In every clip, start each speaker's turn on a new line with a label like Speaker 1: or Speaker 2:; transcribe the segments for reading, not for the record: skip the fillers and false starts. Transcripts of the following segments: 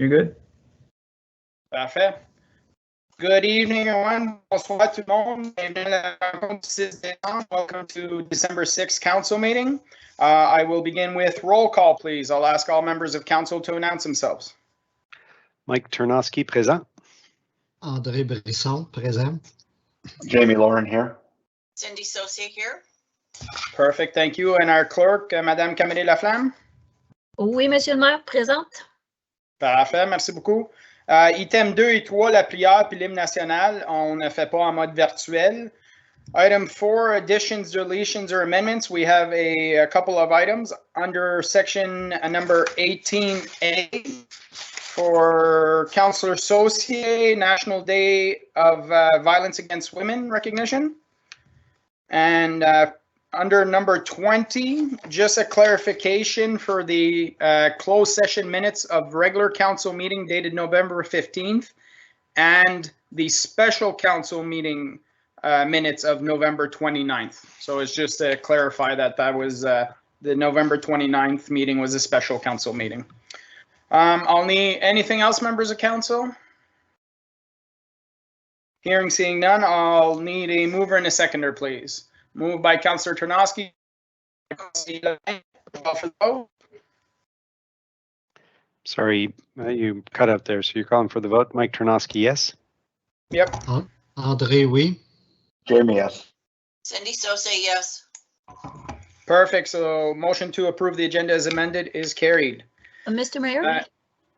Speaker 1: You're good?
Speaker 2: Parfait. Good evening, everyone. Bonsoir tout le monde. Bienvenue à la rencontre du 6 décembre. Welcome to December 6th council meeting. I will begin with roll call, please. I'll ask all members of council to announce themselves.
Speaker 3: Mike Ternosky, présent.
Speaker 4: André Brisson, présent.
Speaker 5: Jamie Lauren here.
Speaker 6: Cindy Saucier here.
Speaker 2: Perfect, thank you. And our clerk, Madame Camille Laflamme?
Speaker 7: Oui, Monsieur le maire, présente.
Speaker 2: Parfait, merci beaucoup. Item 2 et 3, la prière puis l'hymne national, on ne fait pas en mode virtuel. Item 4, additions, deletions, or amendments. We have a couple of items under section number 18A for Councillor Saucier, National Day of Violence Against Women recognition. And under number 20, just a clarification for the closed session minutes of regular council meeting dated November 15th and the special council meeting minutes of November 29th. So it's just to clarify that was the November 29th meeting was a special council meeting. I'll need anything else, members of council? Hearing, seeing none, I'll need a mover and a seconder, please. Moved by Councillor Ternosky.
Speaker 3: Sorry, you cut out there, so you're calling for the vote. Mike Ternosky, yes?
Speaker 2: Yep.
Speaker 4: André, oui.
Speaker 5: Jamie, yes.
Speaker 6: Cindy Saucier, yes.
Speaker 2: Perfect. So motion to approve the agenda as amended is carried.
Speaker 7: Mr. Mayor,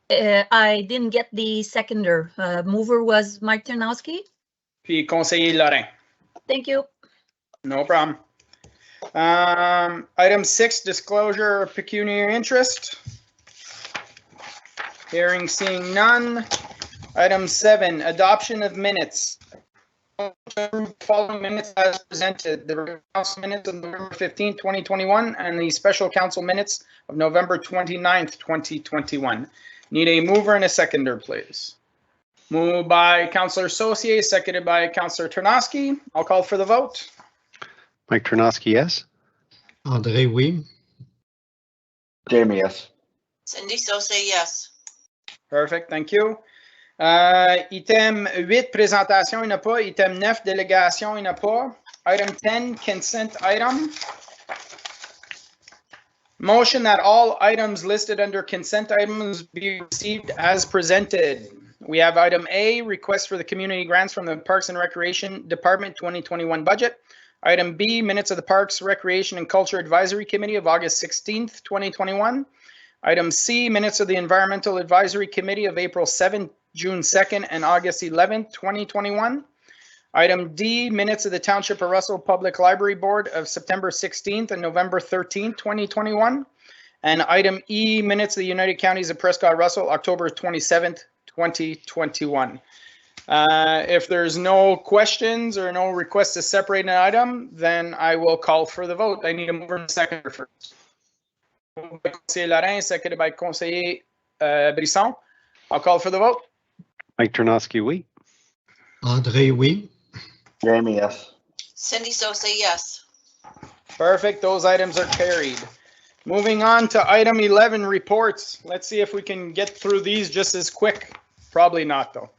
Speaker 7: I didn't get the seconder. Mover was Mike Ternosky.
Speaker 2: Puis conseiller Lorrain.
Speaker 7: Thank you.
Speaker 2: No problem. Item 6, disclosure of pecuniary interest. Hearing, seeing none. Item 7, adoption of minutes. Following minutes as presented, the council minutes of November 15, 2021, and the special council minutes of November 29th, 2021. Need a mover and a seconder, please. Moved by Councillor Saucier, seconded by Councillor Ternosky. I'll call for the vote.
Speaker 3: Mike Ternosky, yes?
Speaker 4: André, oui.
Speaker 5: Jamie, yes.
Speaker 6: Cindy Saucier, yes.
Speaker 2: Perfect, thank you. Item 8, présentation, il n'y en a pas. Item 9, délégation, il n'y en a pas. Item 10, consent item. Motion that all items listed under consent items be received as presented. We have item A, request for the community grants from the Parks and Recreation Department 2021 budget. Item B, minutes of the Parks, Recreation and Culture Advisory Committee of August 16th, 2021. Item C, minutes of the Environmental Advisory Committee of April 7th, June 2nd, and August 11th, 2021. Item D, minutes of the Township of Russell Public Library Board of September 16th and November 13th, 2021. And item E, minutes of the United Counties of Prescott Russell, October 27th, 2021. If there's no questions or no request to separate an item, then I will call for the vote. I need a mover and a seconder first. Moved by Conseiller Lorrain, seconded by Conseiller Brisson. I'll call for the vote.
Speaker 3: Mike Ternosky, oui.
Speaker 4: André, oui.
Speaker 5: Jamie, yes.
Speaker 6: Cindy Saucier, yes.
Speaker 2: Perfect, those items are carried. Moving on to item 11, reports. Let's see if we can get through these just as quick. Probably not, though.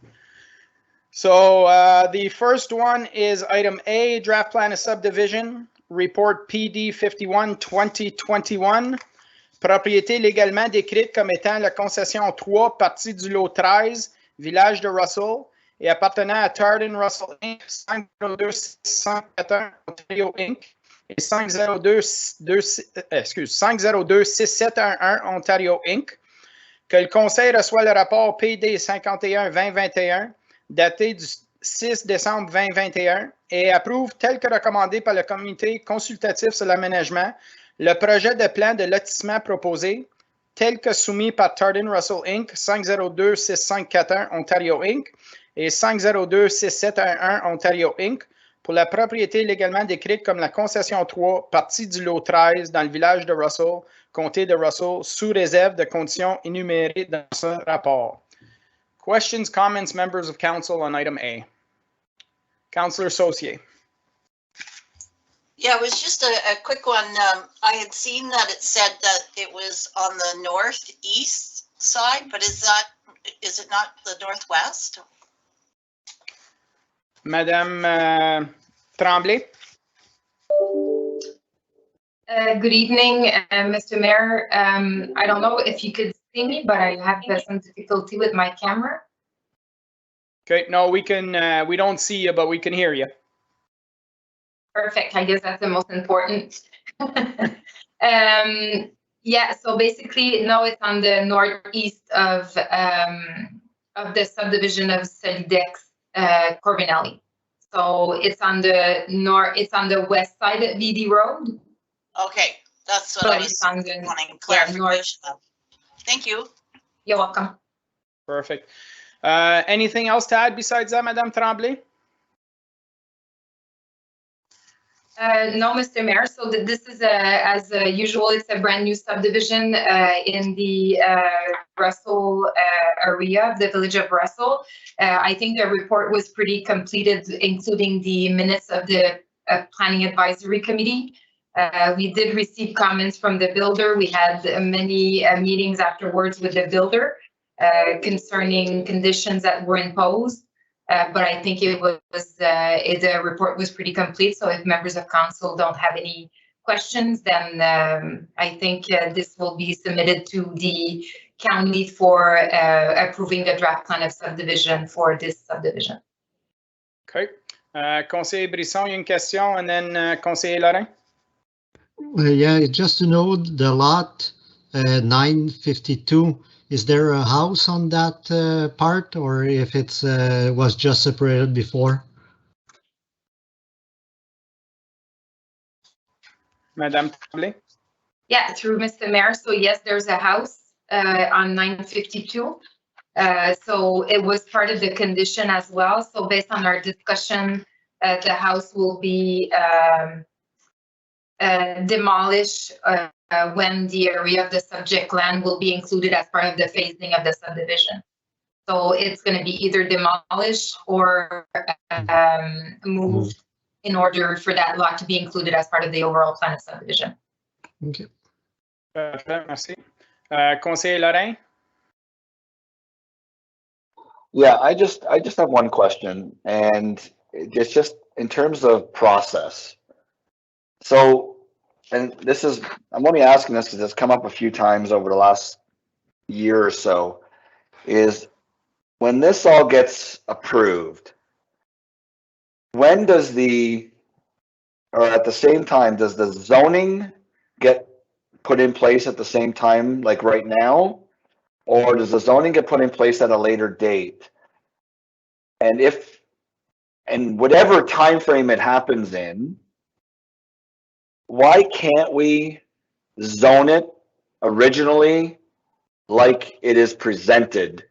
Speaker 2: So the first one is item A, draft plan of subdivision, report PD 51 2021. Propriété légalement décrite comme étant la concession 3, partie du lot 13, village de Russell, et appartenant à Tardin Russell Inc., 502-641 Ontario Inc. et 502-6711 Ontario Inc. Que le conseil reçoit le rapport PD 51-2021 daté du 6 décembre 2021 et approuve tel que recommandé par le comité consultatif sur l'aménagement le projet de plan de lotissement proposé tel que soumis par Tardin Russell Inc. 502-6541 Ontario Inc. et 502-6711 Ontario Inc. pour la propriété légalement décrite comme la concession 3, partie du lot 13 dans le village de Russell, comté de Russell, sous réserve de conditions énumérées dans ce rapport. Questions, comments, members of council on item A? Councillor Saucier.
Speaker 6: Yeah, it was just a quick one. I had seen that it said that it was on the northeast side, but is it not the northwest?
Speaker 2: Madame Tremblay?
Speaker 1: Good evening, Mr. Mayor. I don't know if you could see me, but I have some difficulty with my camera.
Speaker 2: Okay, no, we can, we don't see you, but we can hear you.
Speaker 1: Perfect. I guess that's the most important. Yeah, so basically, no, it's on the northeast of the subdivision of Solidex, Corbinelli. So it's on the west side of VD Road.
Speaker 6: Okay, that's what
Speaker 1: But
Speaker 6: I was
Speaker 1: it's on the
Speaker 6: wanting clarification of. Thank you.
Speaker 1: You're welcome.
Speaker 2: Perfect. Anything else to add besides that, Madame Tremblay?
Speaker 1: No, Mr. Mayor. So this is as usual, it's a brand new subdivision in the Russell area of the village of Russell. I think the report was pretty completed, including the minutes of the Planning Advisory Committee. We did receive comments from the builder. We had many meetings afterwards with the builder concerning conditions that were imposed. But I think the report was pretty complete. So if members of council don't have any questions, then I think this will be submitted to the county for approving the draft plan of subdivision for this subdivision.
Speaker 2: Okay. Conseiller Brisson, une question, and then Conseiller Lorrain.
Speaker 4: Yeah, just to know the lot 952, is there a house on that part, or if it's was just separated before?
Speaker 2: Madame Tremblay.
Speaker 1: Yeah, through Mr. Mayor. So yes, there's a house on 952. So it was part of the condition as well. So based on our discussion, the house will be demolished when the area of the subject land will be included as part of the phasing of the subdivision. So it's going to be either demolished or moved in order for that lot to be included as part of the overall plan of subdivision.
Speaker 4: Okay.
Speaker 2: Merci. Conseiller Lorrain.
Speaker 5: Yeah, I just have one question, and it's just in terms of process. So, and this is, I'm only asking this because it's come up a few times over the last year or so, is when this all gets approved, when does or at the same time, does the zoning get put in place at the same time, like right now? Or does the zoning get put in place at a later date? And whatever time frame it happens in, why can't we zone it originally like it is presented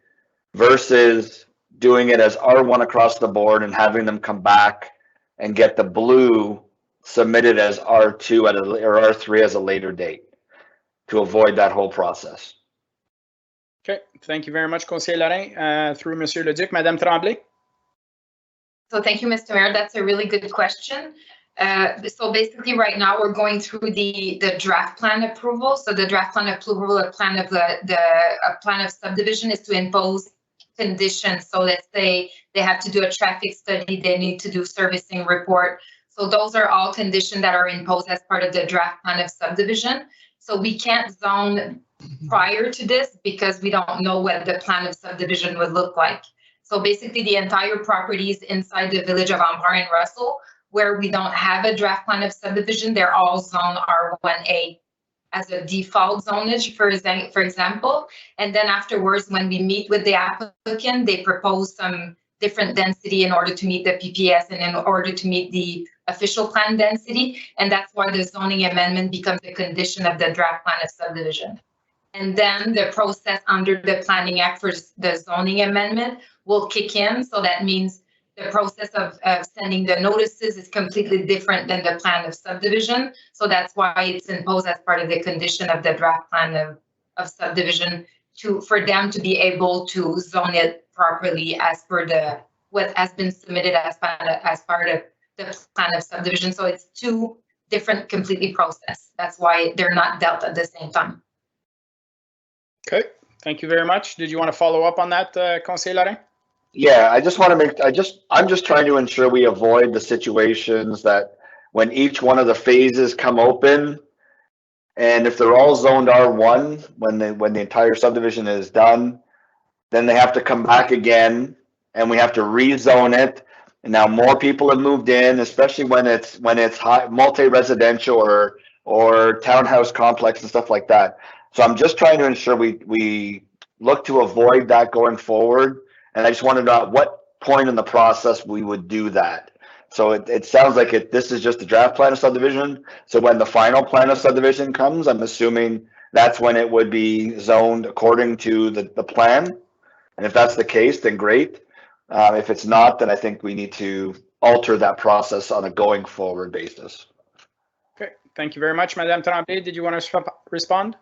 Speaker 5: versus doing it as R1 across the board and having them come back and get the blue submitted as R2 or R3 as a later date to avoid that whole process?
Speaker 2: Okay, thank you very much, Conseiller Lorrain. Through Monsieur Le Duc, Madame Tremblay.
Speaker 1: So thank you, Mr. Mayor. That's a really good question. So basically right now we're going through the draft plan approval. So the draft plan approval, a plan of a plan of subdivision is to impose conditions. So let's say they have to do a traffic study, they need to do servicing report. So those are all conditions that are imposed as part of the draft plan of subdivision. So we can't zone prior to this because we don't know what the plan of subdivision would look like. So basically the entire properties inside the village of Ampar and Russell, where we don't have a draft plan of subdivision, they're all zone R1A as a default zonage, for example. And then afterwards, when we meet with the applicant, they propose some different density in order to meet the PPS and in order to meet the official plan density. And that's why the zoning amendment becomes a condition of the draft plan of subdivision. And then the process under the Planning Act for the zoning amendment will kick in. So that means the process of sending the notices is completely different than the plan of subdivision. So that's why it's imposed as part of the condition of the draft plan of subdivision for them to be able to zone it properly as per what has been submitted as part of the plan of subdivision. So it's two different completely process. That's why they're not dealt at the same time.
Speaker 2: Okay, Thank you very much. Did you want to follow up on that, Conseil Lorrain?
Speaker 5: Yeah, I just want to make, I'm just trying to ensure we avoid the situations that when each one of the phases come open, and if they're all zoned R1, when the entire subdivision is done, then they have to come back again and we have to rezone it. And now more people have moved in, especially when it's high, multi-residential or townhouse complex and stuff like that. So I'm just trying to ensure we look to avoid that going forward. And I just want to know at what point in the process we would do that. So it sounds like this is just a draft plan of subdivision. So when the final plan of subdivision comes, I'm assuming that's when it would be zoned according to the plan. And if that's the case, then great. If it's not, then I think we need to alter that process on a going forward basis.
Speaker 2: Okay, thank you very much. Madame Tremblay, did you want to respond?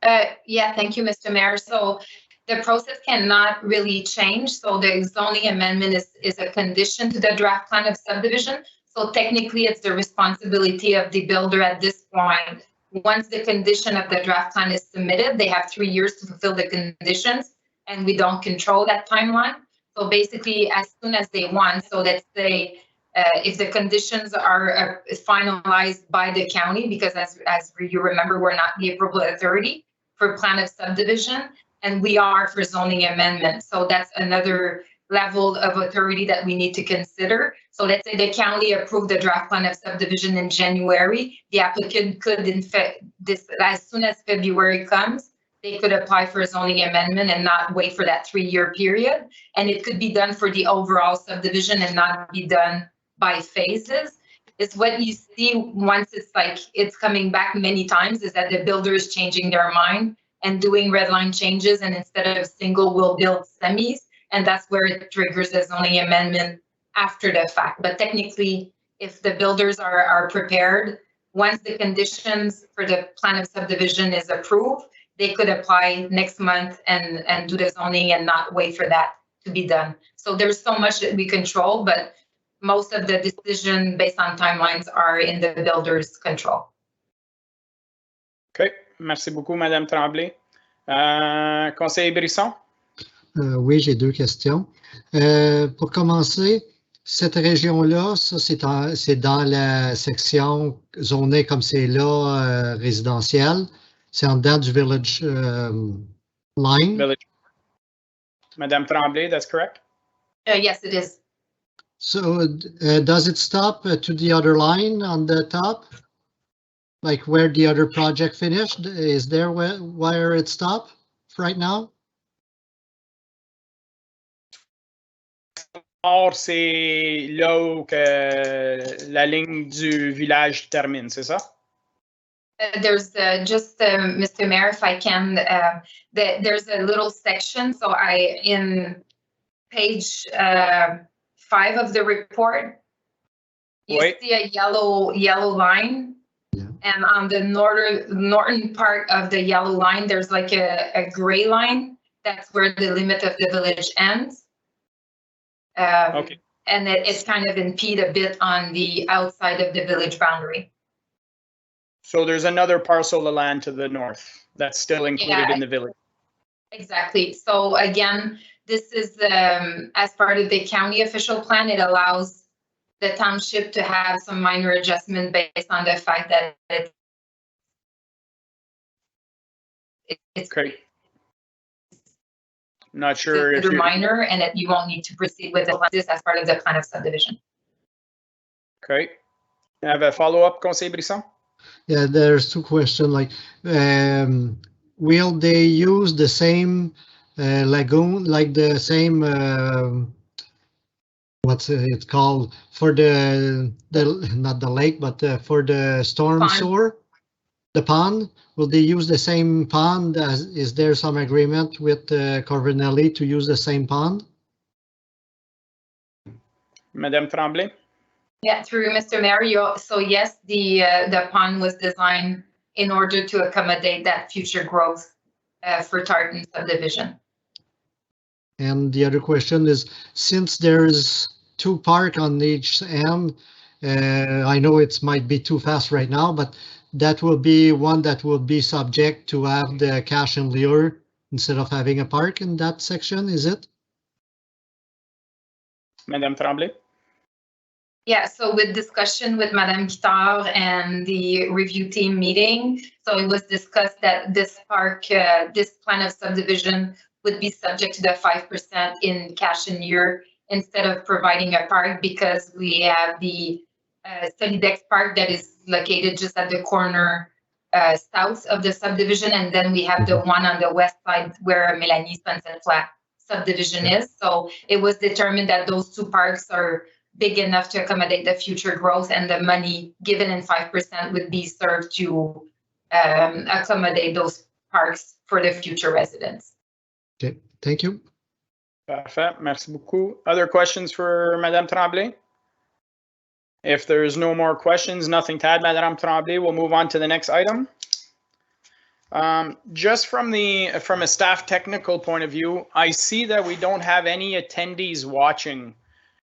Speaker 1: Yeah, thank you, Mr. Mayor. So the process cannot really change. So the zoning amendment is a condition to the draft plan of subdivision. So technically, it's the responsibility of the builder at this point. Once the condition of the draft plan is submitted, they have 3 years to fulfill the conditions, and we don't control that timeline. So basically, as soon as they want, so let's say if the conditions are finalized by the county, because as you remember, we're not the approval authority for plan of subdivision, and we are for zoning amendment. So that's another level of authority that we need to consider. So let's say the county approved the draft plan of subdivision in January, the applicant could, in fact, as soon as February comes, they could apply for a zoning amendment and not wait for that 3-year period. And it could be done for the overall subdivision and not be done by phases. It's what you see once it's coming back many times, is that the builder is changing their mind and doing red line changes, and instead of single will build semis, and that's where it triggers a zoning amendment after the fact. But technically, if the builders are prepared, once the conditions for the plan of subdivision is approved, they could apply next month and do the zoning and not wait for that to be done. So there's so much that we control, but most of the decision based on timelines are in the builder's control.
Speaker 2: Okay, merci beaucoup, Madame Tremblay. Conseiller Brisson?
Speaker 4: Oui, j'ai 2 questions. Pour commencer, cette région-là, ça c'est dans la section zonée comme c'est là, résidentielle. C'est en dedans du village line.
Speaker 2: Village. Madame Tremblay, that's correct?
Speaker 1: Yes, it is.
Speaker 4: So does it stop to the other line on the top? Like where the other project finished? Is there where it stopped right now?
Speaker 2: Or, c'est là où que la ligne du village termine, c'est ça?
Speaker 1: There's just, Mr. Mayor, if I can, there's a little section. So in page 5 of the report, you see a yellow line. Yeah. And on the northern part of the yellow line, there's like a gray line. That's where the limit of the village ends. Okay. And it's kind of impede a bit on the outside of the village boundary.
Speaker 2: So there's another parcel of land to the north that's still included in the village. Exactly.
Speaker 1: So again, this is as part of the county official plan. It allows the township to have some minor adjustment based on the fact that it's
Speaker 2: great. Not sure if you're
Speaker 1: minor, and that you won't need to proceed with this as part of the plan of subdivision.
Speaker 2: Okay. I have a follow-up, Conseil Brisson?
Speaker 4: Yeah, there's 2 questions. Like, will they use the same lagoon, like the same what's it called for the not the lake, but for the storm sewer, the pond? Will they use the same pond? Is there some agreement with Corvinelli to use the same pond?
Speaker 2: Madame Tremblay?
Speaker 1: Yeah, through Mr. Mayor. So yes, the pond was designed in order to accommodate that future growth for Tartan subdivision.
Speaker 4: And the other question is, since there's 2 parks on each end, I know it might be too fast right now, but that will be one that will be subject to have the cash and lure instead of having a park in that section, is it?
Speaker 2: Madame Tremblay?
Speaker 1: Yeah, so with discussion with Madame Guittard and the review team meeting, so it was discussed that this park, this plan of subdivision would be subject to the 5% in cash in year instead of providing a park, because we have the Solidex Park that is located just at the corner south of the subdivision, and then we have the one on the west side where Mélanie Spencer-Flat subdivision is. So it was determined that those two parks are big enough to accommodate the future growth, and the money given in 5% would be served to accommodate those parks for the future residents.
Speaker 4: Okay, thank you.
Speaker 2: Parfait, merci beaucoup. Other questions for Madame Tremblay? If there's no more questions, nothing to add, Madame Tremblay, we'll move on to the next item. Just from a staff technical point of view, I see that we don't have any attendees watching.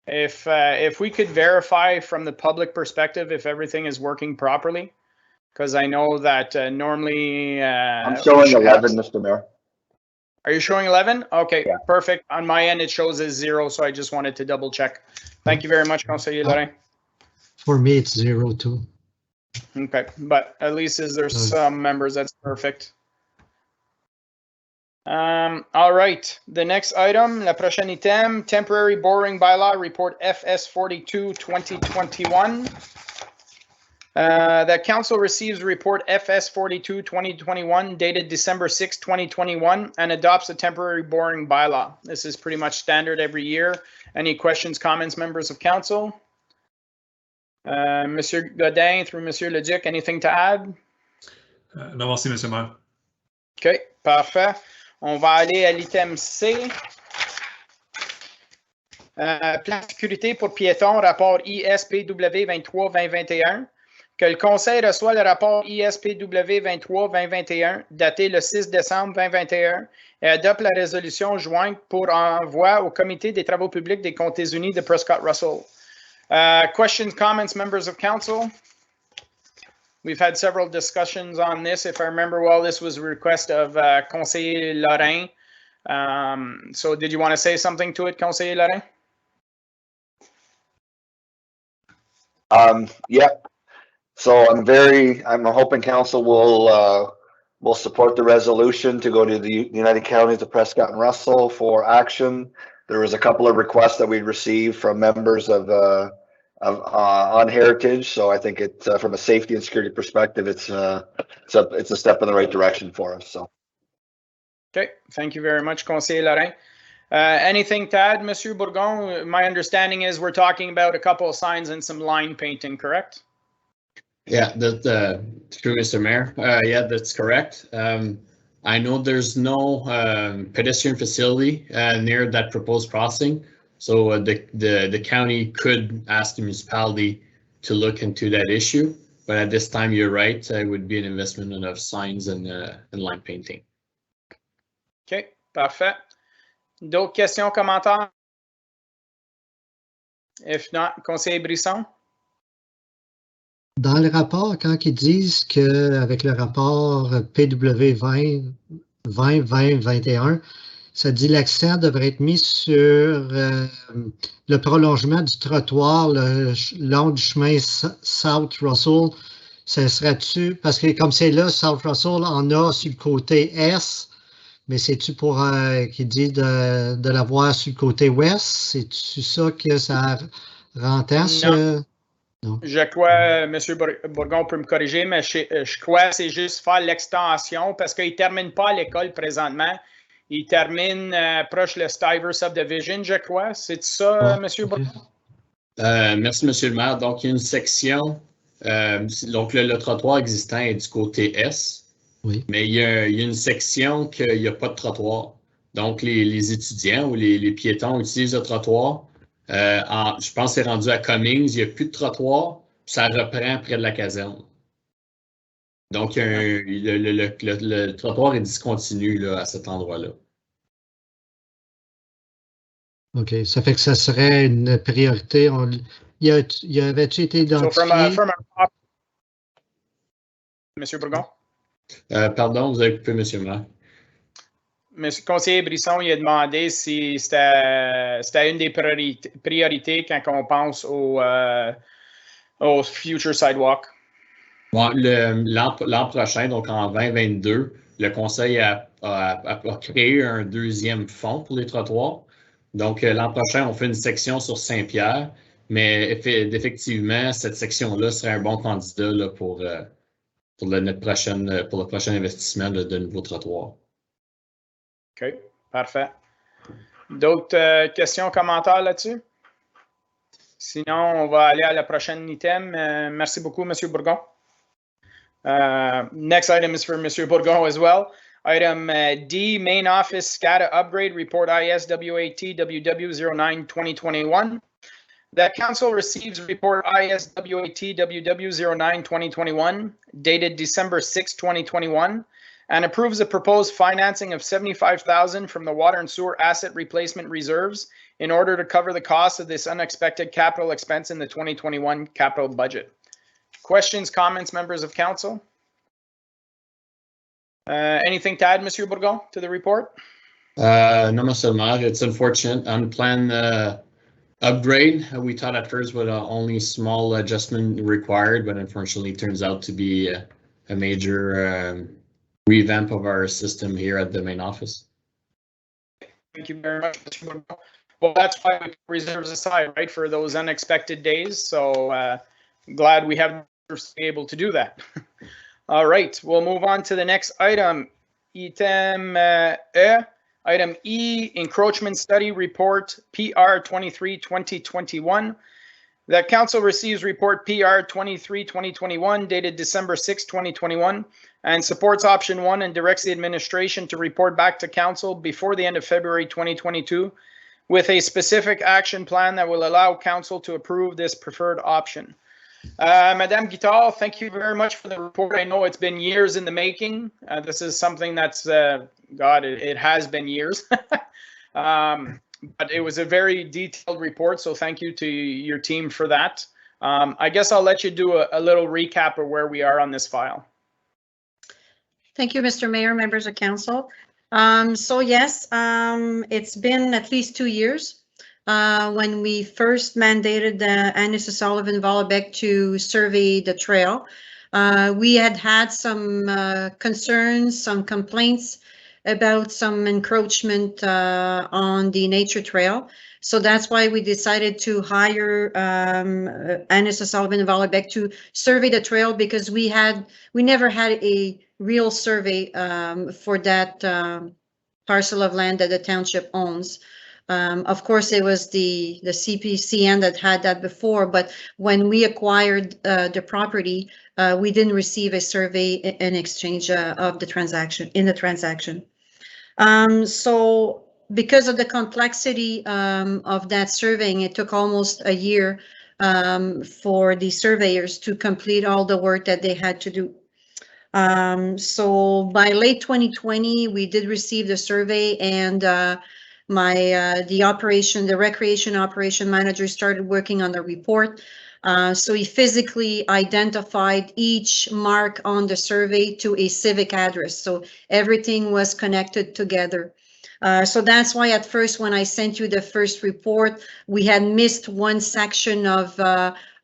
Speaker 2: If we could verify from the public perspective if everything is working properly, because I know that normally
Speaker 5: I'm showing 11, Mr. Mayor.
Speaker 2: Are you showing 11? Okay,
Speaker 5: Yeah.
Speaker 2: Perfect. On my end, it shows as 0, so I just wanted to double check. Thank you very much, Conseiller Lorrain.
Speaker 4: For me, it's 0 too.
Speaker 2: Okay, but at least is there some members, that's perfect. All right, the next item, la prochaine item, temporary borrowing bylaw report FS 42 2021. The council receives report FS 42 2021 dated December 6, 2021 and adopts a temporary borrowing bylaw. This is pretty much standard every year. Any questions, comments, members of council? Monsieur Godin through Monsieur Leduc, anything to add?
Speaker 8: Non, merci, Monsieur le Maire.
Speaker 2: OK, parfait. On va aller à l'item C. Plan de sécurité pour piétons, rapport ISPW 23-2021. Que le Conseil reçoit le rapport ISPW 23-2021 daté le 6 décembre 2021 et adopte la résolution jointe pour envoi au Comité des travaux publics des Comtés unis de Prescott-Russell. Questions, comments, members of council? We've had several discussions on this. If I remember well, this was a request of Conseiller Lorrain. So did you want to say something to it, Conseiller Lorrain?
Speaker 5: Yeah. So I'm hoping council will support the resolution to go to the United Counties of Prescott and Russell for action. There was a couple of requests that we received from members of on Heritage, so I think it from a safety and security perspective, it's a step in the right direction for us. So.
Speaker 2: Okay, thank you very much, Conseiller Lorrain. Anything to add, Monsieur Bourgon? My understanding is we're talking about a couple of signs and some line painting, correct?
Speaker 9: Yeah, true, Mr. Mayor. Yeah, that's correct. I know there's no pedestrian facility near that proposed crossing, so the county could ask the municipality to look into that issue. But at this time, you're right, it would be an investment of signs and line painting.
Speaker 2: OK, parfait. D'autres questions, commentaires? If not, Conseiller Brisson?
Speaker 4: Dans le rapport, quand ils disent qu'avec le rapport PW 20-20-21, ça dit l'accent devrait être mis sur le prolongement du trottoir le long du chemin South Russell. Ça serait-tu, parce que comme c'est là, South Russell en a sur le côté est, mais c'est-tu pour qui dit de l'avoir sur le côté ouest? C'est-tu ça que ça rentre sur? Non.
Speaker 2: Je crois, M. Bourgon peut me corriger, mais je crois que c'est juste faire l'extension parce qu'il ne termine pas à l'école présentement. Il termine proche le Stiver Subdivision, je crois. C'est ça, M. Bourgon?
Speaker 9: Merci, M. le maire. Donc, il y a une section. Donc, le trottoir existant est du côté est.
Speaker 4: Oui.
Speaker 9: Mais il y a une section qu'il n'y a pas de trottoir. Donc, les étudiants ou les piétons utilisent le trottoir. Je pense que c'est rendu à Cummings, il n'y a plus de trottoir, ça reprend près de la caserne. Donc, le trottoir est discontinu là, à cet endroit-là.
Speaker 4: OK, ça fait que ça serait une priorité. Y avait-tu été identifié?
Speaker 2: Monsieur Bourgon?
Speaker 9: Pardon, vous avez coupé, M. le maire.
Speaker 2: M. Conseiller Brisson, il a demandé si c'était une des priorités quand on pense au future sidewalk.
Speaker 9: Bon, l'an prochain, donc en 2022, le conseil a créé un deuxième fonds pour les trottoirs. Donc, l'an prochain, on fait une section sur Saint-Pierre, mais effectivement, cette section-là serait un bon candidat là, pour le prochain investissement de nouveaux trottoirs.
Speaker 2: OK, parfait. D'autres questions, commentaires là-dessus? Sinon, on va aller à la prochaine item. Merci beaucoup, M. Bourgon. Next item is for Mr. Bourgon as well. Item D, Main Office SCADA Upgrade Report ISWAT WW09 2021. That Council receives report ISWAT WW09 2021 dated December 6, 2021 and approves the proposed financing of $75,000 from the Water and Sewer Asset Replacement Reserves in order to cover the cost of this unexpected capital expense in the 2021 capital budget. Questions, comments, members of council? Anything to add, Monsieur Bourgon, to the report?
Speaker 9: No, Mr. Mayor, it's unfortunate. Unplanned upgrade. We thought at first with only small adjustment required, but unfortunately it turns out to be a major revamp of our system here at the main office.
Speaker 2: Thank you very much, Mr. Bourgon. Well, that's why we put reserves aside, right, for those unexpected days. So glad we have to be able to do that. All right, we'll move on to the next item. Item Item E, Encroachment Study Report PR 23-2021. That Council receives report PR 23-2021 dated December 6, 2021 and supports option 1 and directs the administration to report back to Council before the end of February 2022 with a specific action plan that will allow Council to approve this preferred option. Madame Guittard, thank you very much for the report. I know it's been years in the making. This is something that's, God, it has been years. But it was a very detailed report, so thank you to your team for that. I guess I'll let you do a little recap of where we are on this file.
Speaker 10: Thank you, Mr. Mayor, members of council. So yes, it's been at least 2 years when we first mandated Anne Sullivan Vollebeck to survey the trail. We had some concerns, some complaints about some encroachment on the nature trail. So that's why we decided to hire Anne Sullivan Vollebeck to survey the trail, because we never had a real survey for that parcel of land that the township owns. Of course, it was the CPCN that had that before, but when we acquired the property, we didn't receive a survey in exchange of the transaction, So because of the complexity of that surveying, it took almost a year for the surveyors to complete all the work that they had to do. So by late 2020, we did receive the survey, and the recreation operation manager started working on the report. So he physically identified each mark on the survey to a civic address. So everything was connected together. So that's why at first, when I sent you the first report, we had missed one section of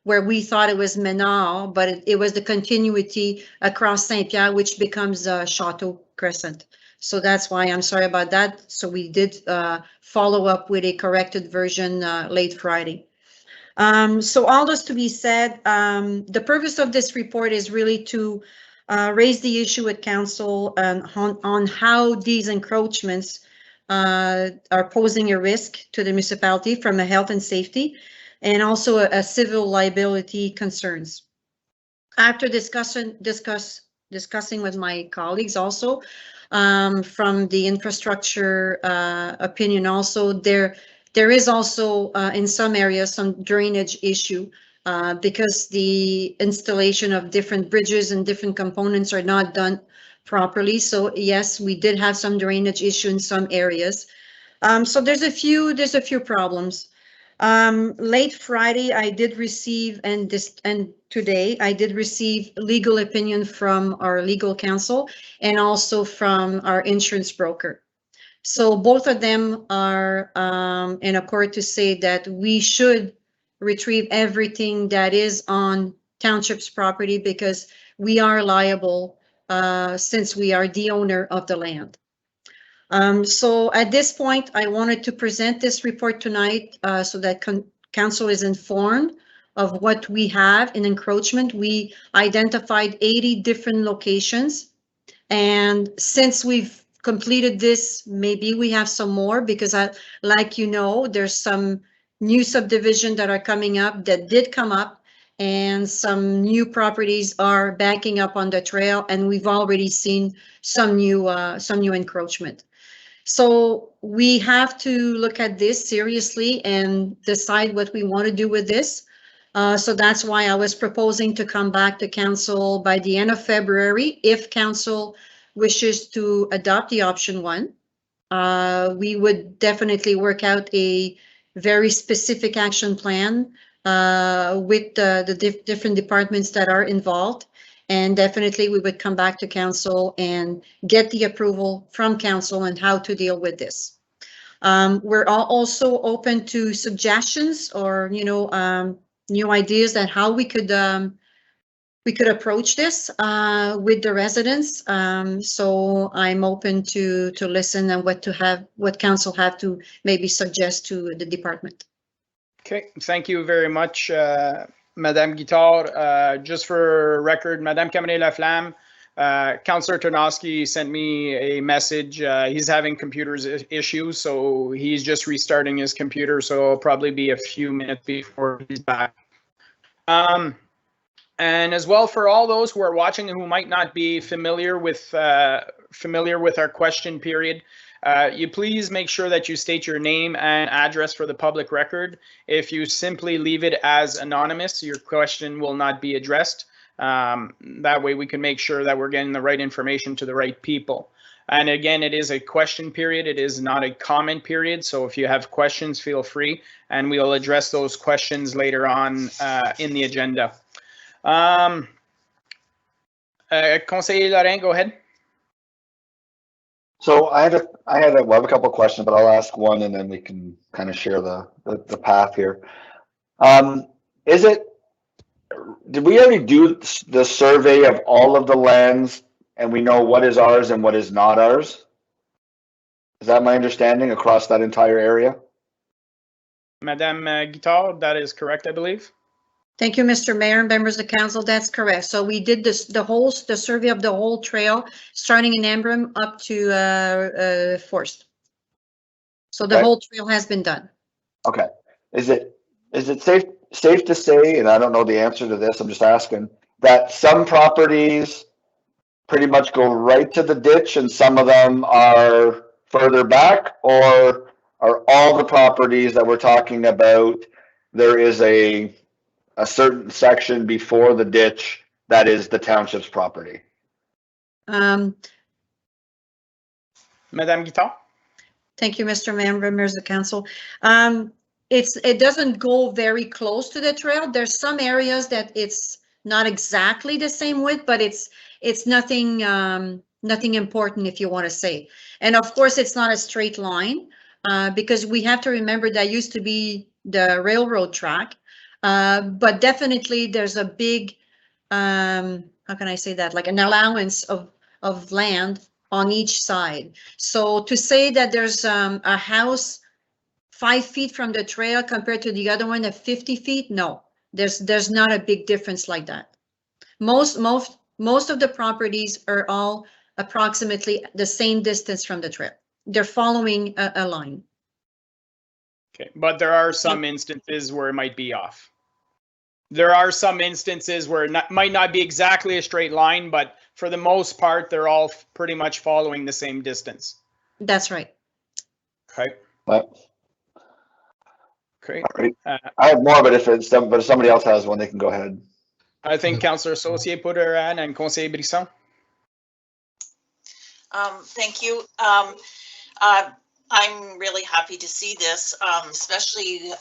Speaker 10: where we thought it was Menard, but it was the continuity across Saint-Pierre, which becomes Chateau Crescent. So that's why I'm sorry about that. So we did follow up with a corrected version late Friday. So all this to be said, the purpose of this report is really to raise the issue at council on how these encroachments are posing a risk to the municipality from a health and safety, and also a civil liability concerns. After discussing with my colleagues also, from the infrastructure opinion also, there is also in some areas some drainage issue because the installation of different bridges and different components are not done properly. So yes, we did have some drainage issue in some areas. So there's a few problems. Late Friday, I did receive, and today I did receive legal opinion from our legal counsel and also from our insurance broker. So both of them are in accord to say that we should retrieve everything that is on township's property because we are liable since we are the owner of the land. So at this point, I wanted to present this report tonight so that council is informed of what we have in encroachment. We identified 80 different locations. And since we've completed this, maybe we have some more because like you know, there's some new subdivision that are coming up that did come up and some new properties are backing up on the trail and we've already seen some new encroachment. So we have to look at this seriously and decide what we want to do with this. So that's why I was proposing to come back to council by the end of February. If council wishes to adopt the option 1, we would definitely work out a very specific action plan with the different departments that are involved. And definitely we would come back to council and get the approval from council on how to deal with this. We're also open to suggestions or, you know, new ideas that how we could approach this with the residents. So I'm open to listen and what council have to maybe suggest to the department.
Speaker 2: Okay, thank you very much, Madame Guittard. Just for record, Madame Cameron-Laflamme, Councillor Tarnowski sent me a message. He's having computers issues, so he's just restarting his computer, so it'll probably be a few minutes before he's back. And as well, for all those who are watching and who might not be familiar with our question period, you please make sure that you state your name and address for the public record. If you simply leave it as anonymous, your question will not be addressed. That way we can make sure that we're getting the right information to the right people. And again, it is a question period. It is not a comment period. So if you have questions, feel free, and we'll address those questions later on in the agenda. Conseiller Lorrain, go ahead.
Speaker 5: So I have a couple of questions, but I'll ask one and then we can kind of share the path here. Did we already do the survey of all of the lands and we know what is ours and what is not ours? Is that my understanding across that entire area?
Speaker 2: Madame Guittard, that is correct, I believe.
Speaker 10: Thank you, Mr. Mayor and members of council. That's correct. So we did the survey of the whole trail, starting in Ambrim up to Forest. So the whole trail has been done.
Speaker 5: Okay. Is it safe to say, and I don't know the answer to this, I'm just asking, that some properties pretty much go right to the ditch and some of them are further back, or are all the properties that we're talking about, there is a certain section before the ditch that is the township's property?
Speaker 2: Madame Guittard?
Speaker 10: Thank you, Mr. Mayor, members of council. It doesn't go very close to the trail. There's some areas that it's not exactly the same width, but it's nothing nothing important, if you want to say. And of course, it's not a straight line because we have to remember that used to be the railroad track. But definitely there's a big, how can I say that, like an allowance of land on each side. So to say that there's a house 5 feet from the trail compared to the other one at 50 feet, no, there's not a big difference like that. Most of the properties are all approximately the same distance from the trail. They're following a line.
Speaker 2: Okay, but there are some instances where it might be off. There are some instances where it might not be exactly a straight line, but for the most part, they're all pretty much following the same distance.
Speaker 10: That's right.
Speaker 2: Okay.
Speaker 5: But,
Speaker 2: okay.
Speaker 5: Right. I have more, but if somebody else has one, they can go ahead.
Speaker 2: I think Councillor Saucier put her in and Conseiller Brisson.
Speaker 6: Thank you. I'm really happy to see this, especially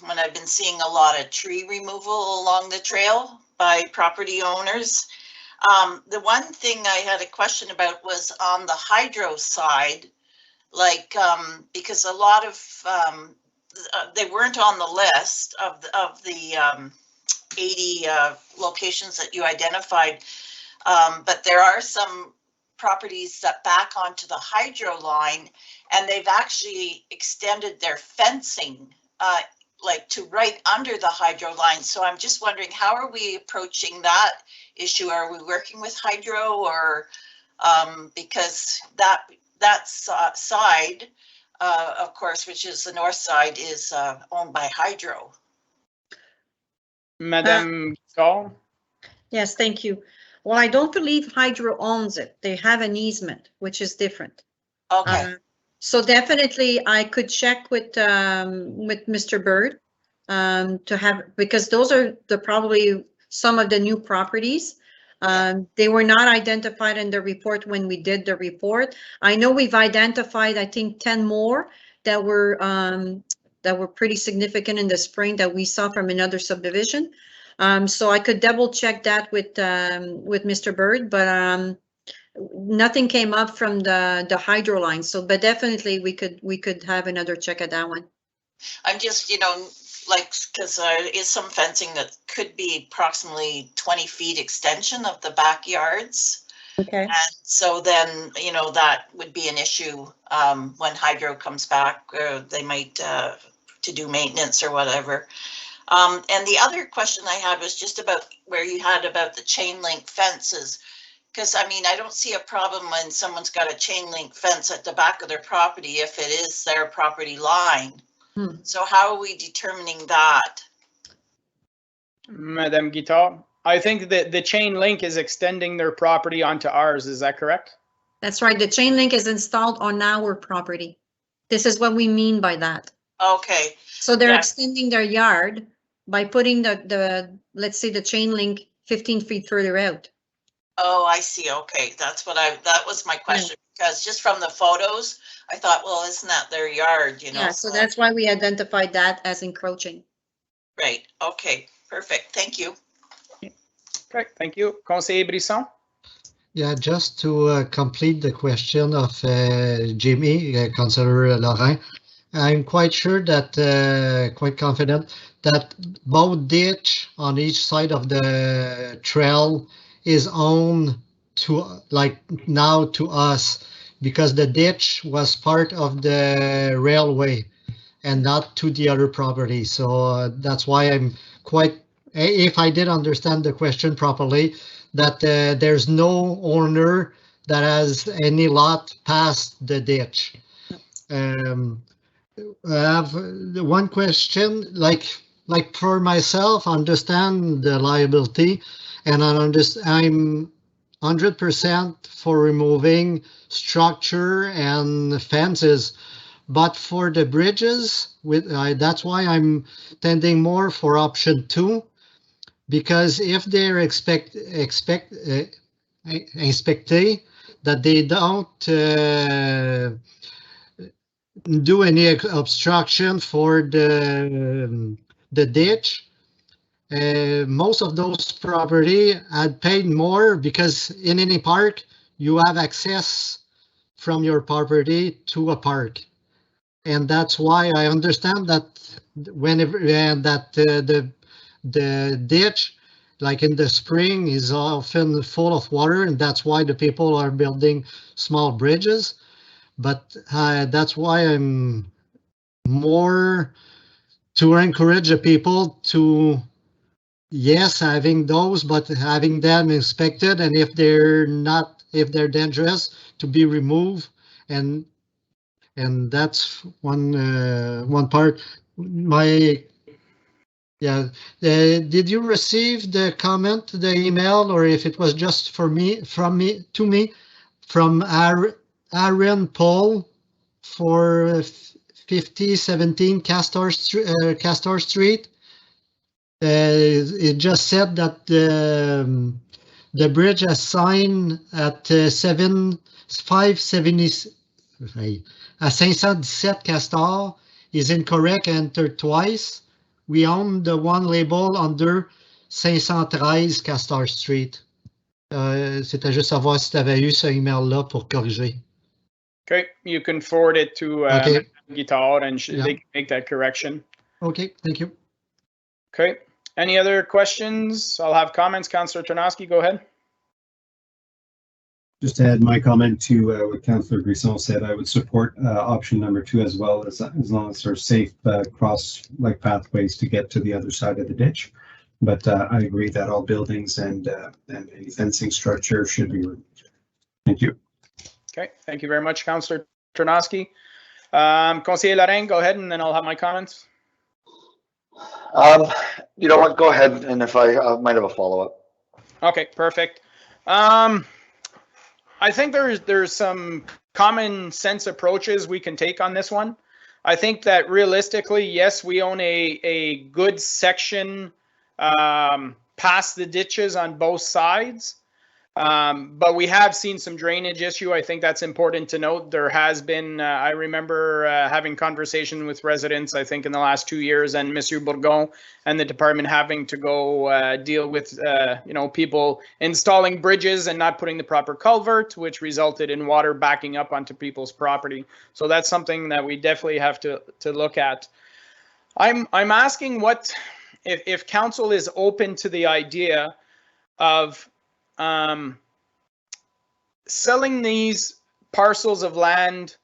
Speaker 6: when I've been seeing a lot of tree removal along the trail by property owners. The one thing I had a question about was on the hydro side. like, because a lot of, they weren't on the list of the 80 locations that you identified, but there are some properties that back onto the hydro line, and they've actually extended their fencing like to right under the hydro line. So I'm just wondering, how are we approaching that issue? Are we working with hydro, or because that side, of course, which is the north side, is owned by hydro.
Speaker 2: Madame Gall?
Speaker 10: Yes, thank you. Well, I don't believe hydro owns it. They have an easement, which is different.
Speaker 6: Okay.
Speaker 10: So definitely I could check with Mr. Bird to have, because those are probably some of the new properties. They were not identified in the report when we did the report. I know we've identified, I think, 10 more that were pretty significant in the spring that we saw from another subdivision. So I could double check that with Mr. Bird, but nothing came up from the hydro line. So, but definitely we could have another check at that one.
Speaker 6: I'm just, like, because there is some fencing that could be approximately 20 feet extension of the backyards.
Speaker 10: Okay.
Speaker 6: And so then, that would be an issue when hydro comes back, they might to do maintenance or whatever. And the other question I had was just about where you had about the chain link fences. Because I don't see a problem when someone's got a chain link fence at the back of their property if it is their property line. So how are we determining that?
Speaker 2: Madame Guitar, I think that the chain link is extending their property onto ours. Is that correct?
Speaker 10: That's right. The chain link is installed on our property. This is what we mean by that.
Speaker 6: Okay.
Speaker 10: So they're extending their yard by putting the let's say the chain link 15 feet further out.
Speaker 6: Oh, I see. Okay. That was my question, because just from the photos, I thought, well, isn't that their yard,
Speaker 10: Yeah, so that's why we identified that as encroaching.
Speaker 6: Right. Okay. Perfect. Thank you.
Speaker 2: Okay, thank you. Conseiller Brisson?
Speaker 4: Yeah, just to complete the question of Jimmy, Councillor Laurent, I'm quite sure that, quite confident that both ditch on each side of the trail is owned to, like now, to us, because the ditch was part of the railway and not to the other property. So that's why I'm quite, if I did understand the question properly, that there's no owner that has any lot past the ditch. I have one question, like for myself, understand the liability, and I'm 100% for removing structure and fences, but for the bridges, that's why I'm tending more for option 2, because if they're expected that they don't do any obstruction for the ditch, most of those property had paid more, because in any park you have access from your property to a park, and that's why I understand that whenever the ditch, like in the spring, is often full of water, and that's why the people are building small bridges. But that's why I'm more to encourage the people to, yes, having those, but having them inspected, and if they're dangerous, to be removed. And that's one part. Did you receive the comment, the email, or if it was just from Aaron Paul for 5017 Castor Street? It just said that the bridge assigned at 517 Castor is incorrect and entered twice. We own the one label under 513 Castor Street. C'était juste savoir si tu avais eu ce email-là pour corriger.
Speaker 2: Okay, you can forward it to
Speaker 4: Okay.
Speaker 2: Guitar and
Speaker 4: Yeah.
Speaker 2: they can make that correction.
Speaker 4: Okay, thank you.
Speaker 2: Okay, any other questions? I'll have comments. Councillor Tarnowski, go ahead.
Speaker 11: Just to add my comment to what Councillor Brisson said, I would support option number 2 as well, as long as there's safe cross-like pathways to get to the other side of the ditch. But I agree that all buildings and any fencing structure should be removed. Thank you.
Speaker 2: Okay, thank you very much, Councillor Tarnowski. Conseiller Lorraine, go ahead, and then I'll have my comments.
Speaker 5: You know what, go ahead, and if I might have a follow-up.
Speaker 2: Okay, perfect. I think there's some common sense approaches we can take on this one. I think that realistically, yes, we own a good section past the ditches on both sides. But we have seen some drainage issue. I think that's important to note. There has been, I remember having conversation with residents, I think in the last 2 years, and Monsieur Bourgon and the department having to go deal with, people installing bridges and not putting the proper culvert, which resulted in water backing up onto people's property. So that's something that we definitely have to look at. I'm asking what, if council is open to the idea of selling these parcels of land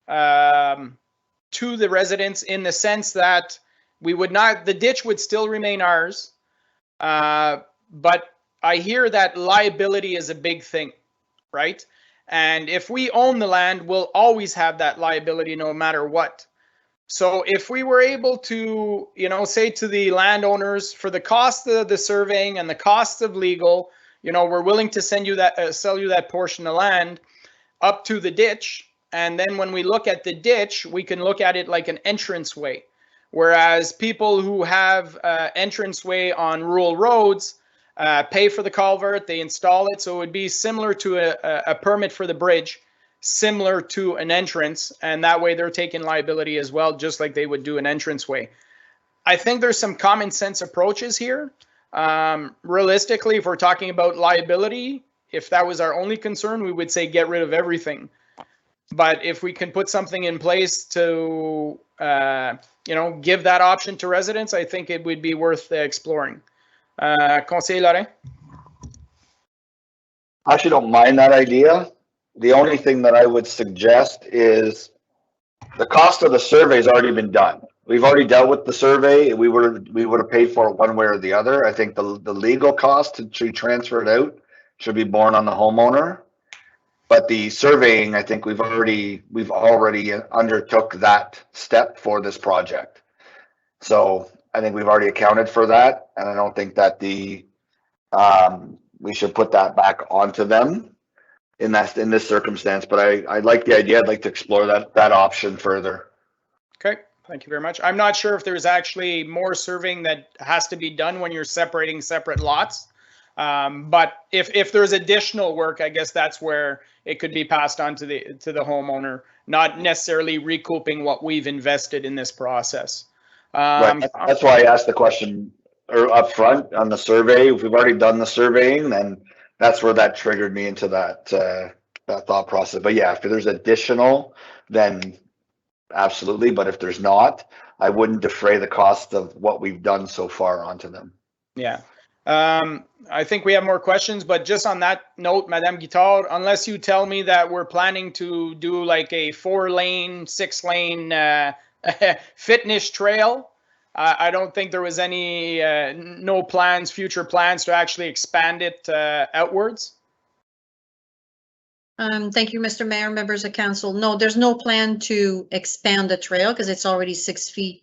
Speaker 2: to the residents, in the sense that we would not, the ditch would still remain ours, but I hear that liability is a big thing, right? And if we own the land, we'll always have that liability no matter what. So if we were able to, say to the landowners, for the cost of the surveying and the cost of legal, we're willing to sell you that portion of land up to the ditch. And then when we look at the ditch, we can look at it like an entranceway. Whereas people who have entranceway on rural roads pay for the culvert, they install it. So it would be similar to a permit for the bridge, similar to an entrance. And that way they're taking liability as well, just like they would do an entranceway. I think there's some common sense approaches here. Realistically, if we're talking about liability, if that was our only concern, we would say get rid of everything. But if we can put something in place to, give that option to residents, I think it would be worth exploring. Conseiller Lorraine?
Speaker 5: I actually don't mind that idea. The only thing that I would suggest is the cost of the survey has already been done. We've already dealt with the survey. We would have paid for it one way or the other. I think the legal cost to transfer it out should be borne on the homeowner. But the surveying, I think we've already undertook that step for this project. So I think we've already accounted for that, and I don't think that we should put that back onto them in this circumstance. But I like the idea. I'd like to explore that option further.
Speaker 2: Okay. Thank you very much. I'm not sure if there's actually more surveying that has to be done when you're separating separate lots. But if there's additional work, I guess that's where it could be passed on to the homeowner, not necessarily recouping what we've invested in this process.
Speaker 5: Right. That's why I asked the question up front on the survey. If we've already done the surveying, then that's where that triggered me into that thought process. But yeah, if there's additional, then absolutely. But if there's not, I wouldn't defray the cost of what we've done so far onto them. Yeah.
Speaker 2: I think we have more questions, but just on that note, Madame Guittard, unless you tell me that we're planning to do like a 4-lane, 6-lane fitness trail, I don't think there was any future plans to actually expand it outwards.
Speaker 10: Thank you, Mr. Mayor, members of council. No, there's no plan to expand the trail because it's already 6.5 feet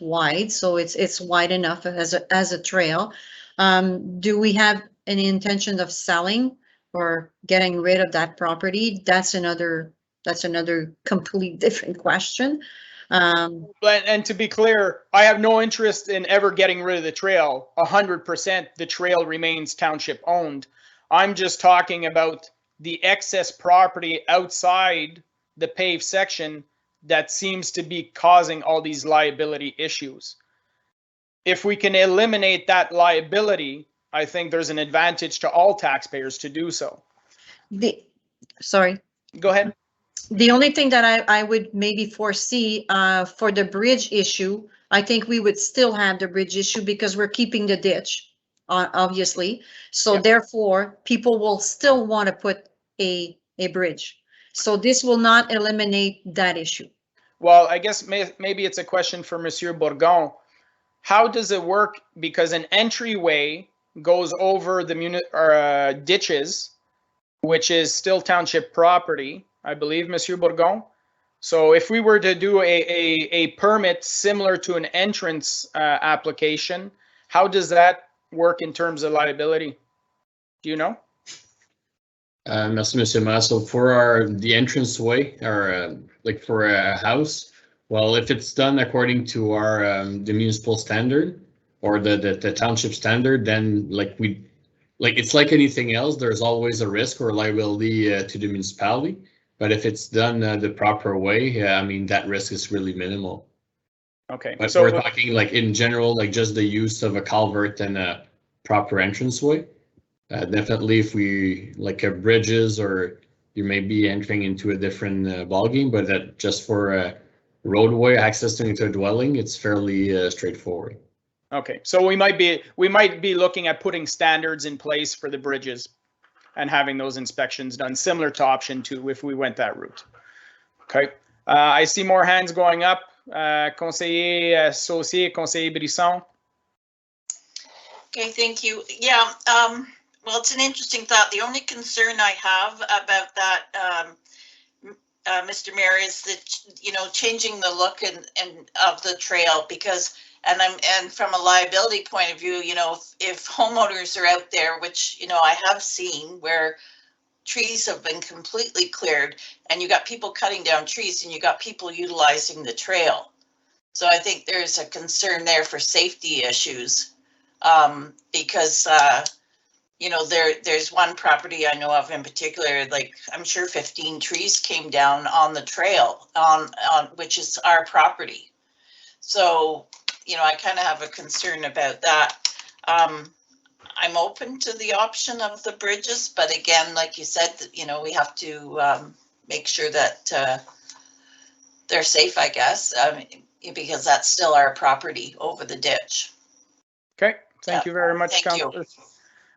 Speaker 10: wide, so it's wide enough as a trail. Do we have any intention of selling or getting rid of that property? That's another complete different question.
Speaker 2: And to be clear, I have no interest in ever getting rid of the trail. 100%, the trail remains township owned. I'm just talking about the excess property outside the paved section that seems to be causing all these liability issues. If we can eliminate that liability, I think there's an advantage to all taxpayers to do so.
Speaker 10: Sorry.
Speaker 2: Go ahead.
Speaker 10: The only thing that I would maybe foresee for the bridge issue, I think we would still have the bridge issue because we're keeping the ditch, obviously. So therefore, people will still want to put a bridge. So this will not eliminate that issue.
Speaker 2: Well, I guess maybe it's a question for Monsieur Bourgon. How does it work? Because an entryway goes over the ditches, which is still township property, I believe, Monsieur Bourgon. So if we were to do a permit similar to an entrance application, how does that work in terms of liability? Do you know?
Speaker 9: Merci, Monsieur Maire. So for the entranceway, or like for a house, well, if it's done according to our the municipal standard or the township standard, then it's like anything else. There's always a risk or liability to the municipality. But if it's done the proper way, I mean, that risk is really minimal.
Speaker 2: Okay.
Speaker 9: But so we're talking like in general, like just the use of a culvert and a proper entranceway. Definitely if we like bridges, or you may be entering into a different ballgame, but that just for a roadway accessing into a dwelling, it's fairly straightforward.
Speaker 2: Okay, so we might be looking at putting standards in place for the bridges and having those inspections done, similar to option 2 if we went that route. Okay, I see more hands going up. Conseiller associé, conseiller Brisson.
Speaker 6: Okay, thank you. Yeah, well, it's an interesting thought. The only concern I have about that, Mr. Mayor, is that, changing the look and of the trail, because and from a liability point of view, if homeowners are out there, which, I have seen where trees have been completely cleared and you got people cutting down trees and you got people utilizing the trail. So I think there's a concern there for safety issues, because, there's one property I know of in particular, like I'm sure 15 trees came down on the trail on which is our property. So, I kind of have a concern about that. I'm open to the option of the bridges, but again, like you said, we have to make sure that they're safe, I guess, because that's still our property over the ditch.
Speaker 2: Okay, thank you very much,
Speaker 6: Thank
Speaker 2: Councillor.
Speaker 6: you.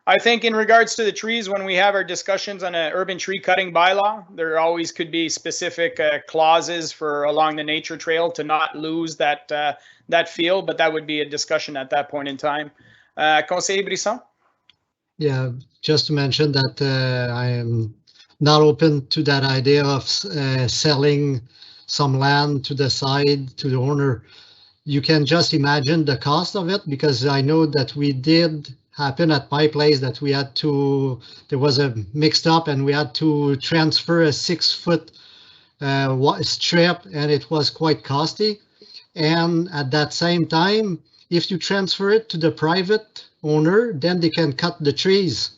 Speaker 2: I think in regards to the trees, when we have our discussions on an urban tree cutting bylaw, there always could be specific clauses for along the nature trail to not lose that feel, but that would be a discussion at that point in time. Conseiller Brisson?
Speaker 4: Yeah, just to mention that I am not open to that idea of selling some land to the side to the owner. You can just imagine the cost of it, because I know that we did happen at my place that we had to, there was a mixed up and we had to transfer a 6-foot strip, and it was quite costly. And at that same time, if you transfer it to the private owner, then they can cut the trees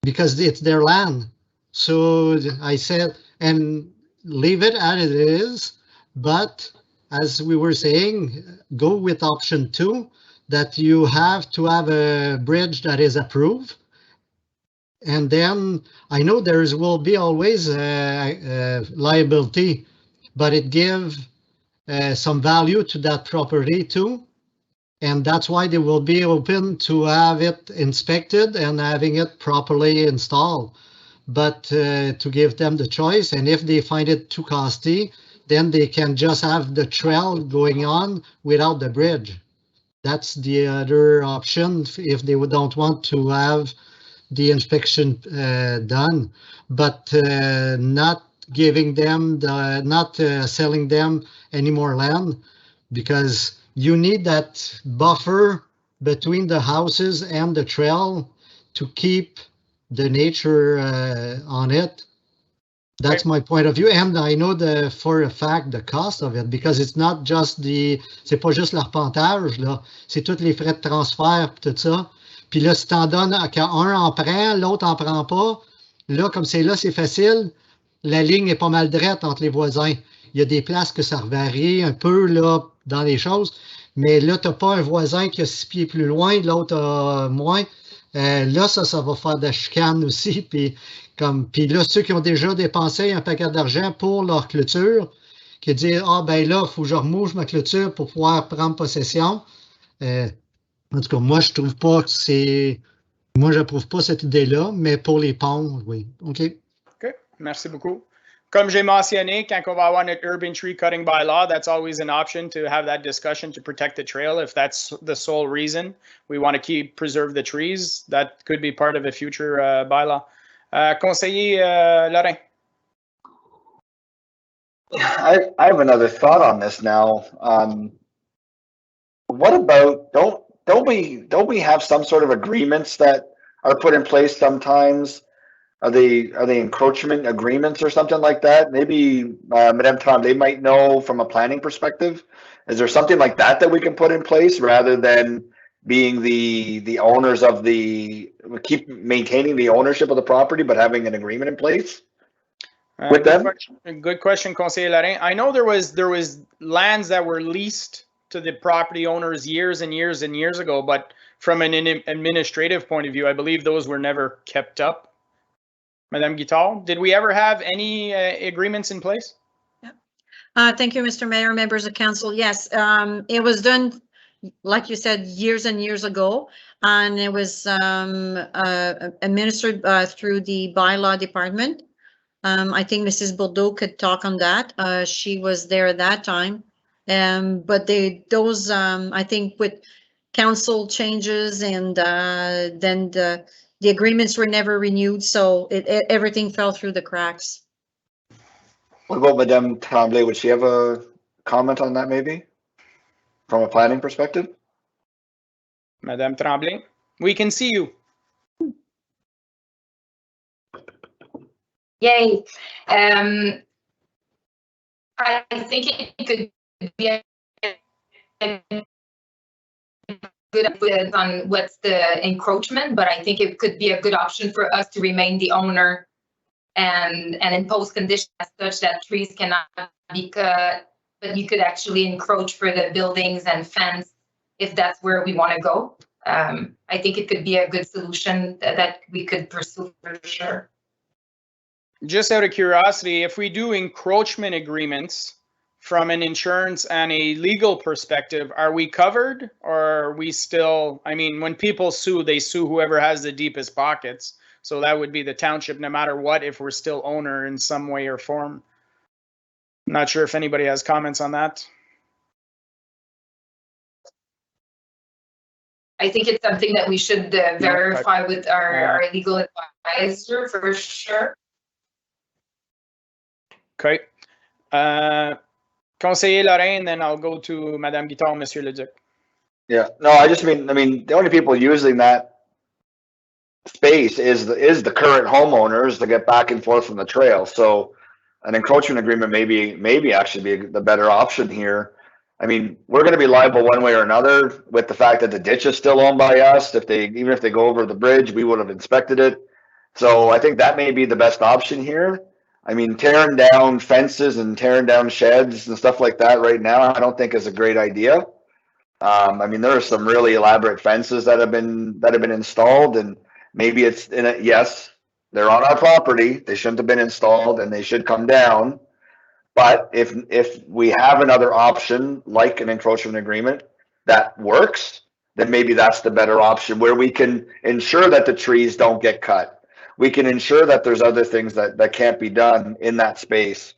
Speaker 4: because it's their land. So I said, and leave it as it is, but as we were saying, go with option 2, that you have to have a bridge that is approved. And then I know there will be always liability, but it gives some value to that property too. And that's why they will be open to have it inspected and having it properly installed. But to give them the choice, and if they find it too costly, then they can just have the trail going on without the bridge. That's the other option if they don't want to have the inspection done, but not giving them not selling them any more land, because you need that buffer between the houses and the trail to keep the nature on it. That's my point of view, and I know for a fact the cost of it, because it's not just c'est pas juste l'arpentage là, c'est tous les frais de transfert tout ça. Puis là, si t'en donnes qu'un en prend, l'autre en prend pas, là comme c'est là, c'est facile. La ligne est pas mal droite entre les voisins. Il y a des places que ça varie un peu là dans les choses, mais là t'as pas un voisin qui a 6 pieds plus loin, l'autre a moins. Là, ça va faire de la chicane aussi. Puis Puis là, ceux qui ont déjà dépensé un paquet d'argent pour leur clôture, qui disent, ah ben là, il faut que je remouve ma clôture pour pouvoir prendre possession. En tout cas, moi, je trouve pas que c'est... Moi, je n'approuve pas cette idée-là, mais pour les ponts, oui. OK.
Speaker 2: OK, merci beaucoup. Comme j'ai mentionné, quand on va avoir notre urban tree cutting bylaw, that's always an option to have that discussion to protect the trail. If that's the sole reason we want to preserve the trees, that could be part of a future bylaw. Conseiller Lorrain.
Speaker 5: I have another thought on this now. What about, don't we have some sort of agreements that are put in place sometimes? Are they encroachment agreements or something like that? Maybe Madame Tremblay might know from a planning perspective. Is there something like that that we can put in place rather than being the owners of keep maintaining the ownership of the property, but having an agreement in place with them?
Speaker 2: Good question, Conseiller Lorrain. I know there was lands that were leased to the property owners years and years and years ago, but from an administrative point of view, I believe those were never kept up. Madame Guital, did we ever have any agreements in place?
Speaker 10: Thank you, Mr. Mayor, members of council. Yes, it was done, like you said, years and years ago, and it was administered through the bylaw department. I think Mrs. Bordeaux could talk on that. She was there at that time. But those, I think with council changes and then the agreements were never renewed, so everything fell through the cracks.
Speaker 5: What about Madame Tremblay? Would she have a comment on that maybe? From a planning perspective?
Speaker 2: Madame Tremblay, we can see you.
Speaker 1: Yay. I think it could be a good idea on what's the encroachment, but I think it could be a good option for us to remain the owner and impose conditions such that trees cannot be cut, but you could actually encroach for the buildings and fence if that's where we want to go. I think it could be a good solution that we could pursue for sure.
Speaker 2: Just out of curiosity, if we do encroachment agreements from an insurance and a legal perspective, are we covered, or are we still, I mean, when people sue, they sue whoever has the deepest pockets. So that would be the township no matter what, if we're still owner in some way or form. I'm not sure if anybody has comments on that.
Speaker 1: I think it's something that we should verify with our legal advisor for sure.
Speaker 2: Okay. Conseiller Lorrain, then I'll go to Madame Guital, Monsieur Leduc.
Speaker 5: Yeah, no, I mean, the only people using that space is the current homeowners to get back and forth from the trail. So an encroachment agreement maybe actually be the better option here. I mean, we're going to be liable one way or another with the fact that the ditch is still owned by us. Even if they go over the bridge, we would have inspected it. So I think that may be the best option here. I mean, tearing down fences and tearing down sheds and stuff like that right now, I don't think is a great idea. I mean, there are some really elaborate fences that have been installed, and maybe it's yes, they're on our property. They shouldn't have been installed, and they should come down. But if we have another option like an encroachment agreement that works, then maybe that's the better option, where we can ensure that the trees don't get cut. We can ensure that there's other things that can't be done in that space.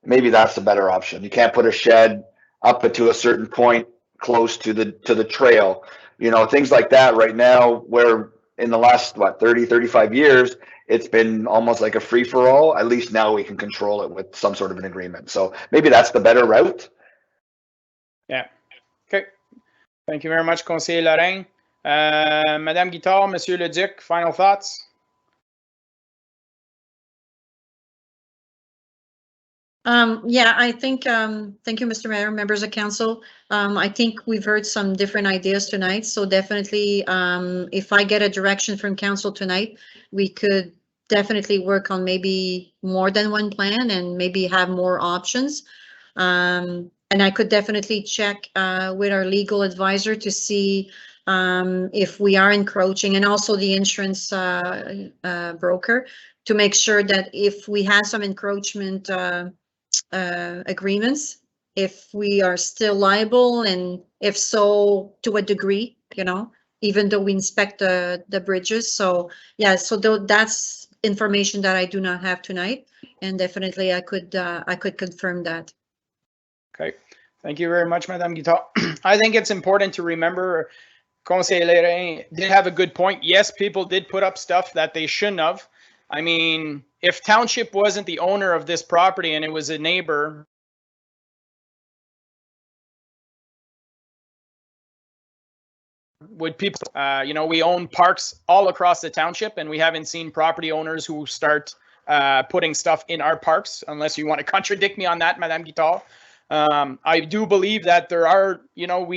Speaker 5: Maybe that's the better option. You can't put a shed up to a certain point close to the trail. You know, things like that right now, where in the last, 30, 35 years, it's been almost like a free-for-all. At least now we can control it with some sort of an agreement. So maybe that's the better route.
Speaker 2: Yeah. Okay. Thank you very much, Conseiller Lorrain. Madame Guital, Monsieur Leduc, final thoughts?
Speaker 10: Yeah, I think, thank you, Mr. Mayor, members of council. I think we've heard some different ideas tonight. So definitely, if I get a direction from council tonight, we could definitely work on maybe more than one plan and maybe have more options. And I could definitely check with our legal advisor to see if we are encroaching, and also the insurance broker to make sure that if we have some encroachment agreements, if we are still liable, and if so, to a degree, you know, even though we inspect the bridges. So yeah, so that's information that I do not have tonight, and definitely I could confirm that.
Speaker 2: Okay, thank you very much, Madame Guitar. I think it's important to remember, Conseil Lerain did have a good point. Yes, people did put up stuff that they shouldn't have. I mean, if Township wasn't the owner of this property and it was a neighbor, would people, you know, we own parks all across the township, and we haven't seen property owners who start putting stuff in our parks, unless you want to contradict me on that, Madame Guitar. I do believe that there are, you know,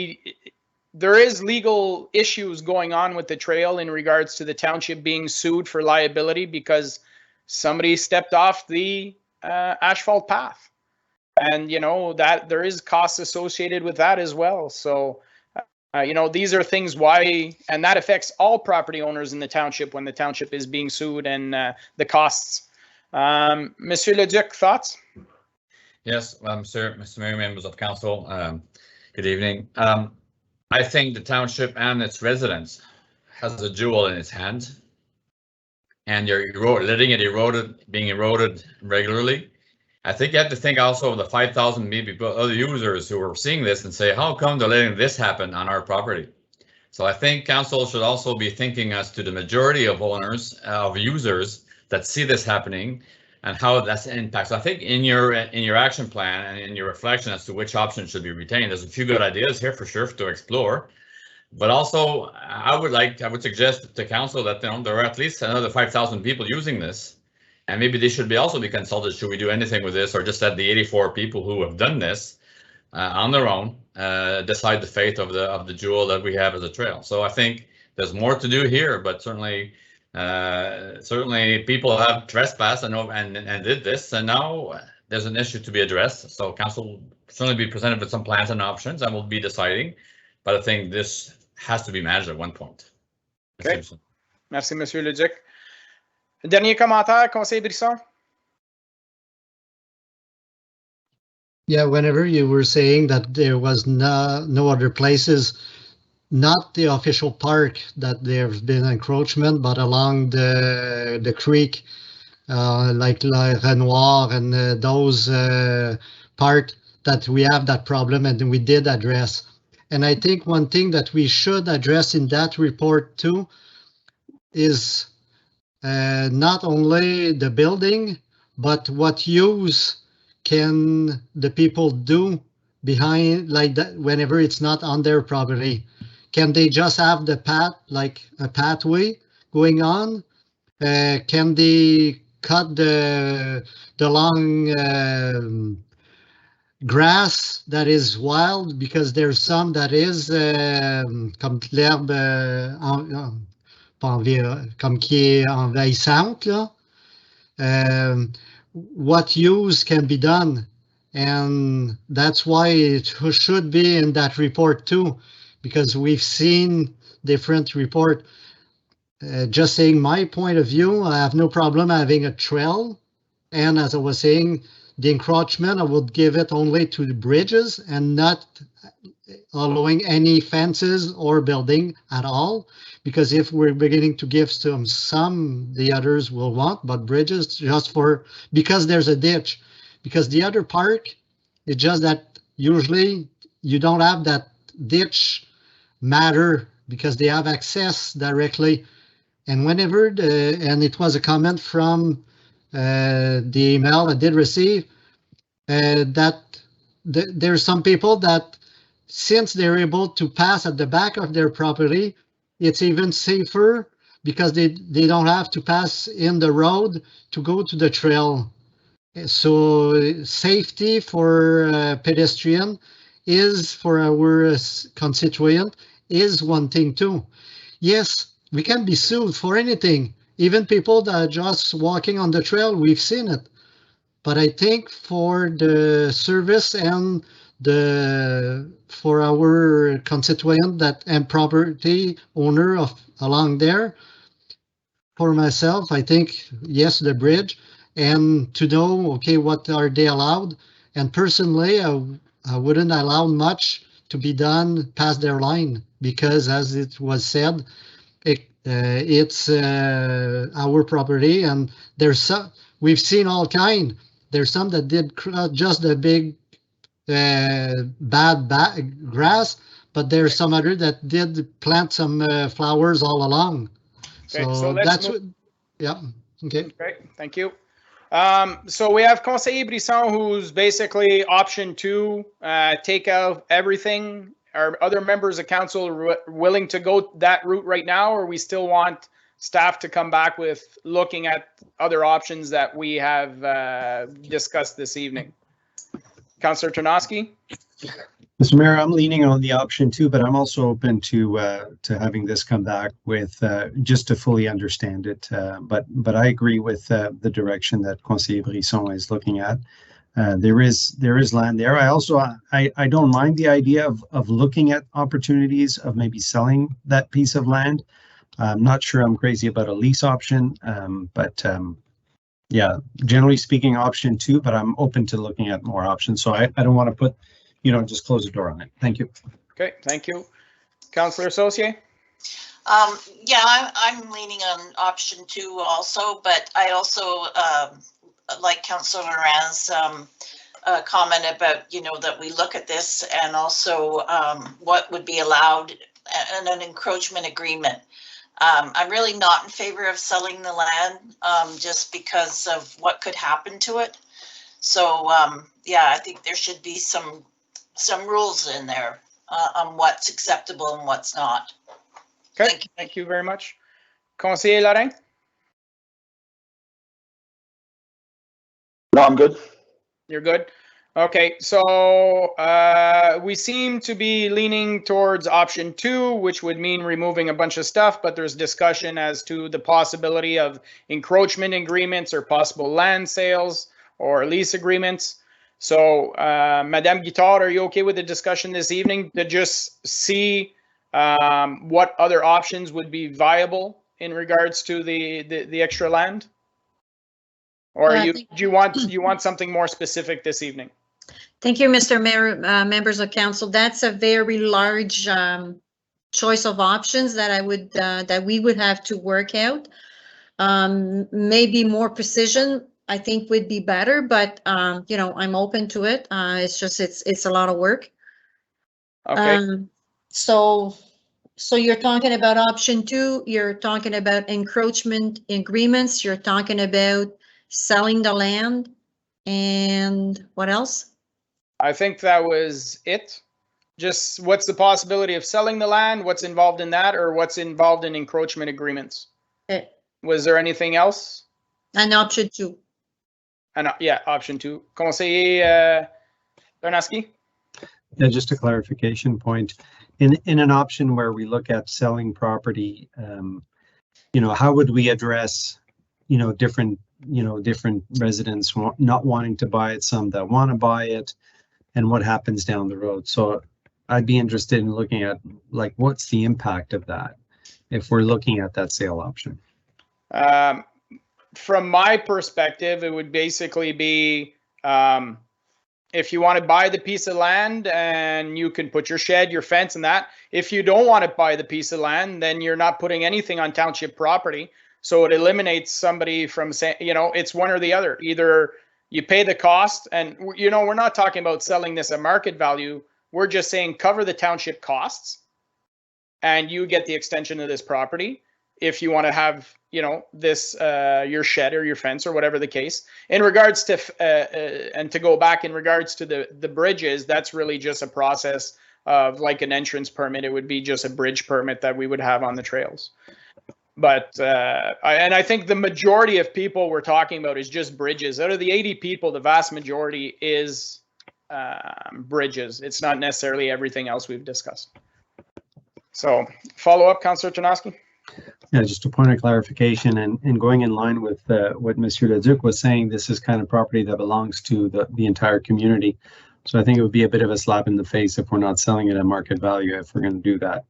Speaker 2: there is legal issues going on with the trail in regards to the township being sued for liability because somebody stepped off the asphalt path. And, you know, that there is costs associated with that as well. So, you know, these are things why, and that affects all property owners in the township when the township is being sued, and the costs. Monsieur Le Duc, thoughts?
Speaker 12: Yes, Mr. Mayor, members of council, good evening. I think the township and its residents has a jewel in its hand, and you're letting it being eroded regularly. I think you have to think also of the 5,000 maybe other users who are seeing this and say, how come they're letting this happen on our property? So I think council should also be thinking as to the majority of owners, of users that see this happening and how that's impacts. So I think in your action plan and in your reflection as to which option should be retained, there's a few good ideas here for sure to explore. But also I would suggest to council that, you know, there are at least another 5,000 people using this. And maybe they should also be consulted. Should we do anything with this, or just let the 84 people who have done this on their own decide the fate of the jewel that we have as a trail? So I think there's more to do here, but certainly people have trespassed and did this, and now there's an issue to be addressed. So council will certainly be presented with some plans and options, and we'll be deciding. But I think this has to be managed at one point.
Speaker 2: Okay. Merci, Monsieur Le Duc. Dernier commentaire, Conseil Brisson?
Speaker 4: Yeah, whenever you were saying that there was no other places, not the official park, that there's been encroachment, but along the creek, like La Renoir and those park that we have that problem, and we did address. And I think one thing that we should address in that report too is not only the building, but what use can the people do behind, like that, whenever it's not on their property? Can they just have the path, like a pathway going on? Can they cut the long grass that is wild? Because there's some that is comme l'herbe comme qui est envahissante, là. What use can be done? And that's why it should be in that report too, because we've seen different report. Just saying my point of view, I have no problem having a trail. And as I was saying, the encroachment, I would give it only to the bridges and not allowing any fences or building at all. Because if we're beginning to give some, the others will want, but bridges just because there's a ditch. Because the other park, it's just that usually you don't have that ditch matter because they have access directly. And whenever, and it was a comment from the email I did receive, that there's some people that since they're able to pass at the back of their property, it's even safer because they don't have to pass in the road to go to the trail. So safety for pedestrian is, for our constituent, is one thing too. Yes, we can be sued for anything. Even people that are just walking on the trail, we've seen it. But I think for the service and for our constituent and property owner along there, for myself, I think, yes, the bridge, and to know, okay, what are they allowed? And personally, I wouldn't allow much to be done past their line because, as it was said, it's our property, and there's some, we've seen all kind. There's some that did just a big bad grass, but there's some other that did plant some flowers all along.
Speaker 2: Okay,
Speaker 4: So that's what, yeah, okay.
Speaker 2: Great, thank you. So we have Conseiller Brisson, who's basically option 2, take out everything. Are other members of council willing to go that route right now, or we still want staff to come back with looking at other options that we have discussed this evening? Councillor Tarnowski?
Speaker 11: Mr. Mayor, I'm leaning on the option 2, but I'm also open to having this come back with just to fully understand it. But I agree with the direction that Conseiller Brisson is looking at. There is land there. I don't mind the idea of looking at opportunities of maybe selling that piece of land. I'm not sure I'm crazy about a lease option, but yeah, generally speaking, option 2, but I'm open to looking at more options. So I don't want to put, just close the door on it. Thank you.
Speaker 2: Okay, thank you. Councillor Saucier?
Speaker 6: Yeah, I'm leaning on option 2 also, but I also like Councillor Moran's comment about, that we look at this and also what would be allowed in an encroachment agreement. I'm really not in favor of selling the land just because of what could happen to it. So yeah, I think there should be some rules in there on what's acceptable and what's not.
Speaker 2: Okay, thank you very much. Conseiller Lorrain?
Speaker 5: No, I'm good.
Speaker 2: You're good? Okay, so we seem to be leaning towards option 2, which would mean removing a bunch of stuff, but there's discussion as to the possibility of encroachment agreements or possible land sales or lease agreements. So Madame Guittard, are you okay with the discussion this evening to just see what other options would be viable in regards to the extra land? Or do you want something more specific this evening?
Speaker 10: Thank you, Mr. Mayor, members of council. That's a very large choice of options that we would have to work out. Maybe more precision, I think, would be better, but I'm open to it. It's just it's a lot of work.
Speaker 2: Okay.
Speaker 10: So you're talking about option 2. You're talking about encroachment agreements. You're talking about selling the land, and what else?
Speaker 2: I think that was it. Just what's the possibility of selling the land? What's involved in that, or what's involved in encroachment agreements? Was there anything else?
Speaker 10: And option 2.
Speaker 2: And yeah, option 2. Conseiller Tarnowski?
Speaker 11: Yeah, just a clarification point. In an option where we look at selling property, how would we address, different residents not wanting to buy it, some that want to buy it, and what happens down the road? So I'd be interested in looking at, like, what's the impact of that if we're looking at that sale option?
Speaker 2: From my perspective, it would basically be if you want to buy the piece of land and you can put your shed, your fence and that. If you don't want to buy the piece of land, then you're not putting anything on township property. So it eliminates somebody from saying, it's one or the other. Either you pay the cost and, we're not talking about selling this at market value. We're just saying cover the township costs and you get the extension of this property. If you want to have, this, your shed or your fence or whatever the case. In regards to, and to go back in regards to the bridges, that's really just a process of like an entrance permit. It would be just a bridge permit that we would have on the trails. But, I think the majority of people we're talking about is just bridges. Out of the 80 people, the vast majority is bridges. It's not necessarily everything else we've discussed. So follow up, Councillor Tarnowski.
Speaker 11: Yeah, just a point of clarification and going in line with what Monsieur Leduc was saying, this is kind of property that belongs to the entire community. So I think it would be a bit of a slap in the face if we're not selling it at market value if we're going to do that.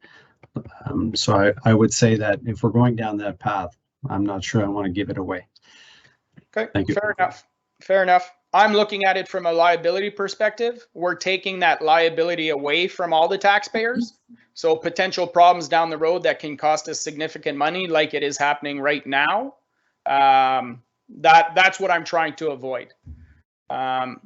Speaker 11: So I would say that if we're going down that path, I'm not sure I want to give it away.
Speaker 2: Okay,
Speaker 11: Thank you.
Speaker 2: fair enough. Fair enough. I'm looking at it from a liability perspective. We're taking that liability away from all the taxpayers. So potential problems down the road that can cost us significant money, like it is happening right now. That's what I'm trying to avoid. Madame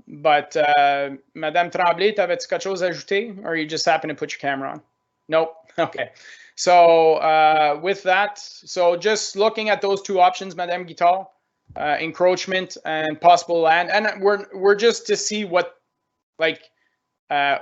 Speaker 2: Tremblay, t'avais-tu quelque chose à ajouter, or you just happen to put your camera on? Nope. Okay. So with that, so just looking at those two options, Madame Guital, encroachment and possible land, and we're just to see what, like,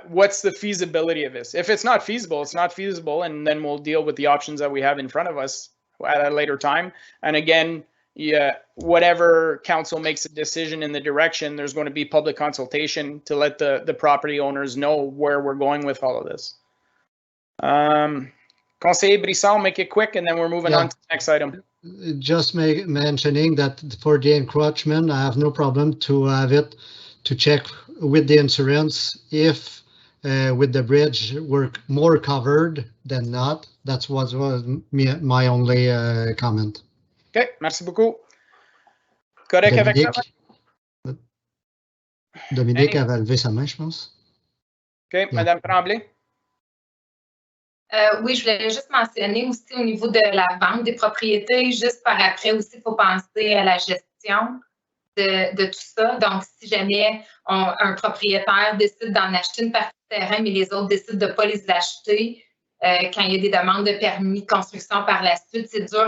Speaker 2: what's the feasibility of this. If it's not feasible, it's not feasible, and then we'll deal with the options that we have in front of us at a later time. And again, yeah, whatever council makes a decision in the direction, there's going to be public consultation to let the property owners know where we're going with all of this. Conseil Brisson, make it quick, and then we're moving on to the next item.
Speaker 4: Just mentioning that for the encroachment, I have no problem to have it to check with the insurance if with the bridge we're more covered than not. That's what was my only comment.
Speaker 2: Okay, merci beaucoup. Correct avec ça?
Speaker 4: Dominique avait levé sa main, je pense.
Speaker 2: OK, Madame Tremblay.
Speaker 1: Oui, je voulais juste mentionner aussi au niveau de la vente des propriétés, juste par après aussi, il faut penser à la gestion de tout ça. Donc, si jamais un propriétaire décide d'en acheter une partie de terrain, mais les autres décident de ne pas les acheter, quand il y a des demandes de permis de construction par la suite, c'est dur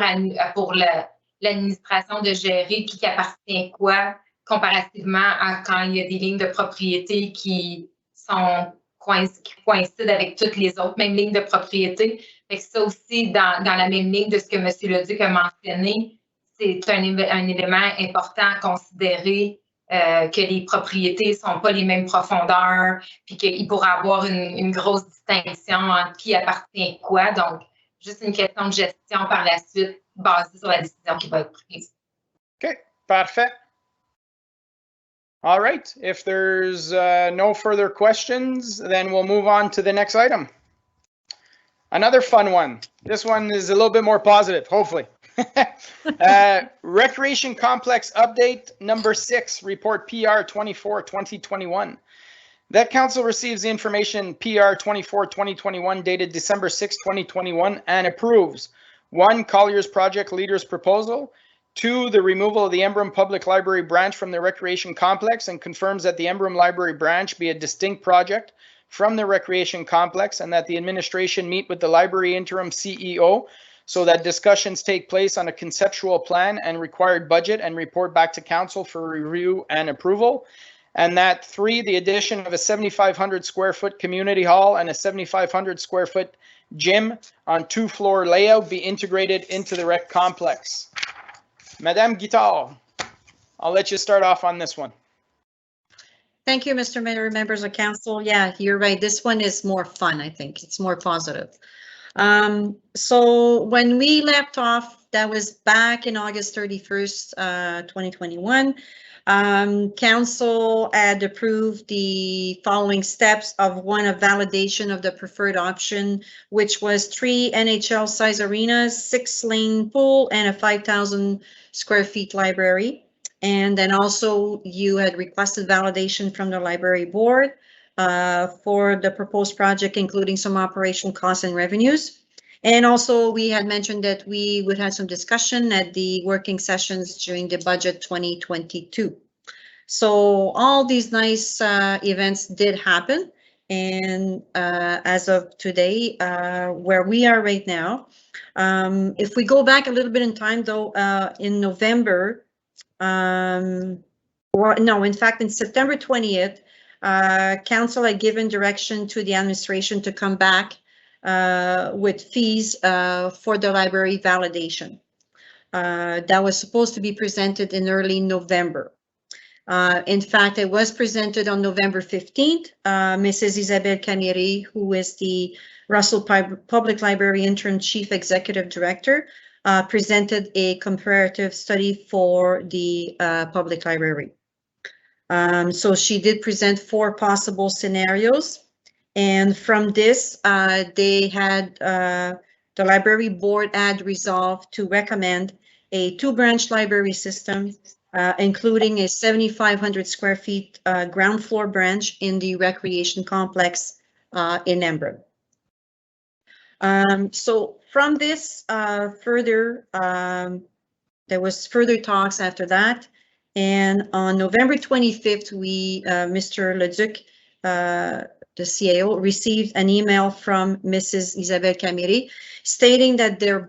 Speaker 1: pour l'administration de gérer qui appartient quoi, comparativement à quand il y a des lignes de propriété qui coïncident avec toutes les autres mêmes lignes de propriété. Fait que ça aussi, dans la même ligne de ce que M. Leduc a mentionné, c'est un élément important à considérer, que les propriétés ne sont pas les mêmes profondeurs, puis qu'il pourrait avoir une grosse distinction entre qui appartient quoi. Donc, juste une question de gestion par la suite, basée sur la décision qui va être prise.
Speaker 2: OK, parfait. All right, if there's no further questions, then we'll move on to the next item. Another fun one. This one is a little bit more positive, hopefully. Recreation Complex Update number 6, Report PR 24-2021. That council receives the information PR 24-2021 dated December 6, 2021 and approves 1. Collier's Project Leader's Proposal, 2. The removal of the Embrun Public Library branch from the Recreation Complex and confirms that the Embrun Library branch be a distinct project from the Recreation Complex and that the administration meet with the library interim CEO so that discussions take place on a conceptual plan and required budget and report back to council for review and approval. And that 3, the addition of a 7,500 square foot community hall and a 7,500 square foot gym on 2-floor layout be integrated into the rec complex. Madame Guital, I'll let you start off on this one.
Speaker 10: Thank you, Mr. Mayor, members of council. Yeah, you're right. This one is more fun, I think. It's more positive. So when we left off, that was back in August 31st, 2021. Council had approved the following steps of one, a validation of the preferred option, which was 3 NHL size arenas, 6-lane pool, and a 5,000 square feet library. And then also you had requested validation from the library board for the proposed project, including some operational costs and revenues. And also we had mentioned that we would have some discussion at the working sessions during the budget 2022. So all these nice events did happen. And as of today, where we are right now, if we go back a little bit in time though, in November, or no, in fact, in September 20th, council had given direction to the administration to come back with fees for the library validation. That was supposed to be presented in early November. In fact, it was presented on November 15th. Mrs. Isabelle Camiri, who is the Russell Public Library Interim Chief Executive Director, presented a comparative study for the public library. So she did present 4 possible scenarios. And from this, they had, the library board had resolved to recommend a 2-branch library system, including a 7,500 square feet ground floor branch in the recreation complex in Embrun. So from this there was further talks after that. And on November 25th, Mr. Leduc, the CAO, received an email from Mrs. Isabelle Camiri stating that their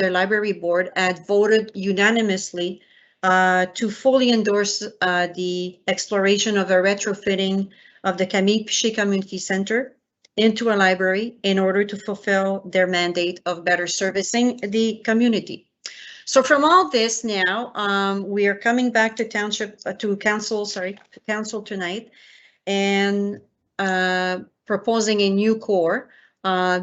Speaker 10: library board had voted unanimously to fully endorse the exploration of a retrofitting of the Camille Piché Community Center into a library in order to fulfill their mandate of better servicing the community. So from all this now, we are coming back to council tonight and proposing a new core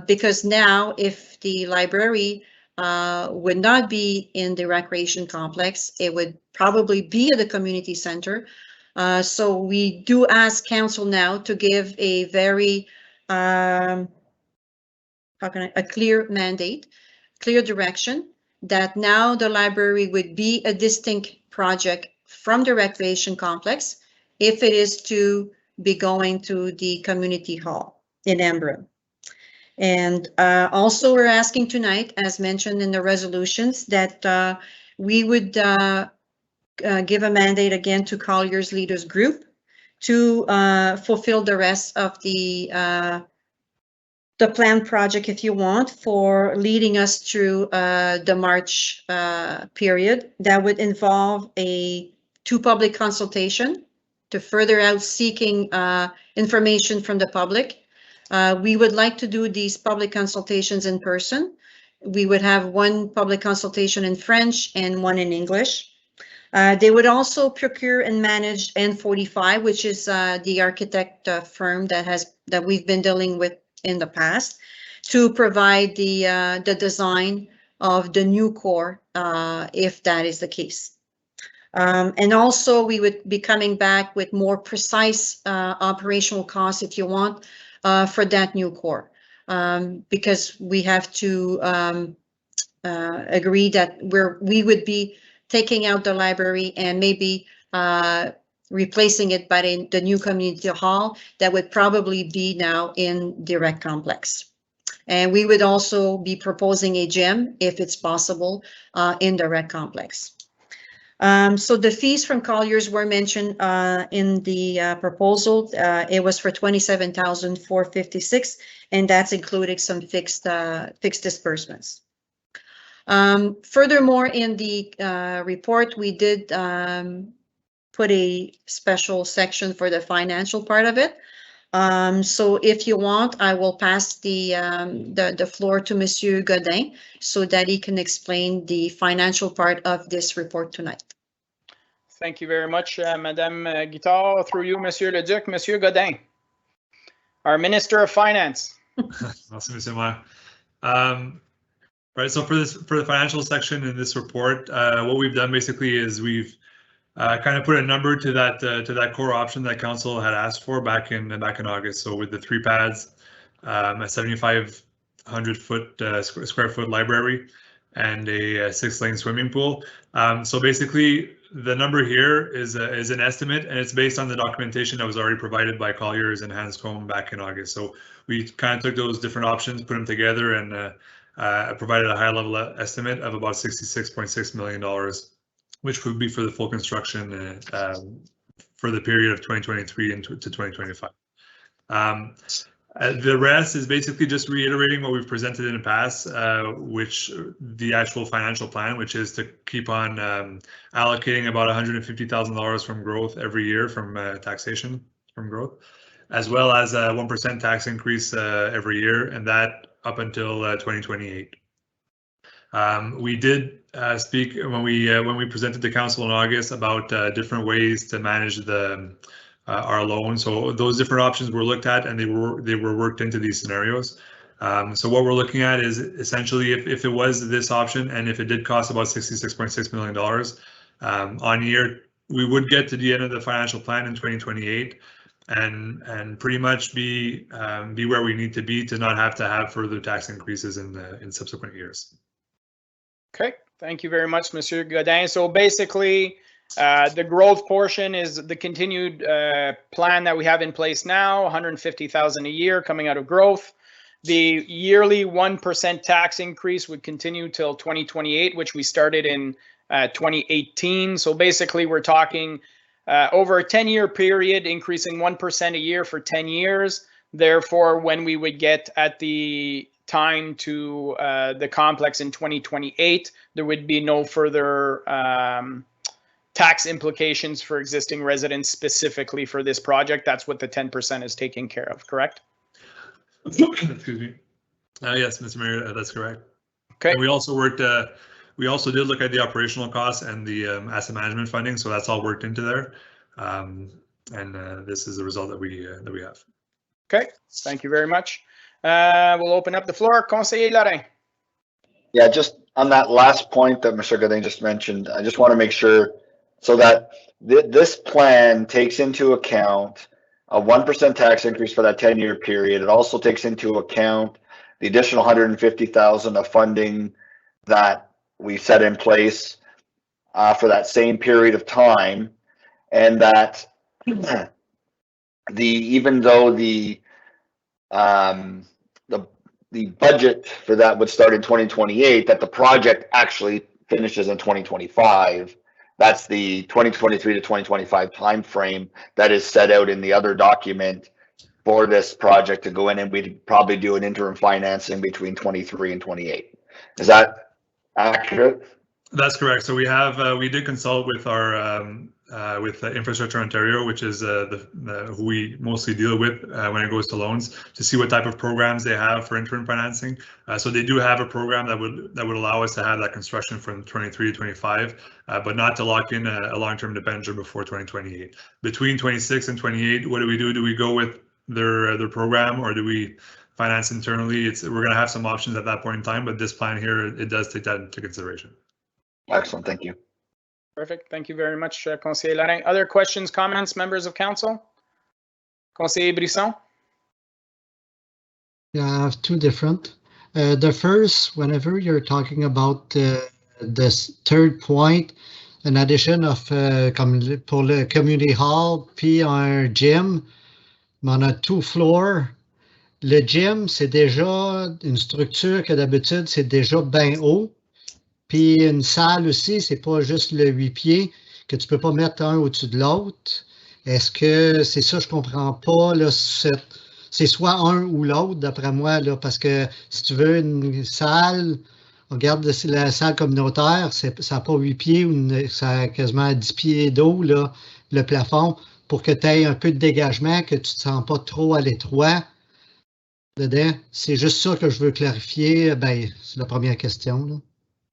Speaker 10: because now if the library would not be in the recreation complex, it would probably be at the community center. So we do ask council now to give a very a clear mandate, clear direction, that now the library would be a distinct project from the recreation complex if it is to be going to the community hall in Embrun. And also we're asking tonight, as mentioned in the resolutions, that we would give a mandate again to Collier's Leaders Group to fulfill the rest of the planned project, if you want, for leading us through the March period. That would involve two public consultation to further out seeking information from the public. We would like to do these public consultations in person. We would have one public consultation in French and one in English. They would also procure and manage N45, which is the architect firm that we've been dealing with in the past, to provide the design of the new core, if that is the case. And also we would be coming back with more precise operational costs, if you want, for that new core, because we have to agree that we would be taking out the library and maybe replacing it by the new community hall that would probably be now in the rec complex. And we would also be proposing a gym, if it's possible, in the rec complex. So the fees from Colliers were mentioned in the proposal. It was for $27,456, and that's including some fixed disbursements. Furthermore, in the report, we did put a special section for the financial part of it. So if you want, I will pass the floor to Monsieur Godin so that he can explain the financial part of this report tonight.
Speaker 2: Thank you very much, Madame Guittard. Through you, Monsieur Leduc. Monsieur Godin, our Minister of Finance.
Speaker 8: Merci, Monsieur Maire. Right, so for the financial section in this report, what we've done basically is we've kind of put a number to that core option that council had asked for back in August. So with the 3 pads, a 7,500 square foot library, and a 6-lane swimming pool. So basically, the number here is an estimate, and it's based on the documentation that was already provided by Colliers and Hanscom back in August. So we kind of took those different options, put them together, and provided a high-level estimate of about $66.6 million, which would be for the full construction for the period of 2023 to 2025. The rest is basically just reiterating what we've presented in the past, which the actual financial plan, which is to keep on allocating about $150,000 from growth every year from taxation from growth, as well as a 1% tax increase every year, and that up until 2028. We did speak when we presented to council in August about different ways to manage our loan. So those different options were looked at, and they were worked into these scenarios. So what we're looking at is essentially if it was this option, and if it did cost about $66.6 million on year, we would get to the end of the financial plan in 2028. And pretty much be where we need to be to not have further tax increases in subsequent years.
Speaker 2: Okay, Thank you very much, Monsieur Godin. So basically, the growth portion is the continued plan that we have in place now, 150,000 a year coming out of growth. The yearly 1% tax increase would continue till 2028, which we started in 2018. So basically, we're talking over a 10-year period, increasing 1% a year for 10 years. Therefore, when we would get at the time to the complex in 2028, there would be no further tax implications for existing residents specifically for this project. That's what the 10% is taking care of, correct?
Speaker 8: Excuse me. Yes, Mr. Mayor, that's correct.
Speaker 2: Okay.
Speaker 8: And we also worked. We also did look at the operational costs and the asset management funding, so that's all worked into there. And this is the result that we have.
Speaker 2: Okay. Thank you very much. We'll open up the floor. Conseiller Lorrain.
Speaker 5: Yeah, just on that last point that Mr. Godin just mentioned, I just want to make sure so that this plan takes into account a 1% tax increase for that 10-year period. It also takes into account the additional 150,000 of funding that we set in place for that same period of time, and that even though the budget for that would start in 2028, that the project actually finishes in 2025. That's the 2023 to 2025 timeframe that is set out in the other document for this project to go in, and we'd probably do an interim financing between 23 and 28. Is that accurate?
Speaker 8: That's correct. So we did consult with our with Infrastructure Ontario, which is who we mostly deal with when it goes to loans, to see what type of programs they have for interim financing. So they do have a program that would allow us to have that construction from 23 to 25, but not to lock in a long-term debenture before 2028. Between 26 and 28, what do? Do we go with their program, or do we finance internally? We're going to have some options at that point in time, but this plan here, it does take that into consideration.
Speaker 5: Excellent, thank you.
Speaker 2: Perfect. Thank you very much, Conseiller Lorrain. Other questions, comments, members of council? Conseiller Brisson?
Speaker 4: Yeah, I have two different. The first, whenever you're talking about this third point, an addition of comme pour le community hall puis un gym, on a 2 floors. Le gym, c'est déjà une structure que d'habitude, c'est déjà bien haut. Puis une salle aussi, c'est pas juste le 8 pieds que tu peux pas mettre un au-dessus de l'autre. Est-ce que c'est ça, je comprends pas, là, c'est soit un ou l'autre, d'après moi, là, parce que si tu veux une salle, regarde la salle communautaire, ça n'a pas 8 pieds, ça a quasiment 10 pieds d'eau, là, le plafond, pour que tu aies un peu de dégagement, que tu ne te sens pas trop à l'étroit dedans. C'est juste ça que je veux clarifier. Ben, c'est la première question, là.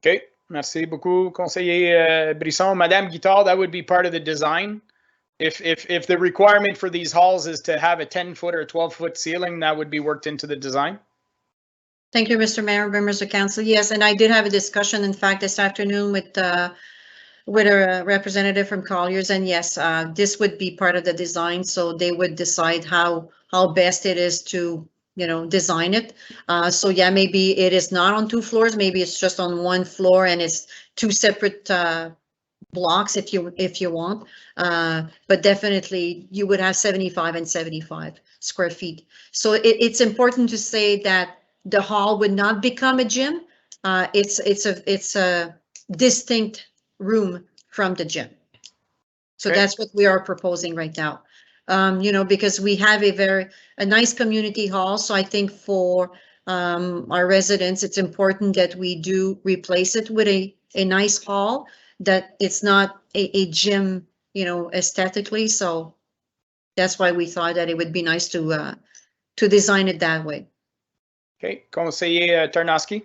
Speaker 2: OK. Merci beaucoup, Conseiller Brisson. Madame Guittard, that would be part of the design. If the requirement for these halls is to have a 10-foot or 12-foot ceiling, that would be worked into the design.
Speaker 10: Thank you, Mr. Mayor, members of council. Yes, and I did have a discussion, in fact, this afternoon with a representative from Colliers, and yes, this would be part of the design, so they would decide how best it is to design it. So yeah, maybe it is not on 2 floors, maybe it's just on 1 floor and it's 2 separate blocks if you want. But definitely you would have 75 and 75 square feet. So it's important to say that the hall would not become a gym. It's a distinct room from the gym. So
Speaker 2: Okay.
Speaker 10: that's what we are proposing right now. Because we have a nice community hall. So I think for our residents, it's important that we do replace it with a nice hall, that it's not a gym, aesthetically. So that's why we thought that it would be nice to design it that way.
Speaker 2: Okay, Conseiller Tarnowski.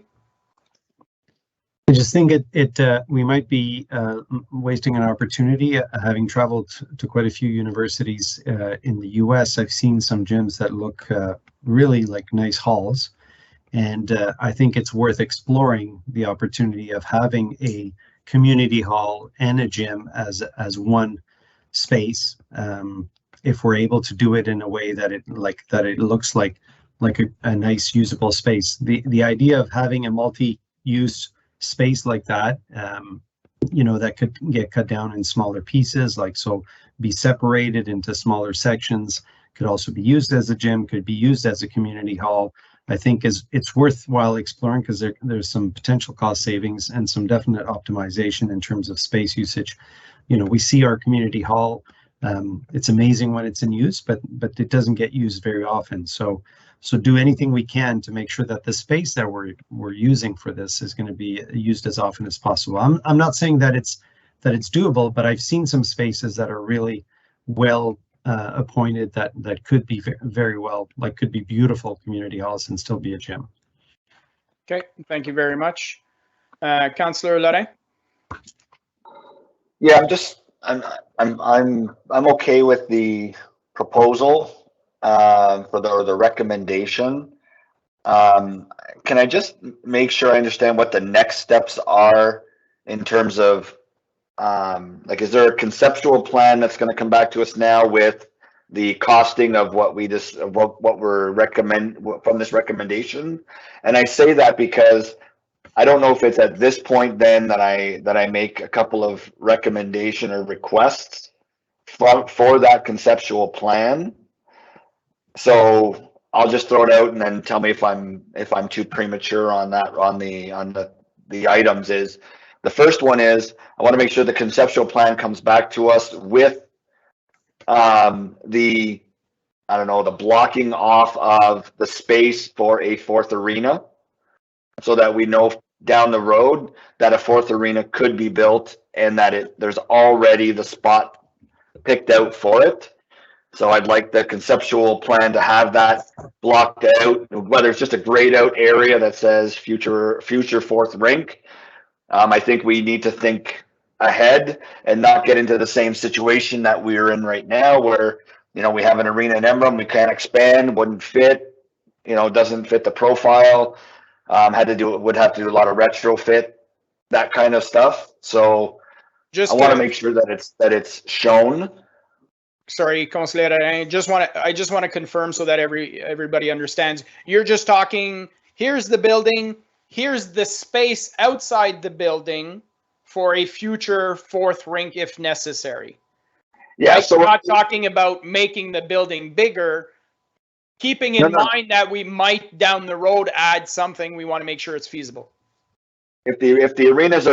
Speaker 11: I just think we might be wasting an opportunity. Having traveled to quite a few universities in the US, I've seen some gyms that look really like nice halls. And I think it's worth exploring the opportunity of having a community hall and a gym as one space. If we're able to do it in a way that it looks like a nice usable space. The idea of having a multi-use space like that, you know, that could get cut down in smaller pieces, like so be separated into smaller sections, could also be used as a gym, could be used as a community hall. I think it's worthwhile exploring because there's some potential cost savings and some definite optimization in terms of space usage. You know, we see our community hall, it's amazing when it's in use, but it doesn't get used very often. So do anything we can to make sure that the space that we're using for this is going to be used as often as possible. I'm not saying that it's doable, but I've seen some spaces that are really well appointed that could be very well, like could be beautiful community halls and still be a gym.
Speaker 2: Okay, thank you very much. Councillor Lorrain?
Speaker 5: Yeah, I'm okay with the proposal for the recommendation. Can I just make sure I understand what the next steps are in terms of like, is there a conceptual plan that's going to come back to us now with the costing of what we just what we're recommend from this recommendation? And I say that because I don't know if it's at this point then that I make a couple of recommendation or requests for that conceptual plan. So I'll just throw it out and then tell me if I'm too premature on that on the items. Is the first one is I want to make sure the conceptual plan comes back to us with the blocking off of the space for a fourth arena, so that we know down the road that a fourth arena could be built and that there's already the spot picked out for it. So I'd like the conceptual plan to have that blocked out, whether it's just a grayed out area that says future fourth rink. I think we need to think ahead and not get into the same situation that we're in right now, where, you know, we have an arena in Emblem, we can't expand, wouldn't fit, you know, doesn't fit the profile. Would have to do a lot of retrofit, that kind of stuff. So I want to make sure that it's shown.
Speaker 2: Sorry, Councillor, I just want to confirm so that everybody understands. You're just talking, here's the building, here's the space outside the building for a future fourth rink if necessary.
Speaker 5: Yeah,
Speaker 2: right?
Speaker 5: so
Speaker 2: we're not talking about making the building bigger. Keeping in mind that we might down the road add something, we want to make sure it's feasible.
Speaker 5: If the arenas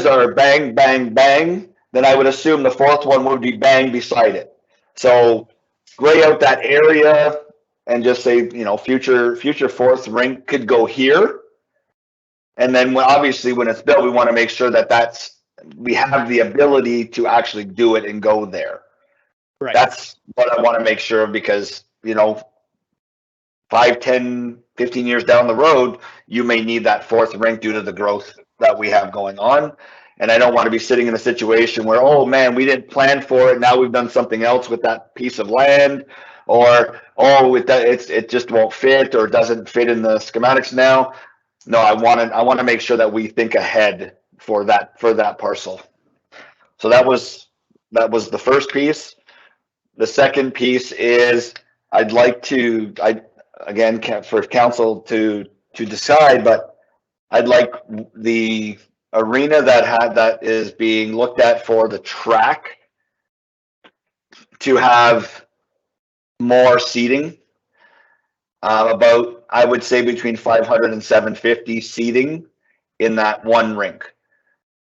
Speaker 5: are bang bang bang, then I would assume the fourth one would be bang beside it. So gray out that area and just say, you know, future fourth rink could go here. And then obviously when it's built, we want to make sure that we have the ability to actually do it and go there.
Speaker 2: Right.
Speaker 5: That's what I want to make sure of, because, you know, 5, 10, 15 years down the road, you may need that fourth rink due to the growth that we have going on. And I don't want to be sitting in a situation where, oh man, we didn't plan for it, now we've done something else with that piece of land, or it just won't fit or doesn't fit in the schematics now. No, I want to make sure that we think ahead for that parcel. So that was the first piece. The second piece is I'd like to, again, for council to decide, but I'd like the arena that is being looked at for the track to have more seating, about, I would say, between 500 and 750 seating in that one rink.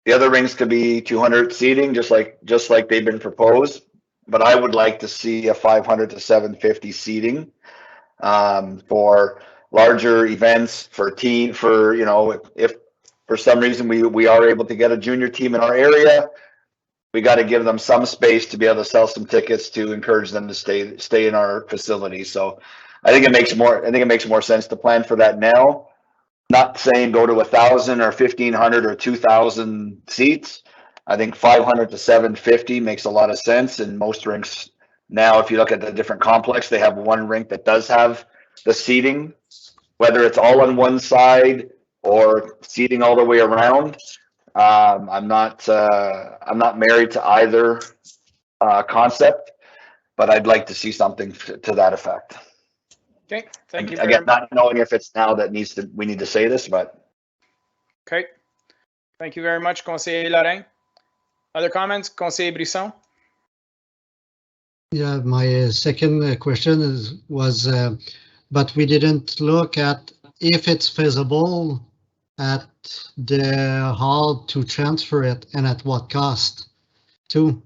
Speaker 5: The other rinks could be 200 seating, just like they've been proposed, but I would like to see a 500 to 750 seating for larger events, for you know, if for some reason we are able to get a junior team in our area, we got to give them some space to be able to sell some tickets to encourage them to stay in our facility. So I think it makes more sense to plan for that now. Not saying go to 1,000 or 1,500 or 2,000 seats. I think 500 to 750 makes a lot of sense. And most rinks now, if you look at the different complex, they have one rink that does have the seating, whether it's all on one side or seating all the way around. I'm not married to either concept, but I'd like to see something to that effect.
Speaker 2: Okay, thank you.
Speaker 5: Again, not knowing if it's now that we need to say this, but.
Speaker 2: Okay, Thank you very much, Conseiller Lorrain. Other comments, Conseiller Brisson?
Speaker 4: Yeah, my second question was, but we didn't look at if it's feasible at the hall to transfer it and at what cost too,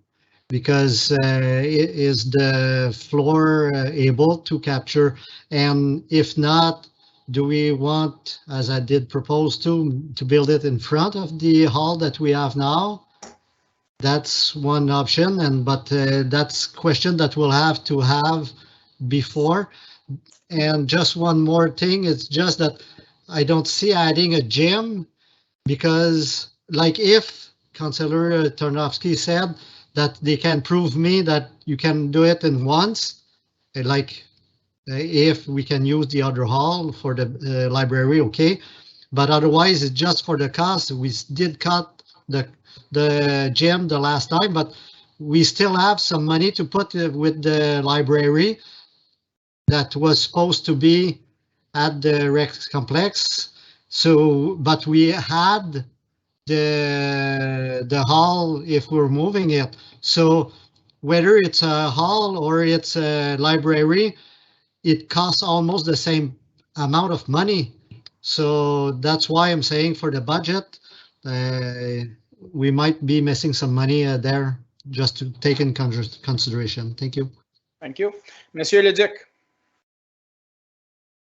Speaker 4: because is the floor able to capture, and if not, do we want, as I did propose to build it in front of the hall that we have now? That's one option, but that's question that we'll have to have before. And just one more thing, it's just that I don't see adding a gym, because like if Councillor Tarnowski said that they can prove me that you can do it in once, like if we can use the other hall for the library, okay. But otherwise, it's just for the cost. We did cut the gym the last time, but we still have some money to put with the library that was supposed to be at the Rex complex. So, but we had the hall if we're moving it. So whether it's a hall or it's a library, it costs almost the same amount of money. So that's why I'm saying for the budget, we might be missing some money there, just to take in consideration. Thank you.
Speaker 2: Thank you. Monsieur Leduc.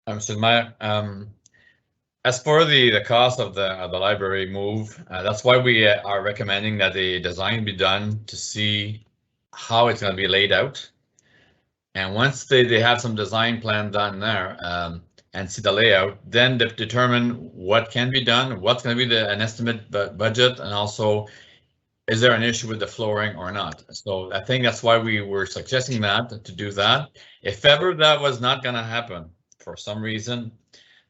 Speaker 12: Mr. the Mayor, as for the cost of the library move, that's why we are recommending that the design be done to see how it's going to be laid out. And once they have some design plan done there and see the layout, then determine what can be done, what's going to be an estimate budget, and also is there an issue with the flooring or not. So I think that's why we were suggesting that, to do that. If ever that was not going to happen for some reason,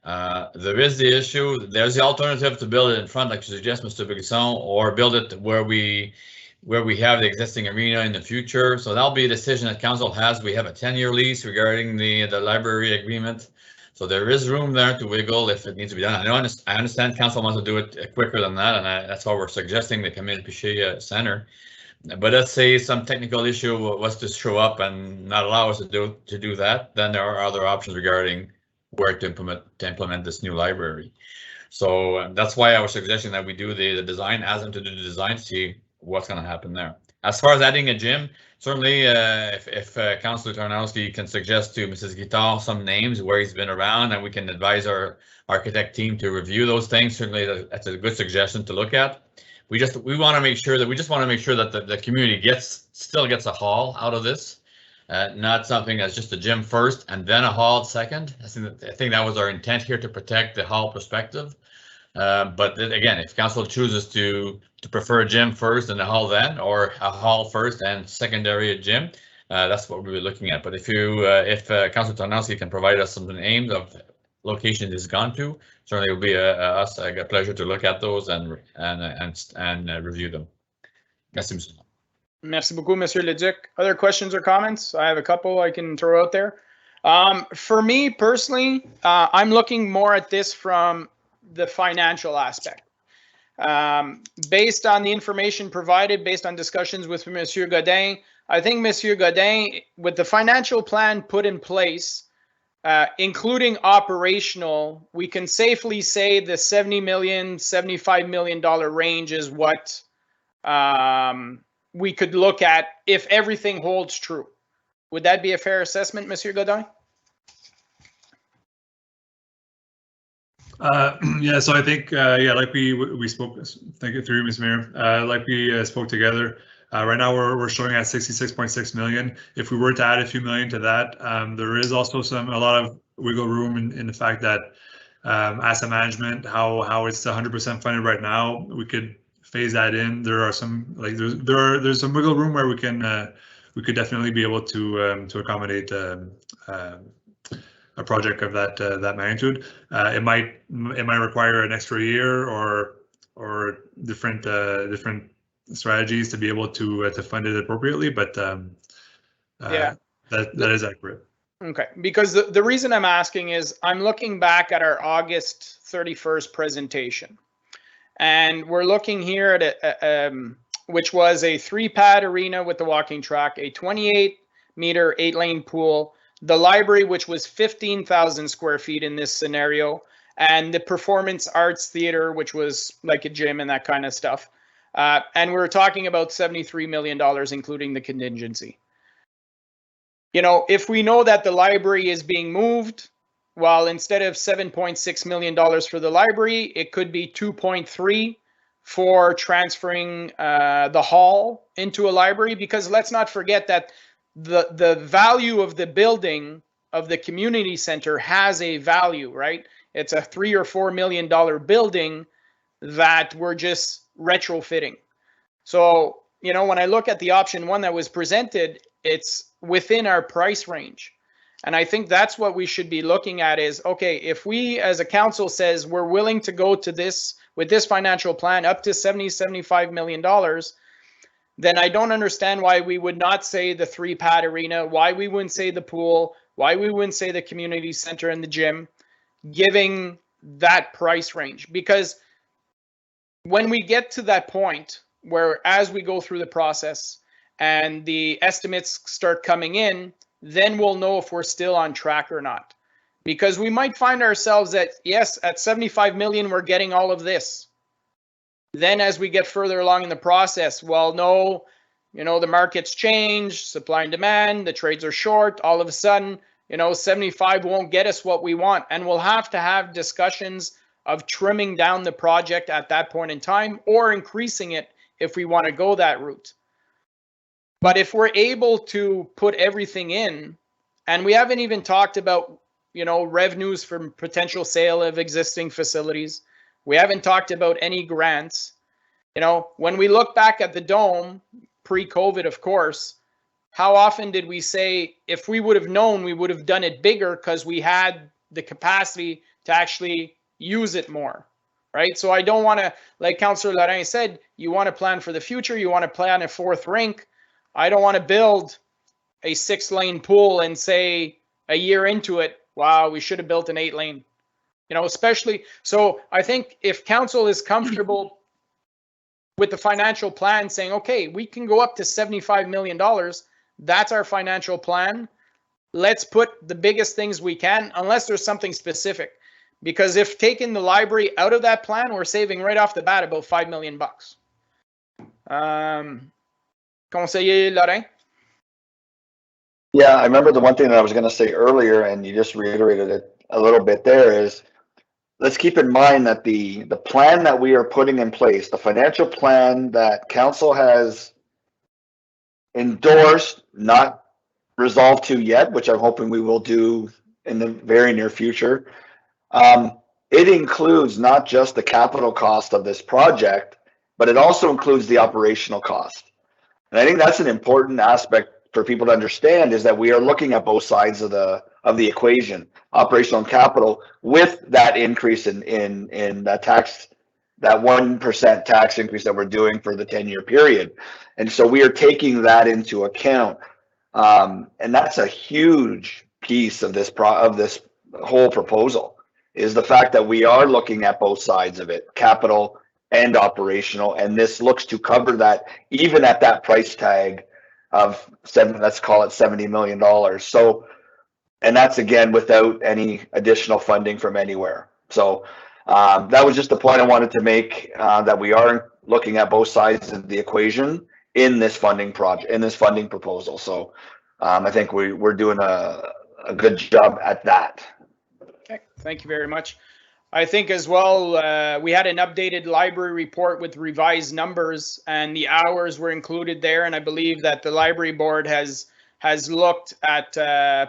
Speaker 12: there is the issue. There's the alternative to build it in front, like you suggest, Mr. Brisson, or build it where we have the existing arena in the future. So that'll be a decision that council has. We have a 10-year lease regarding the library agreement. So there is room there to wiggle if it needs to be done. I understand council wants to do it quicker than that, and that's why we're suggesting the Camille Piché Center. But let's say some technical issue was to show up and not allow us to do that, then there are other options regarding where to implement this new library. So that's why I was suggesting that we do the design, ask them to do the design, see what's going to happen there. As far as adding a gym, certainly if Councillor Tarnowski can suggest to Mrs. Guitar some names where he's been around, and we can advise our architect team to review those things, certainly that's a good suggestion to look at. We want to make sure that the community still gets a hall out of this, not something that's just a gym first and then a hall second. I think that was our intent here, to protect the hall perspective. But again, if council chooses to prefer a gym first and a hall then, or a hall first and secondary a gym, that's what we'll be looking at. But if Councilor Tarnowski can provide us some names of locations it's gone to, certainly it will be a pleasure to look at those and review them.
Speaker 2: Merci beaucoup, Monsieur Leduc. Other questions or comments? I have a couple I can throw out there. For me personally, I'm looking more at this from the financial aspect. Based on the information provided, based on discussions with Monsieur Godin, I think Monsieur Godin, with the financial plan put in place, including operational, we can safely say the $70 million, $75 million range is what we could look at if everything holds true. Would that be a fair assessment, Monsieur Godin?
Speaker 8: Yeah, so I think, like we spoke, thank you through Mr. Mayor, like we spoke together, right now we're showing at 66.6 million. If we were to add a few million to that, there is also a lot of wiggle room in the fact that asset management, how it's 100% funded right now, we could phase that in. There are some, like there's some wiggle room where we could definitely be able to accommodate a project of that magnitude. It might require an extra year or different strategies to be able to fund it appropriately, but yeah, that is accurate.
Speaker 2: Okay, because the reason I'm asking is I'm looking back at our August 31st presentation, And we're looking here at which was a 3-pad arena with the walking track, a 28-meter 8-lane pool, the library, which was 15,000 square feet in this scenario, and the performance arts theater, which was like a gym and that kind of stuff. And we're talking about $73 million, including the contingency. You know, if we know that the library is being moved, well, instead of $7.6 million for the library, it could be 2.3 for transferring the hall into a library, because let's not forget that the value of the building of the community center has a value, right? It's a $3 or $4 million building that we're just retrofitting. So, you know, when I look at the option 1 that was presented, it's within our price range. And I think that's what we should be looking at is, okay, if we as a council says we're willing to go to this with this financial plan up to $75 million, then I don't understand why we would not say the 3-pad arena, why we wouldn't say the pool, why we wouldn't say the community center and the gym, giving that price range. Because when we get to that point where as we go through the process and the estimates start coming in, then we'll know if we're still on track or not. Because we might find ourselves at, yes, at 75 million, we're getting all of this. Then as we get further along in the process, well, no, you know, the market's changed, supply and demand, the trades are short, all of a sudden, you know, 75 won't get us what we want. And we'll have to have discussions of trimming down the project at that point in time or increasing it if we want to go that route. But if we're able to put everything in, and we haven't even talked about, you know, revenues from potential sale of existing facilities, we haven't talked about any grants. You know, when we look back at the Dome, pre-COVID, of course, how often did we say, if we would have known, we would have done it bigger because we had the capacity to actually use it more, right? So I don't want to, like Councillor Lorrain said, you want to plan for the future, you want to plan a 4th rink. I don't want to build a 6-lane pool and say a year into it, wow, we should have built an 8-lane. You know, especially, so I think if council is comfortable with the financial plan saying, okay, we can go up to $75 million, that's our financial plan. Let's put the biggest things we can, unless there's something specific. Because if taking the library out of that plan, we're saving right off the bat about $5 million. Conseiller Lorrain?
Speaker 5: Yeah, I remember the one thing that I was going to say earlier, and you just reiterated it a little bit there, is let's keep in mind that the plan that we are putting in place, the financial plan that council has endorsed, not resolved to yet, which I'm hoping we will do in the very near future, it includes not just the capital cost of this project, but it also includes the operational cost. And I think that's an important aspect for people to understand, is that we are looking at both sides of the equation, operational and capital, with that increase in that tax, that 1% tax increase that we're doing for the 10-year period. And so we are taking that into account. And that's a huge piece of this whole proposal, is the fact that we are looking at both sides of it, capital and operational, and this looks to cover that even at that price tag of let's call it $70 million. So, and that's again without any additional funding from anywhere. So that was just the point I wanted to make, that we are looking at both sides of the equation in this funding project, in this funding proposal. So I think we're doing a good job at that.
Speaker 2: Okay, thank you very much. I think as well, we had an updated library report with revised numbers, and the hours were included there. And I believe that the library board has looked at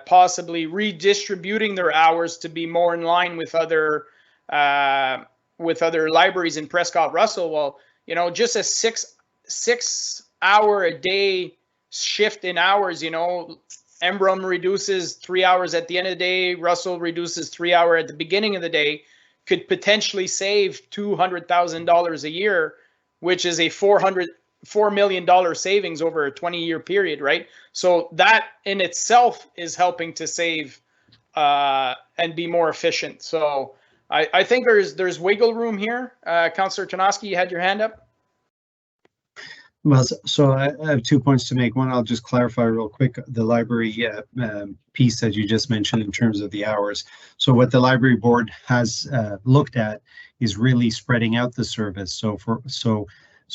Speaker 2: possibly redistributing their hours to be more in line with other libraries in Prescott Russell. Well, you know, just a six hour a day shift in hours, you know, Emblem reduces 3 hours at the end of the day, Russell reduces 3 hours at the beginning of the day, could potentially save $200,000 a year, which is a $4 million savings over a 20-year period, right? So that in itself is helping to save and be more efficient. So I think there's wiggle room here. Councillor Tarnowski, you had your hand up.
Speaker 11: Well, so I have 2 points to make. One, I'll just clarify real quick the library piece that you just mentioned in terms of the hours. So what the library board has looked at is really spreading out the service. So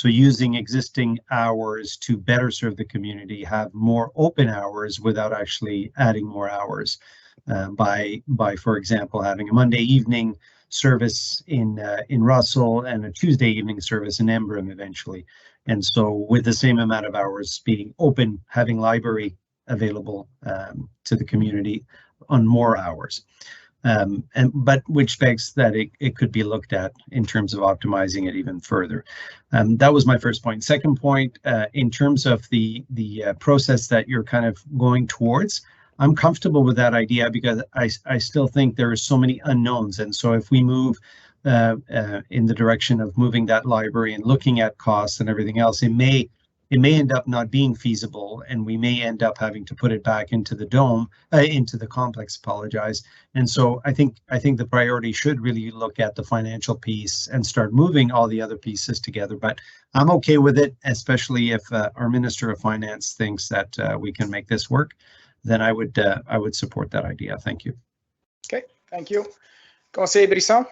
Speaker 11: using existing hours to better serve the community, have more open hours without actually adding more hours. By for example, having a Monday evening service in Russell and a Tuesday evening service in Embrun eventually. And so with the same amount of hours being open, having library available to the community on more hours. But which begs that it could be looked at in terms of optimizing it even further. That was my first point. Second point, in terms of the process that you're kind of going towards, I'm comfortable with that idea because I still think there are so many unknowns. And so if we move in the direction of moving that library and looking at costs and everything else, it may end up not being feasible, and we may end up having to put it back into the dome, into the complex. Apologize. And so I think the priority should really look at the financial piece and start moving all the other pieces together. But I'm okay with it, especially if our Minister of Finance thinks that we can make this work. Then I would support that idea. Thank you.
Speaker 2: Okay, thank you. Conseil Brisson.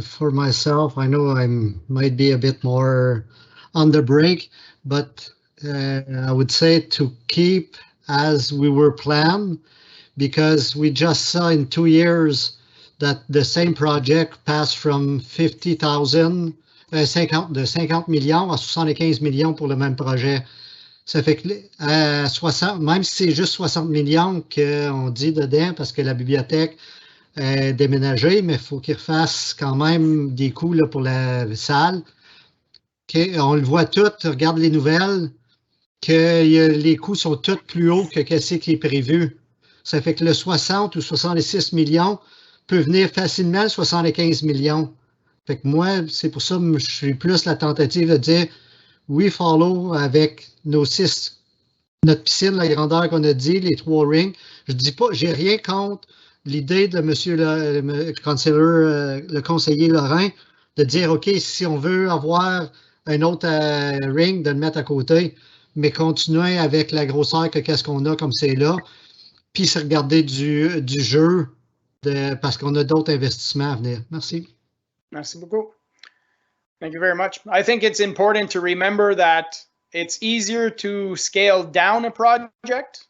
Speaker 4: For myself, I know I might be a bit more on the break, but I would say to keep as we were planned, because we just saw in 2 years that the same project passed from 50,000, de 50 millions à 75 millions pour le même projet. Ça fait que 60, même si c'est juste 60 millions qu'on dit dedans, parce que la bibliothèque déménager, mais il faut qu'il refasse quand même des coûts là, pour la salle. On le voit tout, regarde les nouvelles, que les coûts sont tous plus hauts que ce qui est prévu. Ça fait que le 60 ou 66 millions peut venir facilement 75 millions. Fait que moi, c'est pour ça que je suis plus la tentative de dire we follow avec nos 6, notre piscine, la grandeur qu'on a dit, les 3 rings. Je dis pas, j'ai rien contre l'idée de monsieur le conseiller Lorrain de dire, OK, si on veut avoir un autre ring, de le mettre à côté, mais continuer avec la grosseur que qu'est-ce qu'on a comme c'est là, puis se regarder du jeu parce qu'on a d'autres investissements à venir. Merci.
Speaker 2: Merci beaucoup. Thank you very much. I think it's important to remember that it's easier to scale down a project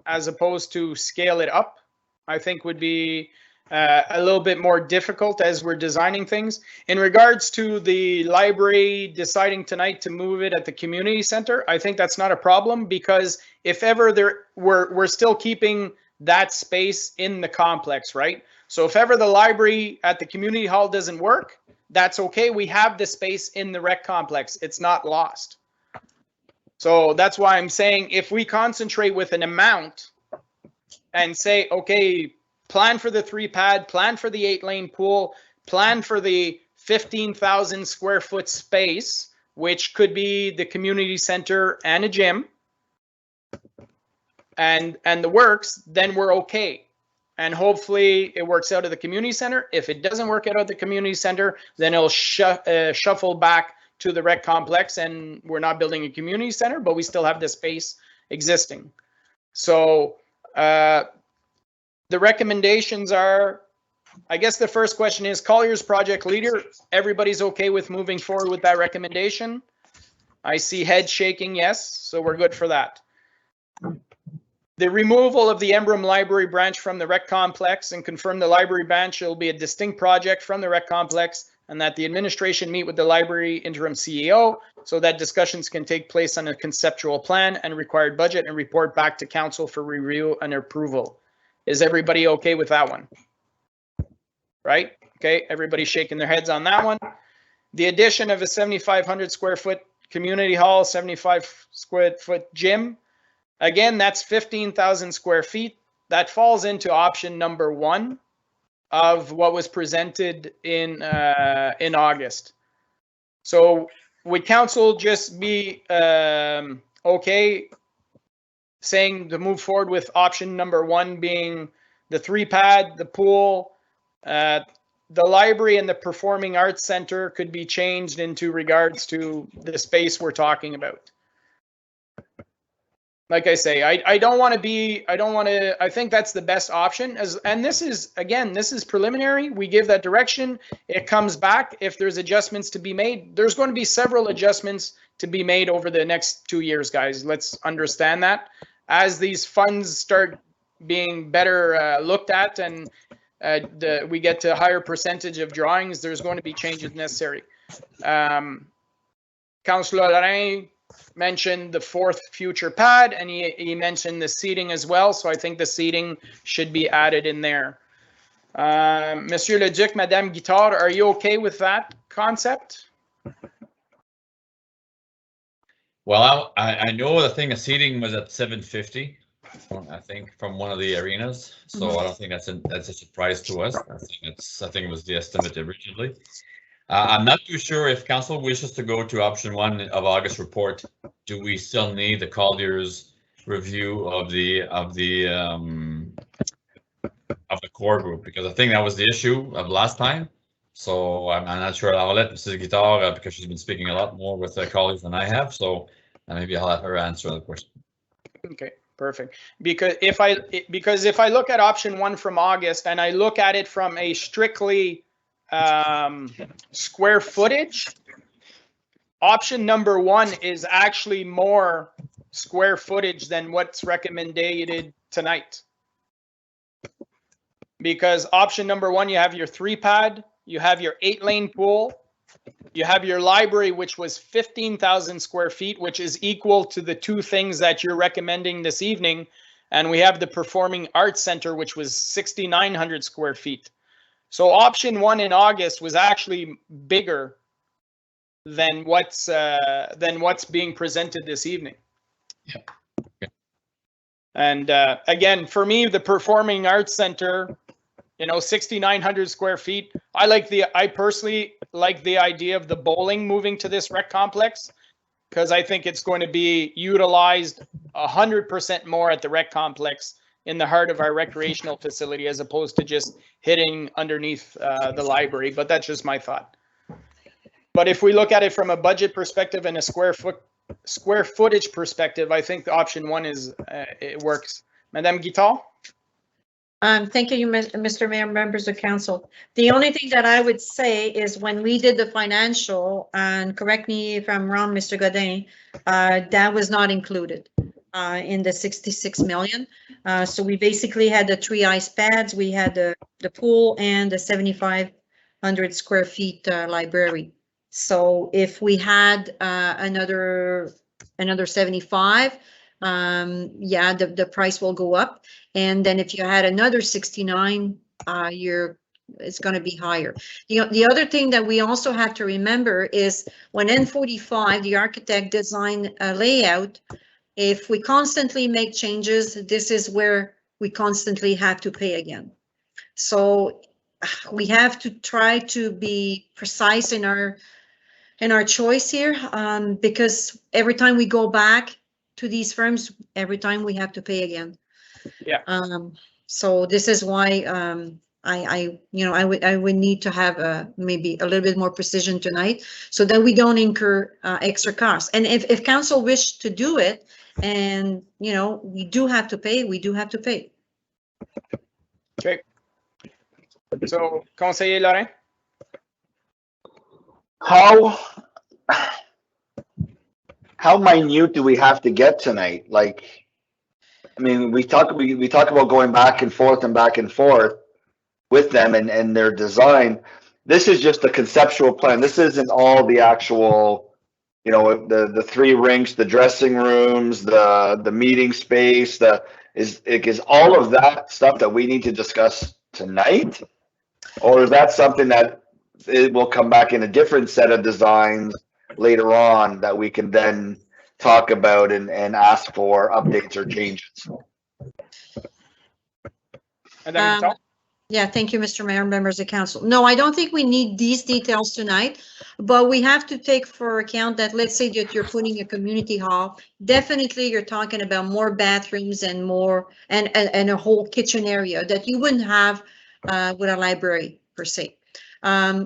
Speaker 2: as opposed to scale it up. I think would be a little bit more difficult as we're designing things. In regards to the library deciding tonight to move it at the community center, I think that's not a problem, because if ever we're still keeping that space in the complex, right? So if ever the library at the community hall doesn't work, that's okay. We have the space in the rec complex. It's not lost. So that's why I'm saying if we concentrate with an amount and say, okay, plan for the 3-pad, plan for the 8-lane pool, plan for the 15,000 square foot space, which could be the community center and a gym, and the works, then we're okay. And hopefully it works out of the community center. If it doesn't work out of the community center, then it'll shuffle back to the rec complex, and we're not building a community center, but we still have the space existing. So the recommendations are, I guess the first question is Collier's project leader. Everybody's okay with moving forward with that recommendation? I see head shaking, yes, so we're good for that. The removal of the Embrun Library branch from the rec complex, and confirm the library branch will be a distinct project from the rec complex, and that the administration meet with the library interim CEO so that discussions can take place on a conceptual plan and required budget, and report back to council for review and approval. Is everybody okay with that one? Right? Okay, everybody's shaking their heads on that one. The addition of a 7,500 square foot community hall, 75 square foot gym. Again, that's 15,000 square feet. That falls into option number 1 of what was presented in August. So would council just be okay saying to move forward with option number 1 being the 3-pad, the pool, the library and the Performing Arts Center could be changed into regards to the space we're talking about. Like I say, I think that's the best option. And this is, again, this is preliminary. We give that direction. It comes back. If there's adjustments to be made, there's going to be several adjustments to be made over the next 2 years, guys. Let's understand that. As these funds start being better looked at and we get to a higher percentage of drawings, there's going to be changes necessary. Councillor Lorrain mentioned the 4th future pad, and he mentioned the seating as well. So I think the seating should be added in there. Monsieur Le Duc, Madame Guittard, are you okay with that concept?
Speaker 12: Well, I know the thing of seating was at 750, I think, from one of the arenas. So I don't think that's a surprise to us. I think it was the estimate originally. I'm not too sure if council wishes to go to option 1 of August report. Do we still need the Collier's review of the core group? Because I think that was the issue of last time. So I'm not sure. I'll let Mrs. Guittard, because she's been speaking a lot more with Colliers than I have. So maybe I'll have her answer the question. Okay, perfect. Because if I look at option 1 from August and I look at it from a strictly square footage, option number 1 is actually more square footage than what's recommended tonight. Because option number 1, you have your 3-pad, you have your 8-lane pool, you have your library, which was 15,000 square feet, which is equal to the 2 things that you're recommending this evening. And we have the Performing Arts Center, which was 6,900 square feet. So option 1 in August was actually bigger than what's being presented this evening. Yeah. Okay. And again, for me, the Performing Arts Center, 6,900 square feet. I personally like the idea of the bowling moving to this rec complex, because I think it's going to be utilized 100% more at the rec complex in the heart of our recreational facility, as opposed to just hitting underneath the library. But that's just my thought. But if we look at it from a budget perspective and a square footage perspective, I think option 1 it works. Madame Guittard?
Speaker 10: Thank you, Mr. Mayor, members of council. The only thing that I would say is when we did the financial, and correct me if I'm wrong, Mr. Godin, that was not included in the 66 million. So we basically had the 3 ice pads, we had the pool, and the 7,500 square feet library. So if we had another 75, yeah, the price will go up. And then if you had another 69, it's going to be higher. The other thing that we also have to remember is when N45, the architect design layout, if we constantly make changes, this is where we constantly have to pay again. So we have to try to be precise in our choice here, because every time we go back to these firms, every time we have to pay again. Yeah. So this is why I would need to have maybe a little bit more precision tonight, so that we don't incur extra costs. And if council wish to do it, and we do have to pay, we do have to pay.
Speaker 2: Okay. So, Conseiller Lorrain?
Speaker 5: How minute do we have to get tonight? Like, I mean, we talk about going back and forth with them and their design. This is just a conceptual plan. This isn't all the actual, the 3 rinks, the dressing rooms, the meeting space, is all of that stuff that we need to discuss tonight? Or is that something that it will come back in a different set of designs later on that we can then talk about and ask for updates or changes?
Speaker 10: Yeah, thank you, Mr. Mayor, members of council. No, I don't think we need these details tonight, but we have to take for account that, let's say that you're putting a community hall, definitely you're talking about more bathrooms and more, and a whole kitchen area that you wouldn't have with a library per se.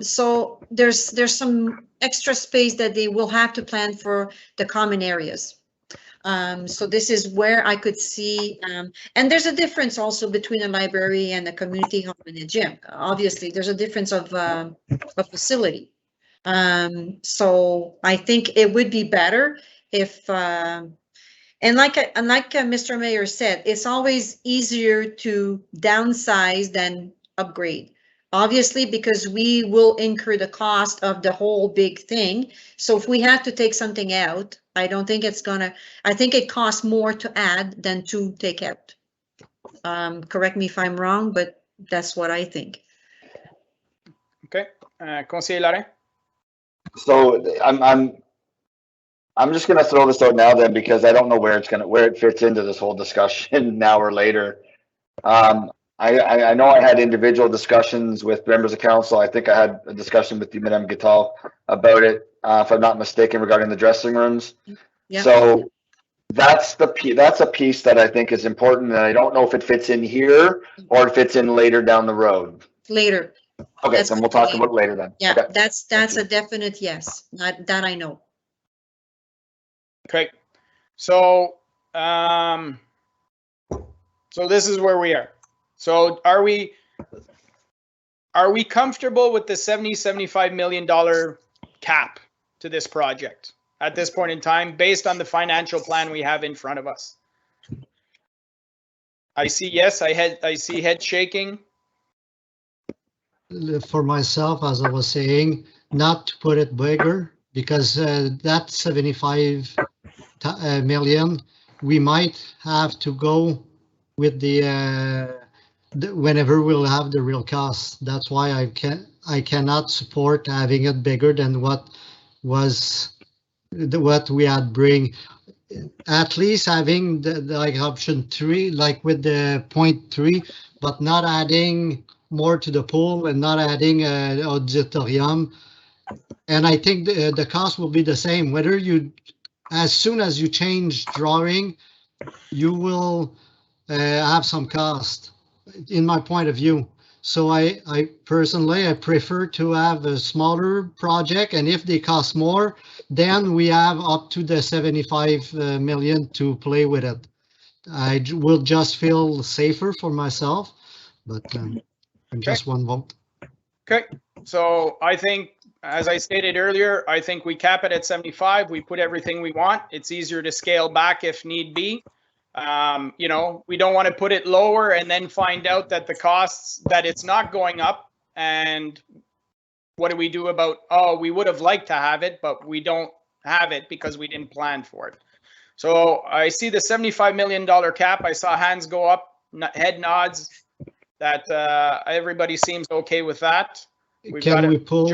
Speaker 10: So there's some extra space that they will have to plan for the common areas. So this is where I could see, and there's a difference also between a library and a community hall and a gym. Obviously, there's a difference of facility. So I think it would be better if, and like Mr. Mayor said, it's always easier to downsize than upgrade. Obviously, because we will incur the cost of the whole big thing. So if we have to take something out, I don't think it's gonna, I think it costs more to add than to take out. Correct me if I'm wrong, but that's what I think.
Speaker 2: Okay, Conseil Larin.
Speaker 5: So I'm just gonna throw this out now then, because I don't know where it fits into this whole discussion now or later. I know I had individual discussions with members of council. I think I had a discussion with you, Madame Guital, about it, if I'm not mistaken, regarding the dressing rooms.
Speaker 10: Yeah.
Speaker 5: So that's a piece that I think is important, and I don't know if it fits in here or it fits in later down the road.
Speaker 10: Later.
Speaker 5: Okay, then we'll talk about it later then.
Speaker 10: Yeah,
Speaker 5: okay.
Speaker 10: that's a definite yes. That I know.
Speaker 2: Okay, so so this is where we are. So are we comfortable with the $75 million cap to this project at this point in time, based on the financial plan we have in front of us? I see yes, I see head shaking.
Speaker 4: For myself, as I was saying, not to put it bigger, because that 75 million, we might have to go with the whenever we'll have the real cost. That's why I cannot support having it bigger than what we had bring. At least having the like option 3, like with the 0.3, but not adding more to the pool and not adding an auditorium. And I think the cost will be the same. Whether you, as soon as you change drawing, you will have some cost, in my point of view. So I personally, I prefer to have a smaller project, and if they cost more, then we have up to the 75 million to play with it. I will just feel safer for myself, but I'm just one vote.
Speaker 2: Okay, so I think, as I stated earlier, I think we cap it at 75. We put everything we want. It's easier to scale back if need be. You know, we don't want to put it lower and then find out that the costs, that it's not going up. And what do we do about, oh, we would have liked to have it, but we don't have it because we didn't plan for it. So I see the $75 million cap. I saw hands go up, head nods, that everybody seems okay with that.
Speaker 4: Can we pull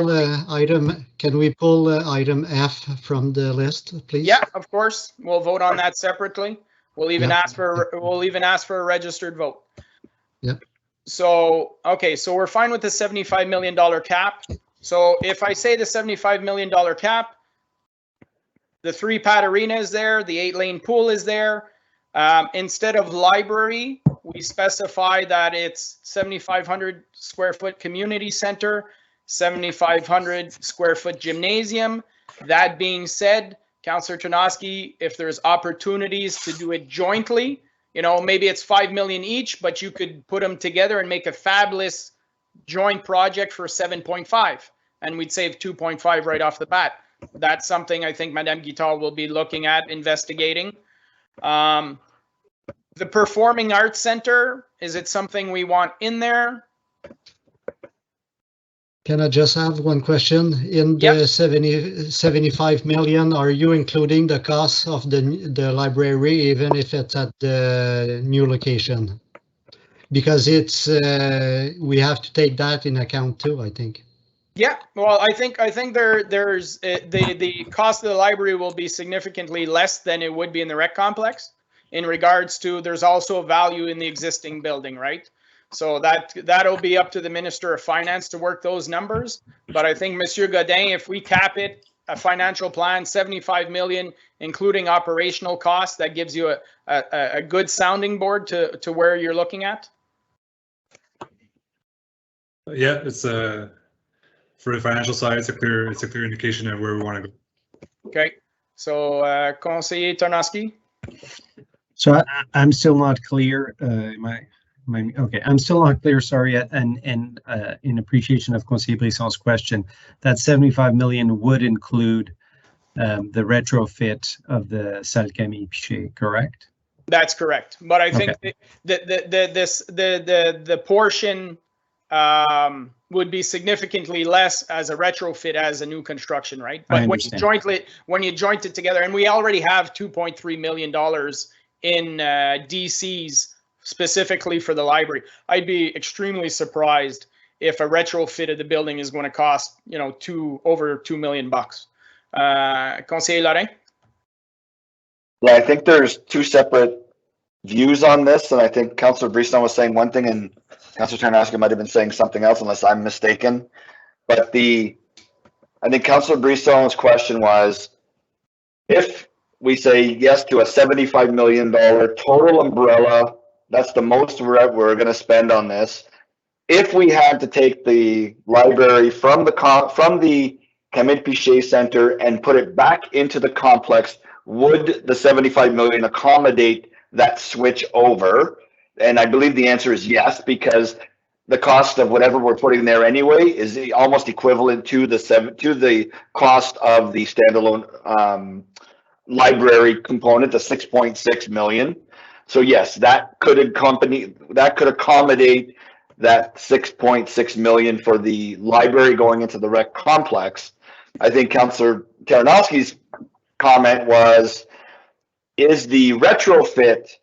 Speaker 4: item F from the list, please?
Speaker 2: Yeah, of course. We'll vote on that separately. We'll even ask for a registered vote.
Speaker 4: Yep.
Speaker 2: So, okay, so we're fine with the $75 million cap. So if I say the $75 million cap, the 3-pad arena is there, the 8-lane pool is there. Instead of library, we specify that it's 7,500 square foot community center, 7,500 square foot gymnasium. That being said, Councillor Tarnowski, if there's opportunities to do it jointly, you know, maybe it's 5 million each, but you could put them together and make a fabulous joint project for 7.5, and we'd save 2.5 right off the bat. That's something I think Madame Guital will be looking at investigating. The Performing Arts Center, is it something we want in there?
Speaker 4: Can I just have one question? In the 75 million, are you including the cost of the library, even if it's at the new location? Because it's we have to take that in account too, I think.
Speaker 2: Yeah, well, I think there's the cost of the library will be significantly less than it would be in the rec complex. In regards to, there's also a value in the existing building, right? So that'll be up to the Minister of Finance to work those numbers. But I think, Monsieur Godin, if we cap it, a financial plan, 75 million, including operational costs, that gives you a good sounding board to where you're looking at.
Speaker 8: Yeah, it's for the financial side, it's a clear indication of where we want to go.
Speaker 2: Okay, so Conseiller Tarnowski.
Speaker 11: So I'm still not clear. Okay, I'm still not clear. Sorry, and in appreciation of Conseiller Brisson's question, that 75 million would include the retrofit of the Salle Camille Pichet, correct?
Speaker 2: That's correct, but I think the portion would be significantly less as a retrofit as a new construction, right? But when you joint it together, and we already have $2.3 million in DCs specifically for the library, I'd be extremely surprised if a retrofit of the building is going to cost, you know, over $2 million bucks. Conseiller Lorrain?
Speaker 5: Yeah, I think there's two separate views on this, and I think Councillor Brisson was saying one thing and Councillor Tarnowski might have been saying something else, unless I'm mistaken. But I think Councillor Brisson's question was, if we say yes to a $75 million total umbrella, that's the most we're going to spend on this. If we had to take the library from the Camille Pichet Center and put it back into the complex, would the 75 million accommodate that switch over? And I believe the answer is yes, because the cost of whatever we're putting there anyway is almost equivalent to the cost of the standalone library component, the 6.6 million. So yes, that could accommodate that 6.6 million for the library going into the rec complex. I think Councillor Tarnowski's comment was, is the retrofit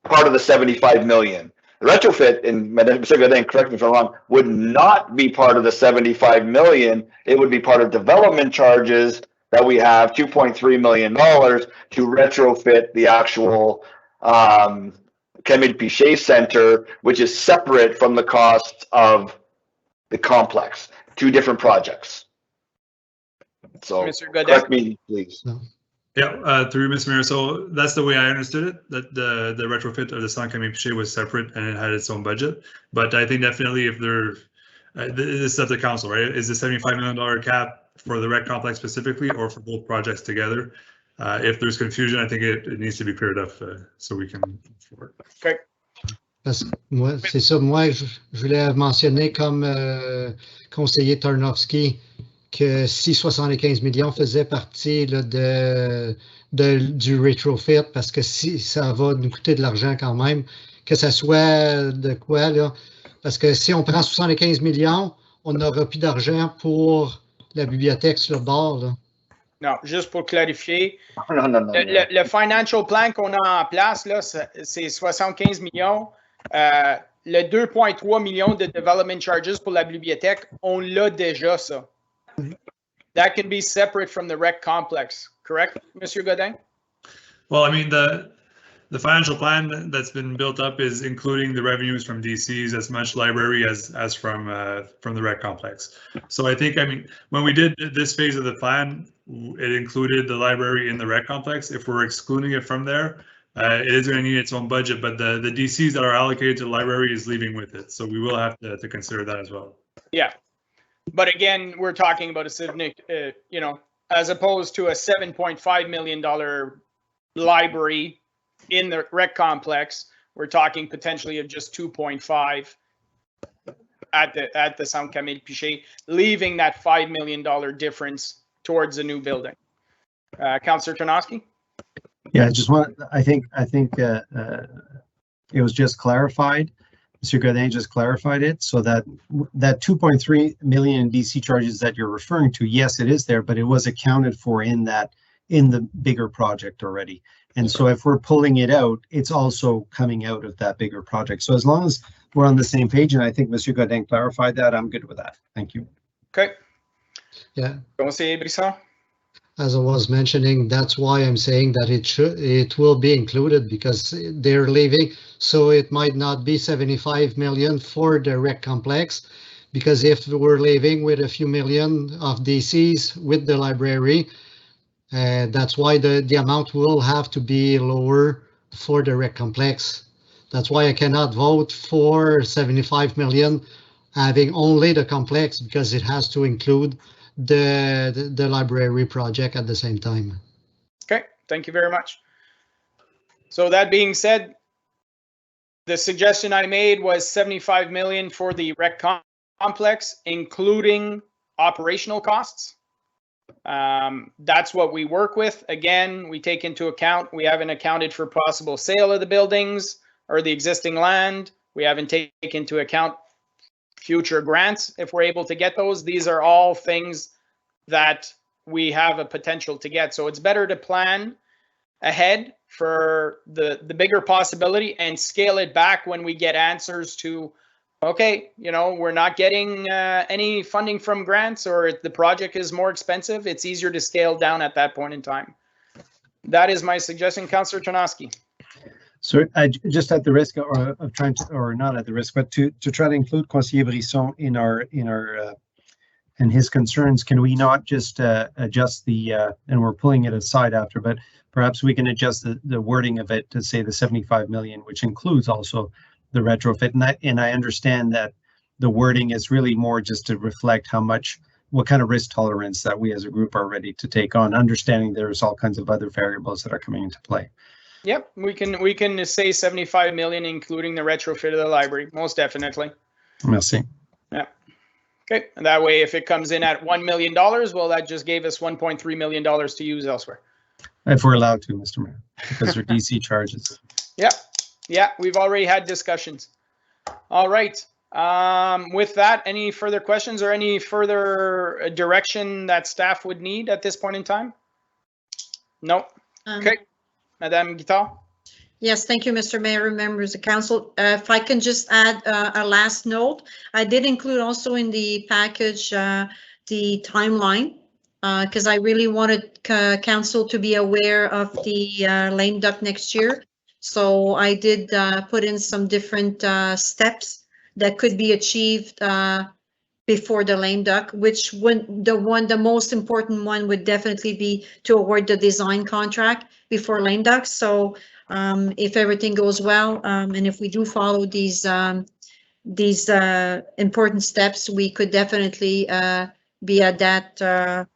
Speaker 5: part of the 75 million? The retrofit, and Mr. Godin, correct me if I'm wrong, would not be part of the 75 million. It would be part of development charges that we have, $2.3 million to retrofit the actual Camille Pichet Center, which is separate from the costs of the complex. Two different projects. So correct me, please.
Speaker 4: No.
Speaker 8: Yeah, through Mr. Mayor. So that's the way I understood it, that the retrofit of the Salle Camille Pichet was separate and it had its own budget. But I think definitely if this is up to council, right? Is the $75 million cap for the rec complex specifically or for both projects together? If there's confusion, I think it needs to be cleared up so we can move forward.
Speaker 2: Okay.
Speaker 4: Parce que moi, c'est ça. Moi, je voulais mentionner comme conseiller Tarnowski que si 75 millions faisait partie là, du retrofit, parce que si ça va nous coûter de l'argent quand même, que ça soit de quoi, là, parce que si on prend 75 millions, on n'aura plus d'argent pour la bibliothèque sur le bord. Là.
Speaker 2: Non, juste pour clarifier,
Speaker 5: Non.
Speaker 2: le financial plan qu'on a en place, là, c'est 75 millions. Le 2,3 millions de development charges pour la bibliothèque, on l'a déjà, ça. That can be separate from the rec complex, correct, Monsieur Godin?
Speaker 8: Well, I mean, the financial plan that's been built up is including the revenues from DCs, as much library as from the rec complex. So I think, I mean, when we did this phase of the plan, it included the library in the rec complex. If we're excluding it from there, it is going to need its own budget, but the DCs that are allocated to the library is leaving with it. So we will have to consider that as well.
Speaker 2: Yeah. But again, we're talking about a significant, you know, as opposed to a $7.5 million library in the rec complex, we're talking potentially of just 2.5 at the Salle Camille Pichet, leaving that $5 million difference towards the new building. Councillor Tarnowski?
Speaker 11: Yeah, I think it was just clarified. Mr. Godin just clarified it, so that 2.3 million DC charges that you're referring to, yes, it is there, but it was accounted for in the bigger project already. And so if we're pulling it out, it's also coming out of that bigger project. So as long as we're on the same page, and I think Mr. Godin clarified that, I'm good with that. Thank you.
Speaker 2: Okay.
Speaker 4: Yeah.
Speaker 2: Conseiller Brisson?
Speaker 4: as I was mentioning, that's why I'm saying that it will be included because they're leaving. So it might not be 75 million for the rec complex, because if we're leaving with a few million of DCs with the library, that's why the amount will have to be lower for the rec complex. That's why I cannot vote for 75 million having only the complex, because it has to include the library project at the same time.
Speaker 2: Okay, thank you very much. So that being said, the suggestion I made was 75 million for the rec complex, including operational costs. That's what we work with. Again, we take into account, we haven't accounted for possible sale of the buildings or the existing land. We haven't taken into account future grants if we're able to get those. These are all things that we have a potential to get. So it's better to plan ahead for the bigger possibility and scale it back when we get answers to, okay, you know, we're not getting any funding from grants, or the project is more expensive. It's easier to scale down at that point in time. That is my suggestion, Councillor Tarnowski.
Speaker 11: So just at the risk of trying to, or not at the risk, but to try to include Conseiller Brisson in our and his concerns, can we not just adjust the, and we're pulling it aside after, but perhaps we can adjust the wording of it to say the 75 million, which includes also the retrofit. And I understand that the wording is really more just to reflect what kind of risk tolerance that we as a group are ready to take on, understanding there's all kinds of other variables that are coming into play.
Speaker 2: Yep, we can say 75 million, including the retrofit of the library, most definitely.
Speaker 11: Merci.
Speaker 2: Yeah. Okay, and that way, if it comes in at $1 million, well, that just gave us $1.3 million to use elsewhere.
Speaker 11: If we're allowed to, Mr. Mayor, because they're DC charges.
Speaker 2: Yeah, yeah, we've already had discussions. All right. With that, any further questions or any further direction that staff would need at this point in time? No. Okay. Madame Guittard?
Speaker 10: Yes, thank you, Mr. Mayor, members of council. If I can just add a last note, I did include also in the package the timeline, because I really wanted council to be aware of the lame duck next year. So I did put in some different steps that could be achieved before the lame duck, which the most important one would definitely be to award the design contract before lame duck. So if everything goes well, and if we do follow these important steps, we could definitely be at that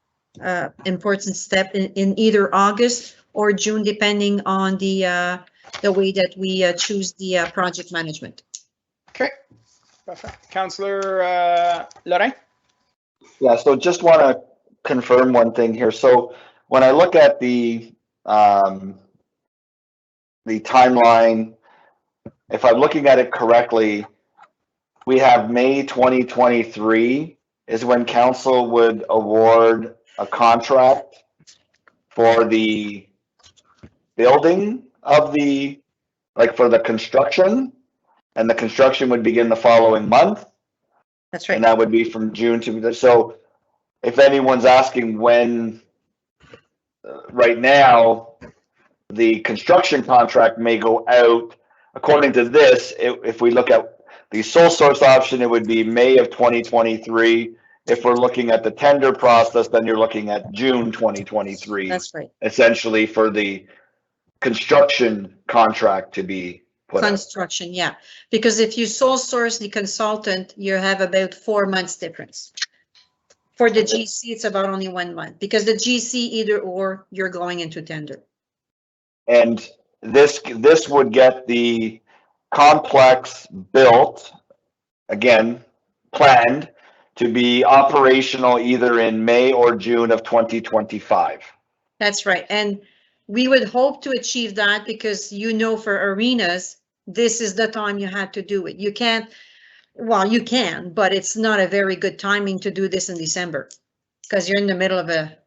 Speaker 10: important step in either August or June, depending on the way that we choose the project management.
Speaker 2: Okay, perfect. Councillor Lorrain?
Speaker 5: Yeah, so just want to confirm one thing here. So when I look at the timeline, if I'm looking at it correctly, we have May 2023 is when council would award a contract for the building of the, like for the construction, and the construction would begin the following month.
Speaker 10: That's right.
Speaker 5: And that would be from June to, so if anyone's asking when, right now, the construction contract may go out, according to this, if we look at the sole source option, it would be May of 2023. If we're looking at the tender process, then you're looking at June 2023.
Speaker 10: That's right.
Speaker 5: Essentially for the construction contract to be put out.
Speaker 10: Construction, yeah. Because if you sole source the consultant, you have about 4 months difference. For the GC, it's about only 1 month, because the GC either or you're going into tender.
Speaker 5: And this would get the complex built, again, planned to be operational either in May or June of 2025.
Speaker 10: That's right. And we would hope to achieve that, because for arenas, this is the time you had to do it. You can't, well, you can, but it's not a very good timing to do this in December, because you're in the middle of a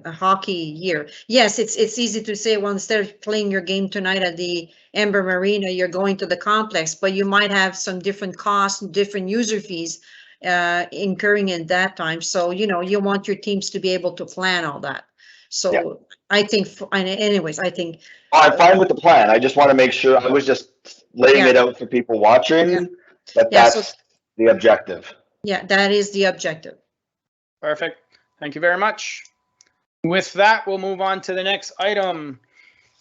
Speaker 10: hockey year. Yes, it's easy to say, well, instead of playing your game tonight at the Ember Marina, you're going to the complex, but you might have some different costs, different user fees incurring in that time. So, you want your teams to be able to plan all that. So
Speaker 5: Yeah.
Speaker 10: I think, anyways, I think.
Speaker 5: I'm fine with the plan. I just want to make sure, I was just laying
Speaker 10: Yeah.
Speaker 5: it out for people watching, that
Speaker 10: Yeah, so-
Speaker 5: that's the objective.
Speaker 10: Yeah, that is the objective.
Speaker 2: Perfect. Thank you very much. With that, we'll move on to the next item.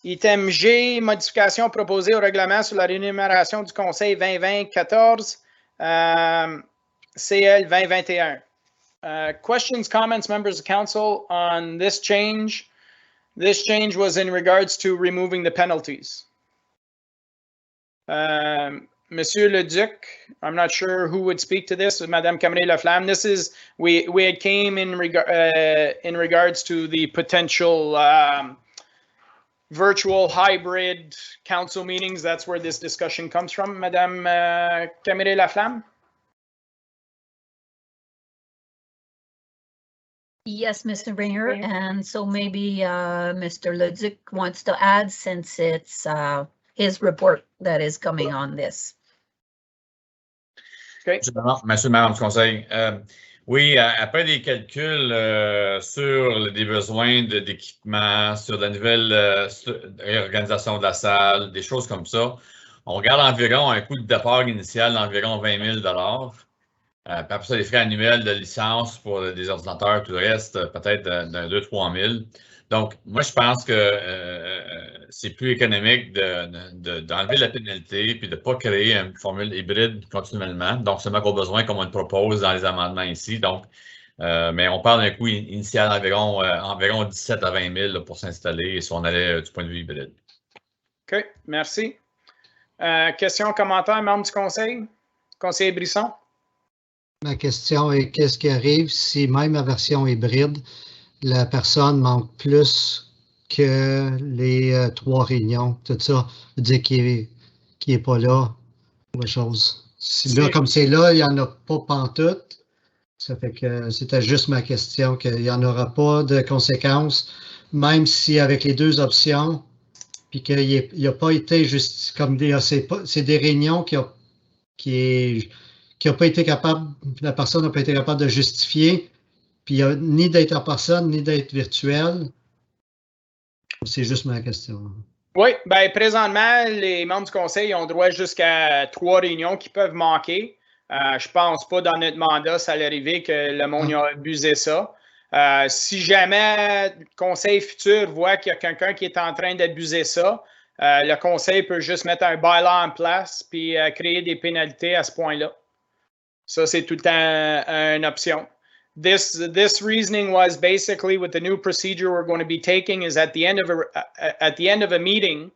Speaker 2: Item G, modification proposée au règlement sur la rémunération du Conseil 2020-14, CL 2021. Questions, comments, members of council on this change? This change was in regards to removing the penalties. Monsieur Le Duc, I'm not sure who would speak to this. Madame Camré-Laflamme. This is we had came in regards to the potential virtual hybrid council meetings. That's where this discussion comes from, Madame Camré-Laflamme.
Speaker 7: Yes, Mr. Mayor, and so maybe Mr. Le Duc wants to add, since it's his report that is coming on this.
Speaker 2: Okay.
Speaker 12: Monsieur le maire du conseil, oui, après des calculs sur des besoins d'équipement, sur la nouvelle réorganisation de la salle, des choses comme ça, on regarde environ un coût de départ initial d'environ 20 000 puis après ça, les frais annuels de licence pour des ordinateurs, tout le reste, peut-être de 2 000 à 3 000. Donc, moi, je pense que c'est plus économique d'enlever la pénalité puis de ne pas créer une formule hybride continuellement. Donc, c'est qu'on a besoin, comme on le propose dans les amendements ici. Donc, mais on parle d'un coût initial environ 17 à 20 000 pour s'installer si on allait du point de vue hybride.
Speaker 2: OK, merci. Questions, commentaires, membres du conseil? Conseiller Brisson?
Speaker 4: Ma question est, qu'est-ce qui arrive si même la version hybride, la personne manque plus que les 3 réunions, tout ça, veut dire qu'il n'est pas là, ou autre chose. Si là, comme c'est là, il n'y en a pas pantoute. Ça fait que c'était juste ma question, qu'il n'y en aura pas de conséquences, même si avec les 2 options, puis qu'il n'a pas été juste comme c'est des réunions qui a pas été capable, la personne n'a pas été capable de justifier, puis il n'y a ni d'être en personne, ni d'être virtuel. C'est juste ma question.
Speaker 2: Oui, bien, présentement, les membres du conseil ont droit jusqu'à 3 réunions qui peuvent manquer. Je ne pense pas dans notre mandat, ça allait arriver que le monde a abusé ça. Si jamais le conseil futur voit qu'il y a quelqu'un qui est en train d'abuser ça, le conseil peut juste mettre un bylaw en place puis créer des pénalités à ce point-là. Ça, c'est tout le temps une option. This reasoning was basically with the new procedure we're going to be taking is at the end of a meeting,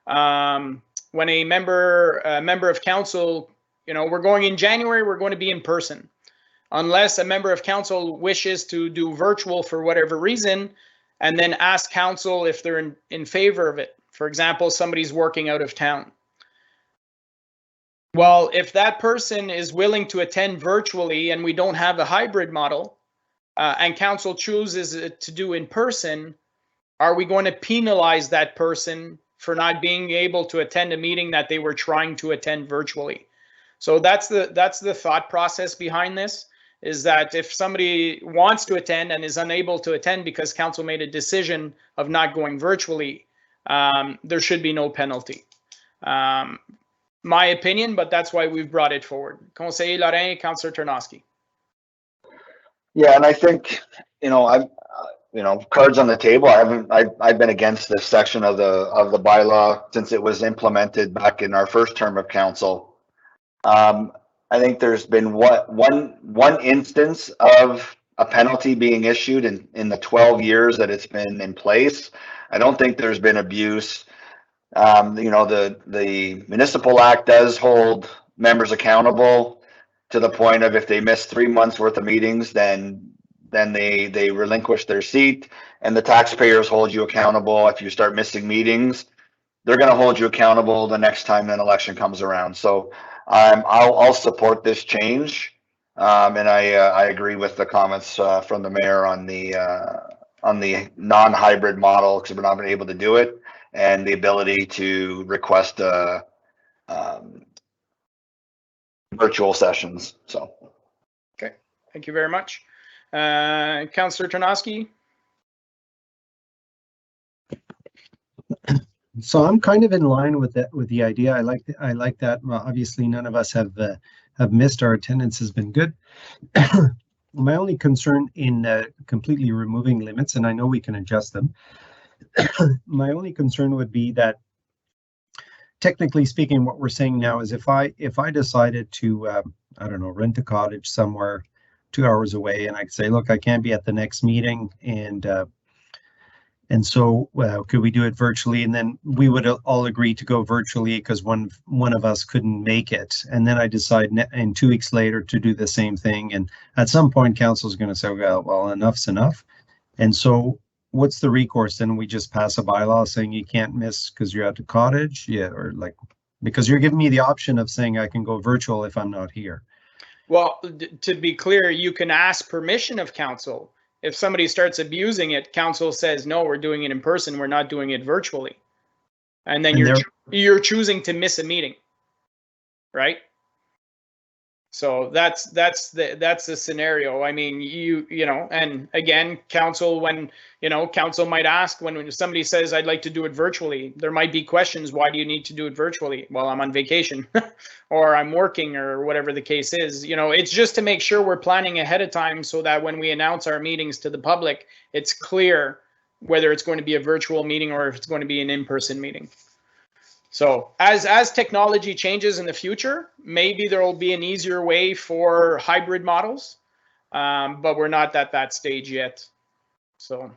Speaker 2: when a member of council, we're going in January, we're going to be in person. Unless a member of council wishes to do virtual for whatever reason, and then ask council if they're in favor of it. For example, somebody's working out of town. Well, if that person is willing to attend virtually and we don't have a hybrid model, and council chooses to do in person, are we going to penalize that person for not being able to attend a meeting that they were trying to attend virtually? So that's the thought process behind this, is that if somebody wants to attend and is unable to attend because council made a decision of not going virtually, there should be no penalty. My opinion, but that's why we've brought it forward. Conseiller Lorrain, Councillor Tarnowski.
Speaker 5: Yeah, and I think, cards on the table. I've been against this section of the bylaw since it was implemented back in our first term of council. I think there's been one instance of a penalty being issued in the 12 years that it's been in place. I don't think there's been abuse. The Municipal Act does hold members accountable to the point of if they miss 3 months worth of meetings, then they relinquish their seat, and the taxpayers hold you accountable. If you start missing meetings, they're going to hold you accountable the next time an election comes around. So I'll support this change, and I agree with the comments from the mayor on the non-hybrid model, because we're not going to be able to do it, and the ability to request virtual sessions. So,
Speaker 2: okay, thank you very much. Councillor Tarnowski.
Speaker 11: So I'm kind of in line with that, with the idea. I like that. Well, obviously, none of us have missed. Our attendance has been good. My only concern in completely removing limits, and I know we can adjust them. My only concern would be that, technically speaking, what we're saying now is if I decided to I don't know, rent a cottage somewhere 2 hours away, and I could say, look, I can't be at the next meeting, and so could we do it virtually? And then we would all agree to go virtually because one of us couldn't make it. And then I decide in 2 weeks later to do the same thing. And at some point, council is going to say, well, enough's enough. And so what's the recourse? Then we just pass a bylaw saying you can't miss because you're at the cottage? Yeah, or like, because you're giving me the option of saying I can go virtual if I'm not here.
Speaker 2: Well, to be clear, you can ask permission of council. If somebody starts abusing it, council says, no, we're doing it in person, we're not doing it virtually. And then you're choosing to miss a meeting, right? So that's the scenario. I mean, you know, and again, council, when, you know, council might ask when somebody says, I'd like to do it virtually, there might be questions. Why do you need to do it virtually? Well, I'm on vacation or I'm working or whatever the case is. You know, it's just to make sure we're planning ahead of time so that when we announce our meetings to the public, it's clear whether it's going to be a virtual meeting or if it's going to be an in-person meeting. So as technology changes in the future, maybe there will be an easier way for hybrid models, but we're not at that stage yet. So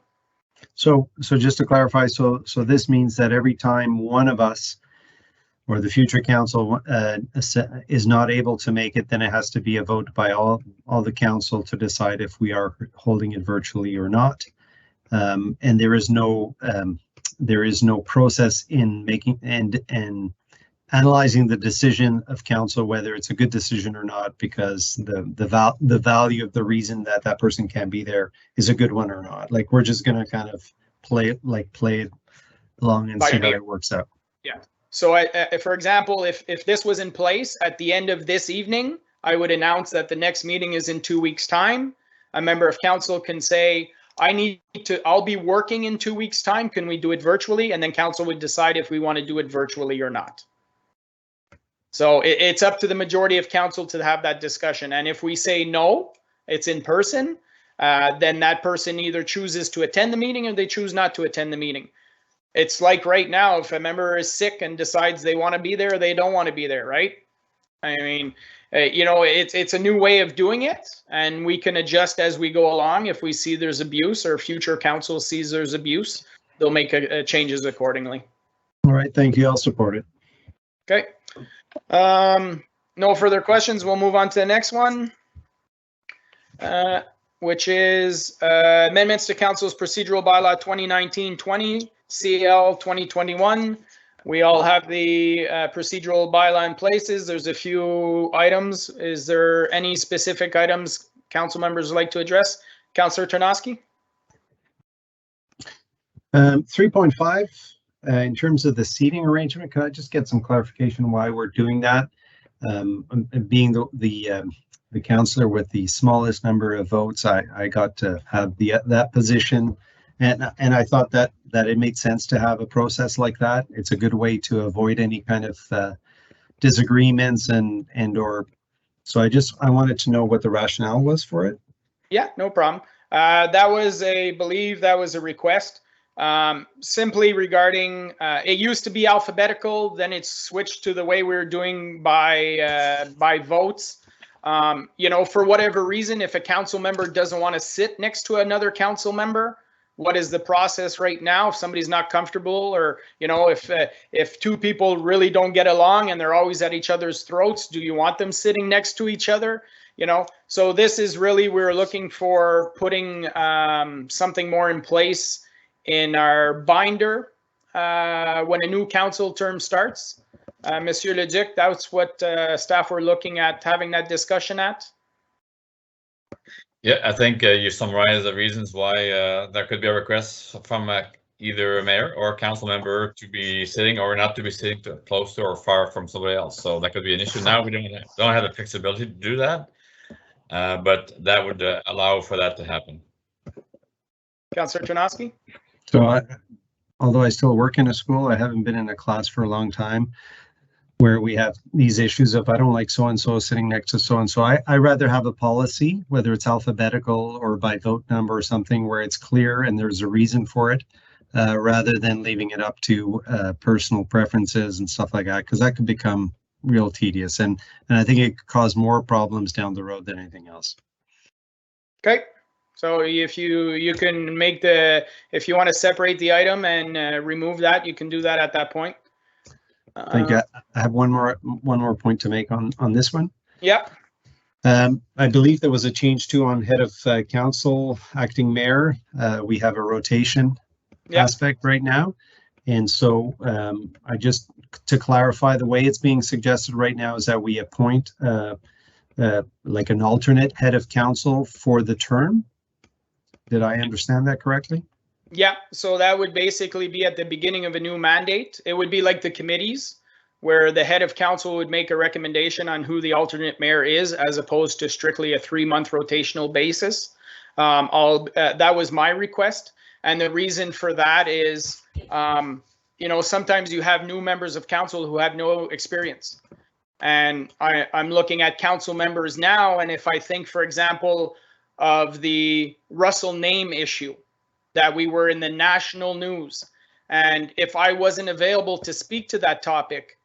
Speaker 11: just to clarify, so this means that every time one of us or the future council is not able to make it, then it has to be a vote by all the council to decide if we are holding it virtually or not. And there is no process in making and analyzing the decision of council whether it's a good decision or not, because the value of the reason that person can't be there is a good one or not. Like, we're just gonna kind of play it along and see how it works out.
Speaker 2: Yeah. So for example, if this was in place at the end of this evening, I would announce that the next meeting is in 2 weeks' time. A member of council can say, I'll be working in 2 weeks' time. Can we do it virtually? And then council would decide if we want to do it virtually or not. So it's up to the majority of council to have that discussion. And if we say no, it's in person, then that person either chooses to attend the meeting or they choose not to attend the meeting. It's like right now, if a member is sick and decides they want to be there, they don't want to be there, right? I mean, you know, it's a new way of doing it, and we can adjust as we go along. If we see there's abuse or future council sees there's abuse, they'll make changes accordingly.
Speaker 11: All right, thank you. I'll support it.
Speaker 2: Okay. No further questions. We'll move on to the next one, which is amendments to council's procedural bylaw 2019-20 CL 2021. We all have the procedural bylaw in places. There's a few items. Is there any specific items council members would like to address? Councillor Tarnowski?
Speaker 11: 3.5, in terms of the seating arrangement, can I just get some clarification why we're doing that? Being the councillor with the smallest number of votes, I got to have that position. And I thought that it made sense to have a process like that. It's a good way to avoid any kind of disagreements or so I wanted to know what the rationale was for it.
Speaker 2: Yeah, no problem. That was believe that was a request. Simply regarding it used to be alphabetical, then it's switched to the way we're doing by votes. You know, for whatever reason, if a council member doesn't want to sit next to another council member, what is the process right now? If somebody's not comfortable, or, you know, if two people really don't get along and they're always at each other's throats, do you want them sitting next to each other? You know, so this is really, we're looking for putting something more in place in our binder when a new council term starts. Monsieur Le Duc, that's what staff were looking at having that discussion at.
Speaker 12: Yeah, I think you summarized the reasons why there could be a request from either a mayor or a council member to be sitting or not to be sitting close to or far from somebody else. So that could be an issue. Now we don't have the flexibility to do that, but that would allow for that to happen.
Speaker 2: Councillor Tarnowski?
Speaker 11: So although I still work in a school, I haven't been in a class for a long time where we have these issues of I don't like so-and-so sitting next to so-and-so. I rather have a policy, whether it's alphabetical or by vote number or something where it's clear and there's a reason for it, rather than leaving it up to personal preferences and stuff like that, because that could become real tedious. And I think it could cause more problems down the road than anything else.
Speaker 2: Okay. So if you can make if you want to separate the item and remove that, you can do that at that point.
Speaker 11: I think I have one more point to make on this one.
Speaker 2: Yeah.
Speaker 11: I believe there was a change too on head of council, acting mayor. We have a rotation aspect right now. And so I just, to clarify, the way it's being suggested right now is that we appoint like an alternate head of council for the term. Did I understand that correctly?
Speaker 2: Yeah, so that would basically be at the beginning of a new mandate. It would be like the committees where the head of council would make a recommendation on who the alternate mayor is, as opposed to strictly a 3-month rotational basis. That was my request. And the reason for that is, you know, sometimes you have new members of council who have no experience. And I'm looking at council members now, and if I think, for example, of the Russell name issue, that we were in the national news. And if I wasn't available to speak to that topic,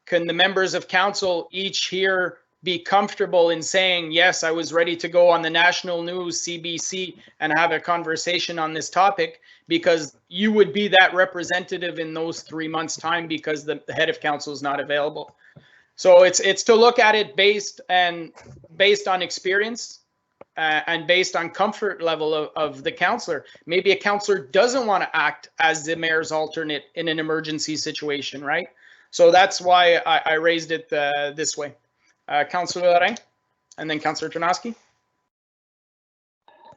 Speaker 2: can the members of council each here be comfortable in saying, yes, I was ready to go on the national news, CBC, and have a conversation on this topic, because you would be that representative in those 3 months' time because the head of council is not available. So it's to look at it based on experience. And based on comfort level of the councillor. Maybe a councillor doesn't want to act as the mayor's alternate in an emergency situation, right? So that's why I raised it this way. Councillor Lorraine, and then Councillor Tarnowski.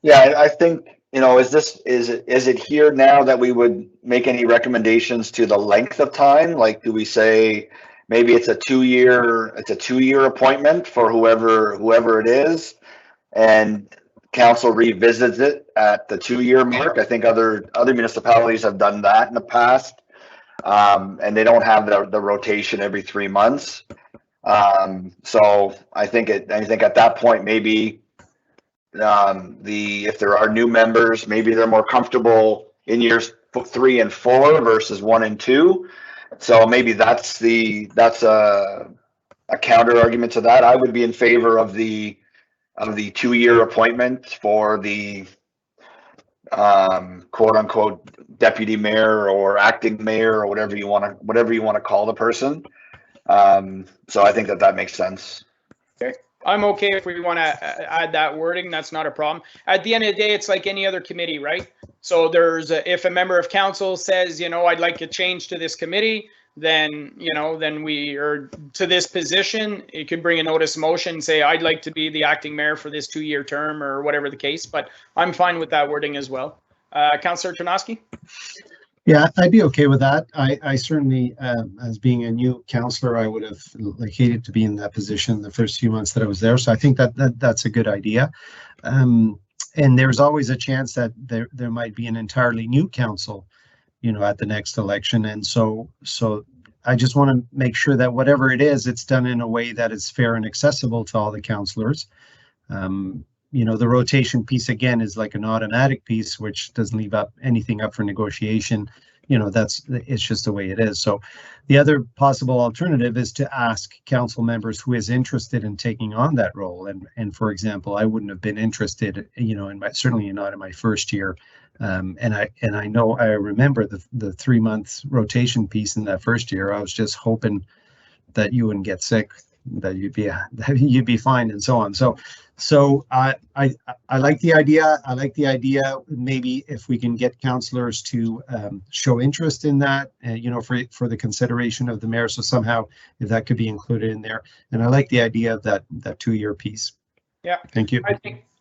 Speaker 5: Yeah, I think, you know, is it here now that we would make any recommendations to the length of time? Like, do we say maybe it's a 2-year appointment for whoever it is? And council revisits it at the 2-year mark. I think other municipalities have done that in the past, and they don't have the rotation every 3 months. So I think at that point, maybe if there are new members, maybe they're more comfortable in years 3 and 4 versus 1 and 2. So maybe that's a counter argument to that. I would be in favor of the 2-year appointment for the quote unquote deputy mayor or acting mayor or whatever you want to call the person. So I think that makes sense.
Speaker 2: Okay, I'm okay if we want to add that wording. That's not a problem. At the end of the day, it's like any other committee, right? So if a member of council says, you know, I'd like to change to this committee, then, you know, then we are to this position, you could bring a notice of motion and say, I'd like to be the acting mayor for this 2-year term or whatever the case, but I'm fine with that wording as well. Councillor Tarnowski?
Speaker 11: Yeah, I'd be okay with that. I certainly, as being a new councillor, I would have hated to be in that position the first few months that I was there. So I think that's a good idea. And there's always a chance that there might be an entirely new council, you know, at the next election. And so I just want to make sure that whatever it is, it's done in a way that is fair and accessible to all the councillors. You know, the rotation piece, again, is like an automatic piece, which doesn't leave anything up for negotiation. You know, it's just the way it is. So the other possible alternative is to ask council members who is interested in taking on that role. And for example, I wouldn't have been interested, you know, certainly not in my first year. And I remember the 3 months rotation piece in that first year. I was just hoping that you wouldn't get sick, that you'd be fine, and so on. So I like the idea. I like the idea. Maybe if we can get councillors to show interest in that, you know, for the consideration of the mayor. So somehow, if that could be included in there, and I like the idea of that 2-year piece.
Speaker 2: Yeah.
Speaker 11: Thank you.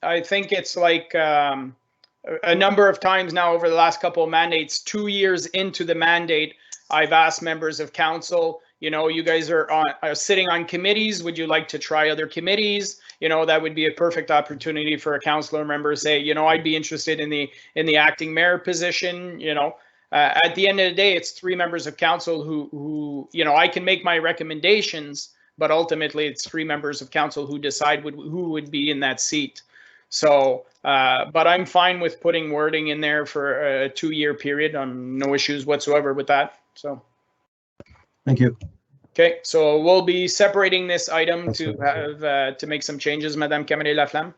Speaker 2: I think it's like a number of times now over the last couple of mandates, 2 years into the mandate, I've asked members of council, you know, you guys are sitting on committees. Would you like to try other committees? You know, that would be a perfect opportunity for a councillor member to say, you know, I'd be interested in the acting mayor position, you know. at the end of the day, it's 3 members of council who I can make my recommendations, but ultimately it's 3 members of council who decide who would be in that seat. So, but I'm fine with putting wording in there for a 2-year period. No issues whatsoever with that. So.
Speaker 11: Thank you.
Speaker 2: Okay, so we'll be separating this item to have to make some changes, Madame Camille-Laflamme.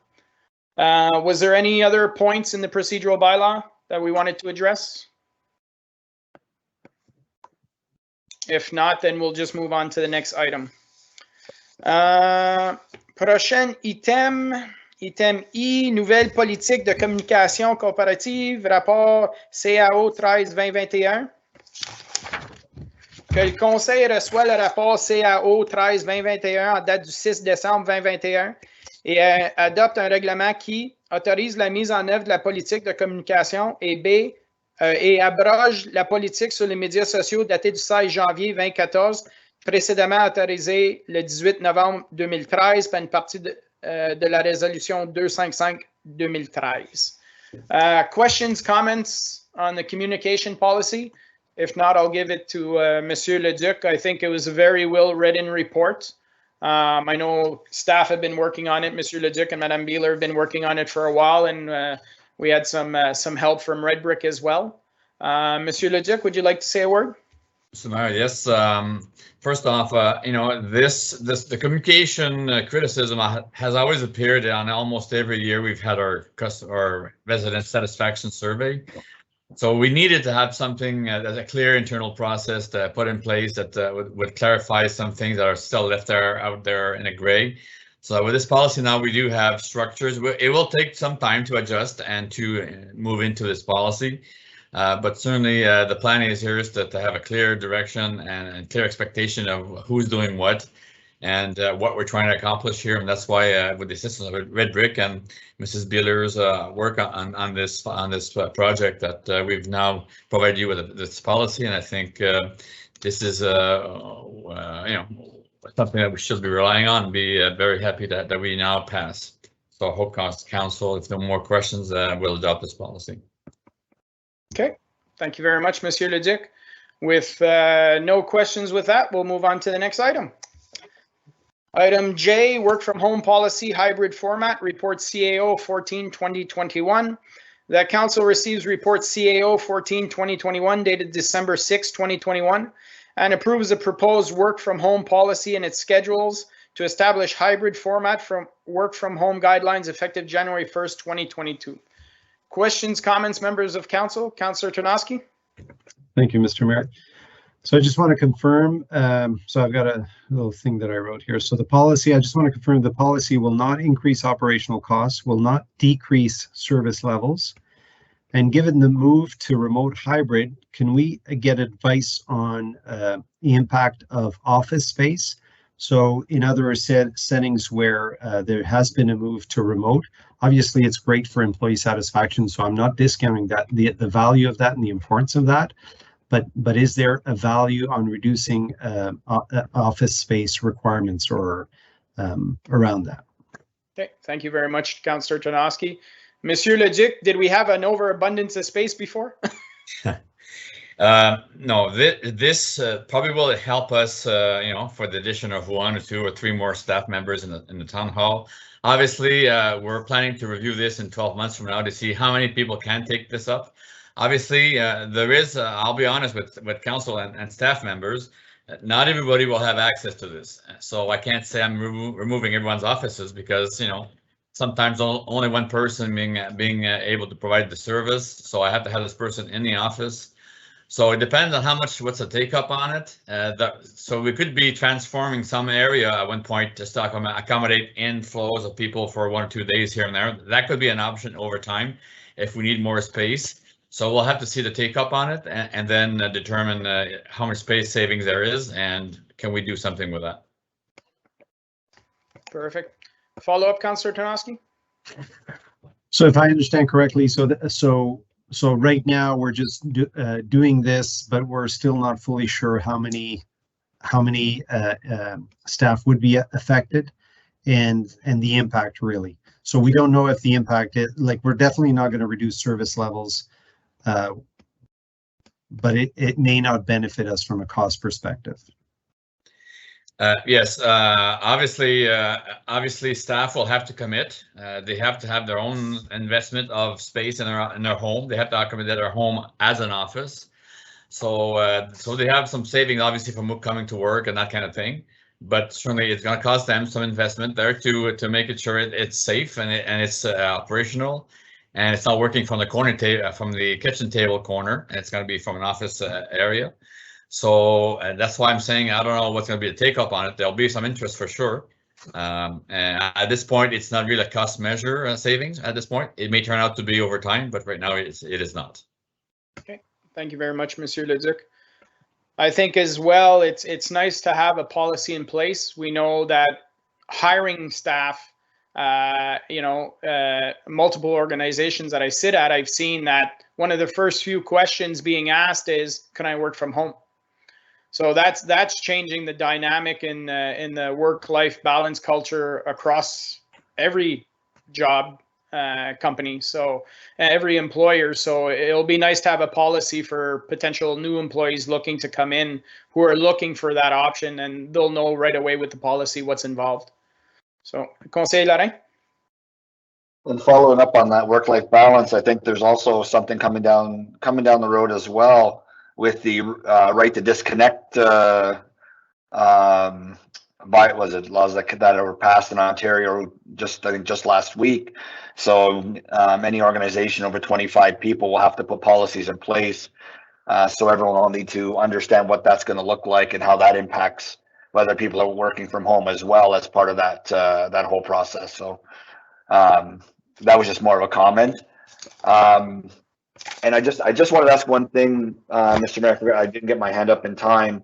Speaker 2: Was there any other points in the procedural bylaw that we wanted to address? If not, then we'll just move on to the next item. Prochain item, item I, nouvelle politique de communication comparative, rapport CAO 13-2021. Que le Conseil reçoit le rapport CAO 13-2021 en date du 6 décembre 2021 et adopte un règlement qui autorise la mise en œuvre de la politique de communication et et abroge la politique sur les médias sociaux datée du 16 janvier 2014, précédemment autorisée le 18 novembre 2013 par une partie de la résolution 255-2013. Questions, comments on the communication policy? If not, I'll give it to Monsieur Leduc. I think it was a very well-written report. I know staff have been working on it. Monsieur Leduc and Madame Beeler have been working on it for a while, and we had some help from Red Brick as well. Monsieur Leduc, would you like to say a word?
Speaker 12: Mr. Mayor, yes. First off, the communication criticism has always appeared on almost every year. We've had our resident satisfaction survey. So we needed to have something that's a clear internal process to put in place that would clarify some things that are still left out there in a gray. So with this policy now, we do have structures. It will take some time to adjust and to move into this policy. But certainly the plan is here is to have a clear direction and clear expectation of who's doing what and what we're trying to accomplish here. And that's why with the assistance of Red Brick and Mrs. Beeler's work on this project that we've now provided you with this policy. And I think this is something that we should be relying on and be very happy that we now pass. So I hope council, if no more questions, will adopt this policy.
Speaker 2: Okay, thank you very much, Monsieur Leduc. With no questions with that, we'll move on to the next item. Item J, work from home policy hybrid format, report CAO 14-2021. The council receives report CAO 14-2021 dated December 6, 2021, and approves the proposed work from home policy and its schedules to establish hybrid format from work from home guidelines effective January 1st, 2022. Questions, comments, members of council? Councillor Tarnowski.
Speaker 11: Thank you, Mr. Mayor. So I just want to confirm, so I've got a little thing that I wrote here. So the policy, I just want to confirm the policy will not increase operational costs, will not decrease service levels. And given the move to remote hybrid, can we get advice on the impact of office space? So in other settings where there has been a move to remote, obviously it's great for employee satisfaction. So I'm not discounting that, the value of that and the importance of that. But is there a value on reducing office space requirements or around that?
Speaker 2: Okay, thank you very much, Councillor Tarnowski. Monsieur Leduc, did we have an overabundance of space before?
Speaker 12: No, this probably will help us, for the addition of 1 or 2 or 3 more staff members in the town hall. Obviously, we're planning to review this in 12 months from now to see how many people can take this up. Obviously, there is, I'll be honest with council and staff members, not everybody will have access to this. So I can't say I'm removing everyone's offices because, sometimes only one person being able to provide the service. So I have to have this person in the office. So it depends on what's the take up on it. So we could be transforming some area at one point just to accommodate inflows of people for 1 or 2 days here and there. That could be an option over time if we need more space. So we'll have to see the take up on it and then determine how much space savings there is and can we do something with that.
Speaker 2: Perfect. Follow up, Councillor Tarnowski.
Speaker 11: So if I understand correctly, so right now we're just doing this, but we're still not fully sure how many staff would be affected and the impact really. So we don't know if the impact is, like, we're definitely not going to reduce service levels but it may not benefit us from a cost perspective.
Speaker 12: Yes, obviously staff will have to commit. They have to have their own investment of space in their home. They have to accommodate their home as an office. So so they have some savings obviously from coming to work and that kind of thing. But certainly it's going to cost them some investment there to make it sure it's safe and it's operational, and it's not working from the corner table, from the kitchen table corner, and it's going to be from an office area. So that's why I'm saying I don't know what's going to be the take up on it. There'll be some interest for sure. And at this point, it's not really a cost measure savings at this point. It may turn out to be over time, but right now it is not.
Speaker 2: Okay, thank you very much, Monsieur Leduc. I think as well, it's nice to have a policy in place. We know that hiring staff, multiple organizations that I sit at, I've seen that one of the first few questions being asked is, can I work from home? So that's changing the dynamic in the work-life balance culture across every job company, so every employer. So it'll be nice to have a policy for potential new employees looking to come in who are looking for that option, and they'll know right away with the policy what's involved. So, Conseil Lorrain.
Speaker 5: And following up on that work-life balance, I think there's also something coming down the road as well with the right to disconnect laws that were passed in Ontario I think just last week. So any organization over 25 people will have to put policies in place. So everyone will need to understand what that's going to look like and how that impacts whether people are working from home as well as part of that that whole process. So that was just more of a comment. And I just wanted to ask one thing, Mr. Mayor, I didn't get my hand up in time.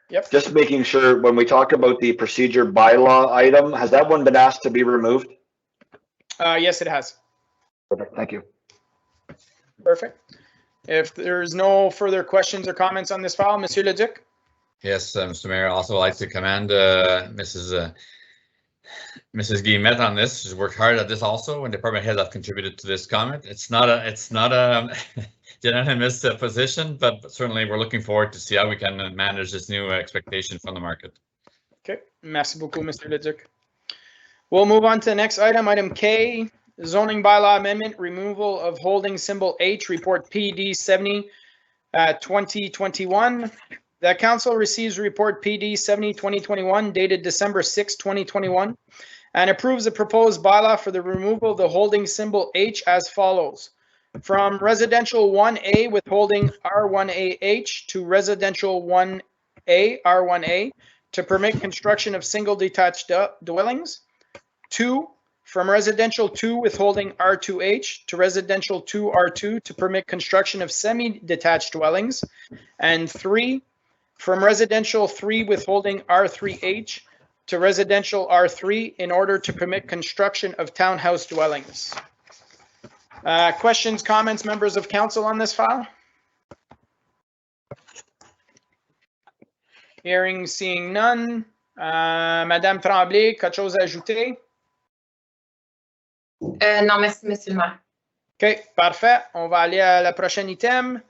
Speaker 2: Yep.
Speaker 5: Just making sure when we talk about the procedure bylaw item, has that one been asked to be removed?
Speaker 2: Yes, it has.
Speaker 5: Perfect, thank you.
Speaker 2: Perfect. If there's no further questions or comments on this file, Monsieur Leduc.
Speaker 12: Yes, Mr. Mayor, also like to commend Mrs. Guillemette on this. She's worked hard at this also, and department heads have contributed to this comment. It's not a unanimous position, but certainly we're looking forward to see how we can manage this new expectation from the market.
Speaker 2: Okay, merci beaucoup, Mr. Leduc. We'll move on to the next item, item K, zoning bylaw amendment, removal of holding symbol H, report PD 70, 2021. The council receives report PD 70, 2021 dated December 6, 2021, and approves the proposed bylaw for the removal of the holding symbol H as follows. From residential 1A withholding R1AH to residential 1A R1A to permit construction of single detached dwellings. 2, from residential 2 withholding R2H to residential 2R2 to permit construction of semi-detached dwellings. And 3, from residential 3 withholding R3H to residential R3 in order to permit construction of townhouse dwellings. Questions, comments, members of council on this file? Hearing, seeing none. Madame Tremblay, quelque chose à ajouter?
Speaker 1: Non, merci, Monsieur le Maire.
Speaker 2: OK, parfait. On va aller à la prochaine item.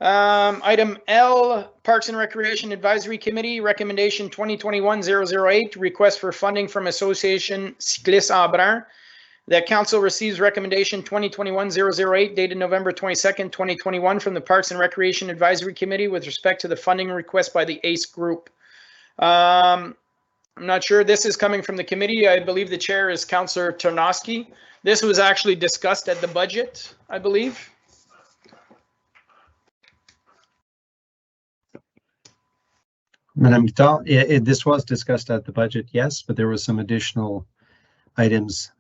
Speaker 2: Item L, Parks and Recreation Advisory Committee, Recommendation 2021-008, request for funding from Association Cyclistes en Brun. The council receives recommendation 2021-008 dated November 22nd, 2021 from the Parks and Recreation Advisory Committee with respect to the funding request by the ACE Group. I'm not sure. This is coming from the committee. I believe the chair is Councillor Tarnowski. This was actually discussed at the budget, I believe.
Speaker 11: Madame Guitar, this was discussed at the budget, yes, but there was some additional items.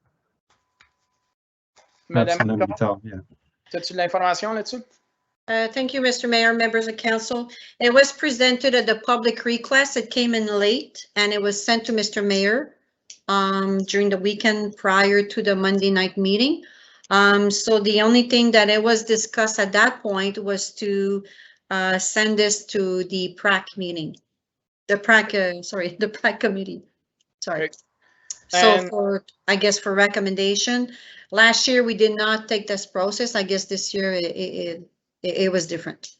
Speaker 2: Madame
Speaker 11: Guitar, yeah.
Speaker 2: As-tu l'information là-dessus?
Speaker 10: Thank you, Mr. Mayor, members of council. It was presented at the public request. It came in late and it was sent to Mr. Mayor during the weekend prior to the Monday night meeting. So the only thing that it was discussed at that point was to send this to the PRAC meeting. The PRAC committee. Sorry. So for, I guess, for recommendation, last year we did not take this process. I guess this year it was different.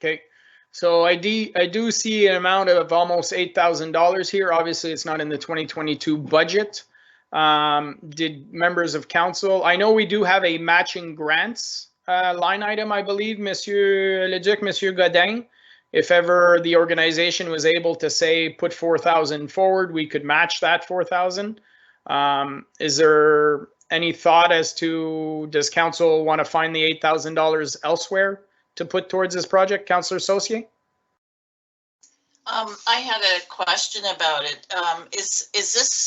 Speaker 2: Okay, so I do see an amount of almost $8,000 here. Obviously, it's not in the 2022 budget. Did members of council, I know we do have a matching grants line item, I believe, Monsieur Leduc, Monsieur Godin. If ever the organization was able to say, put 4,000 forward, we could match that 4,000. Is there any thought as to, does council want to find the $8,000 elsewhere to put towards this project? Councillor Saucier?
Speaker 6: I had a question about it. Is this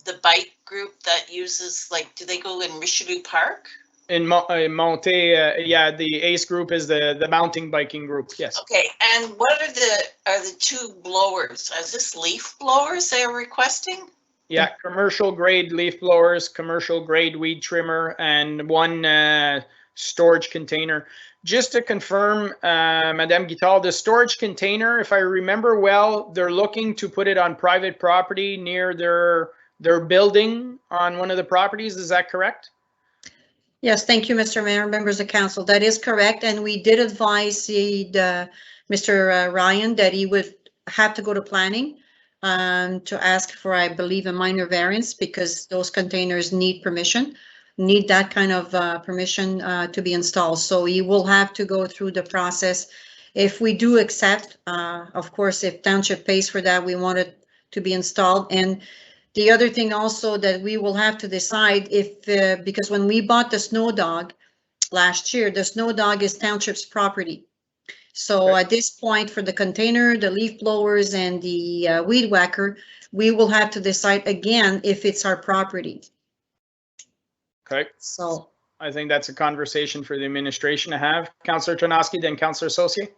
Speaker 6: the bike group that uses, like, do they go in Richelieu Park?
Speaker 2: In Monte, yeah, the ACE group is the mountain biking group, yes.
Speaker 6: Okay, and what are the two blowers? Is this leaf blowers they're requesting?
Speaker 2: Yeah, commercial grade leaf blowers, commercial grade weed trimmer, and one storage container. Just to confirm, Madame Guital, the storage container, if I remember well, they're looking to put it on private property near their building on one of the properties. Is that correct?
Speaker 10: Yes, thank you, Mr. Mayor, members of council. That is correct. And we did advise Mr. Ryan that he would have to go to planning to ask for, I believe, a minor variance because those containers need permission, need that kind of permission to be installed. So he will have to go through the process. If we do accept, of course, if township pays for that, we want it to be installed. And the other thing also that we will have to decide if, because when we bought the Snow Dog last year, the Snow Dog is township's property. So
Speaker 2: okay.
Speaker 10: At this point for the container, the leaf blowers and the weed whacker, we will have to decide again if it's our property.
Speaker 2: Okay.
Speaker 10: So
Speaker 2: I think that's a conversation for the administration to have. Councillor Tarnowski, then Councillor Saucier.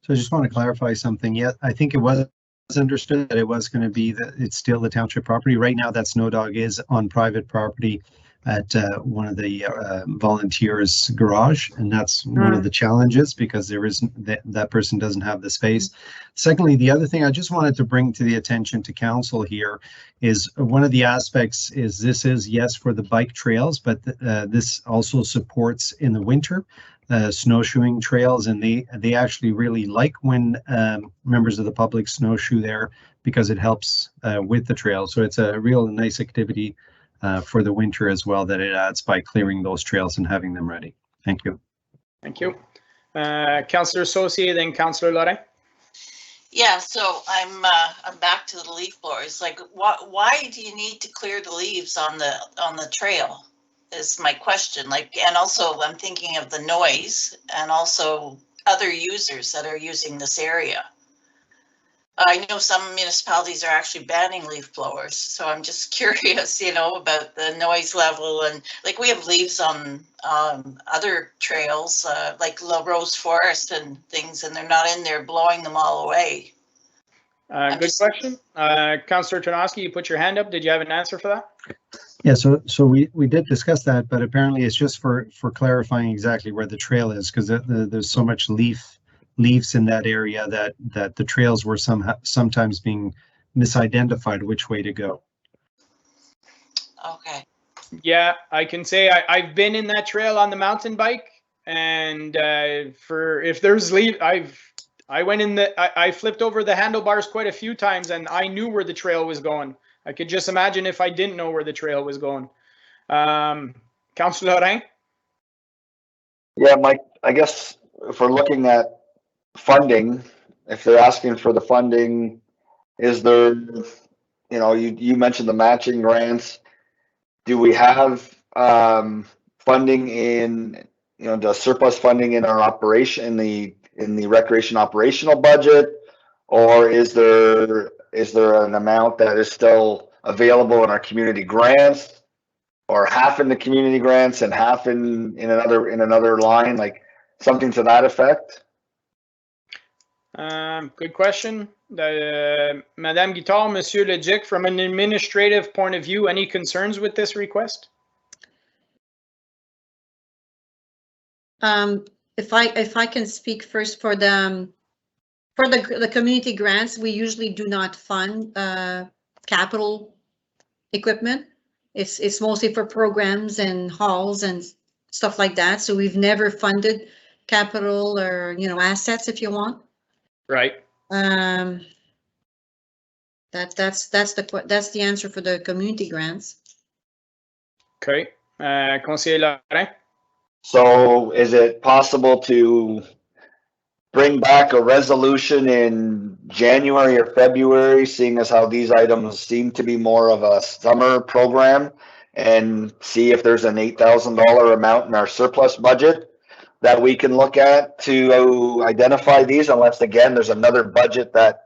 Speaker 11: So I just want to clarify something. Yeah, I think it was understood that it was going to be that it's still the township property. Right now, that Snow Dog is on private property at one of the volunteers' garage, and that's one of the challenges because there isn't that person doesn't have the space. Secondly, the other thing I just wanted to bring to the attention to council here is one of the aspects is this is yes for the bike trails, but this also supports in the winter snowshoeing trails, and they actually really like when members of the public snowshoe there because it helps with the trail. So it's a real nice activity for the winter as well that it adds by clearing those trails and having them ready. Thank you.
Speaker 2: Thank you. Councillor Saucier, then Councillor Lorrain.
Speaker 6: Yeah, so I'm back to the leaf blowers. Like, why do you need to clear the leaves on the trail? Is my question. Like, and also I'm thinking of the noise and also other users that are using this area. I know some municipalities are actually banning leaf blowers, so I'm just curious, you know, about the noise level. And like, we have leaves on other trails, like La Rose Forest and things, and they're not in there blowing them all away.
Speaker 2: Good question. Councillor Tarnowski, you put your hand up. Did you have an answer for that?
Speaker 11: Yeah, so we did discuss that, but apparently it's just for clarifying exactly where the trail is, because there's so much leaves in that area that the trails were sometimes being misidentified which way to go.
Speaker 6: Okay.
Speaker 2: Yeah, I can say I've been in that trail on the mountain bike, and for if there's I went in I flipped over the handlebars quite a few times, and I knew where the trail was going. I could just imagine if I didn't know where the trail was going. Councillor Lorrain?
Speaker 5: Yeah, Mike, I guess if we're looking at funding, if they're asking for the funding, is there, you know, you mentioned the matching grants. Do we have funding in, you know, the surplus funding in our operation, in the recreation operational budget, or is there an amount that is still available in our community grants, or half in the community grants and half in another line, like something to that effect?
Speaker 2: Good question. Madame Guital, Monsieur Leduc, from an administrative point of view, any concerns with this request?
Speaker 10: If I can speak first for the community grants, we usually do not fund capital equipment. It's mostly for programs and halls and stuff like that. So we've never funded capital or, you know, assets if you want.
Speaker 2: Right.
Speaker 10: That's the answer for the community grants.
Speaker 2: Okay. Conseiller Laurent?
Speaker 5: So is it possible to bring back a resolution in January or February, seeing as how these items seem to be more of a summer program, and see if there's an $8,000 amount in our surplus budget that we can look at to identify these, unless again, there's another budget that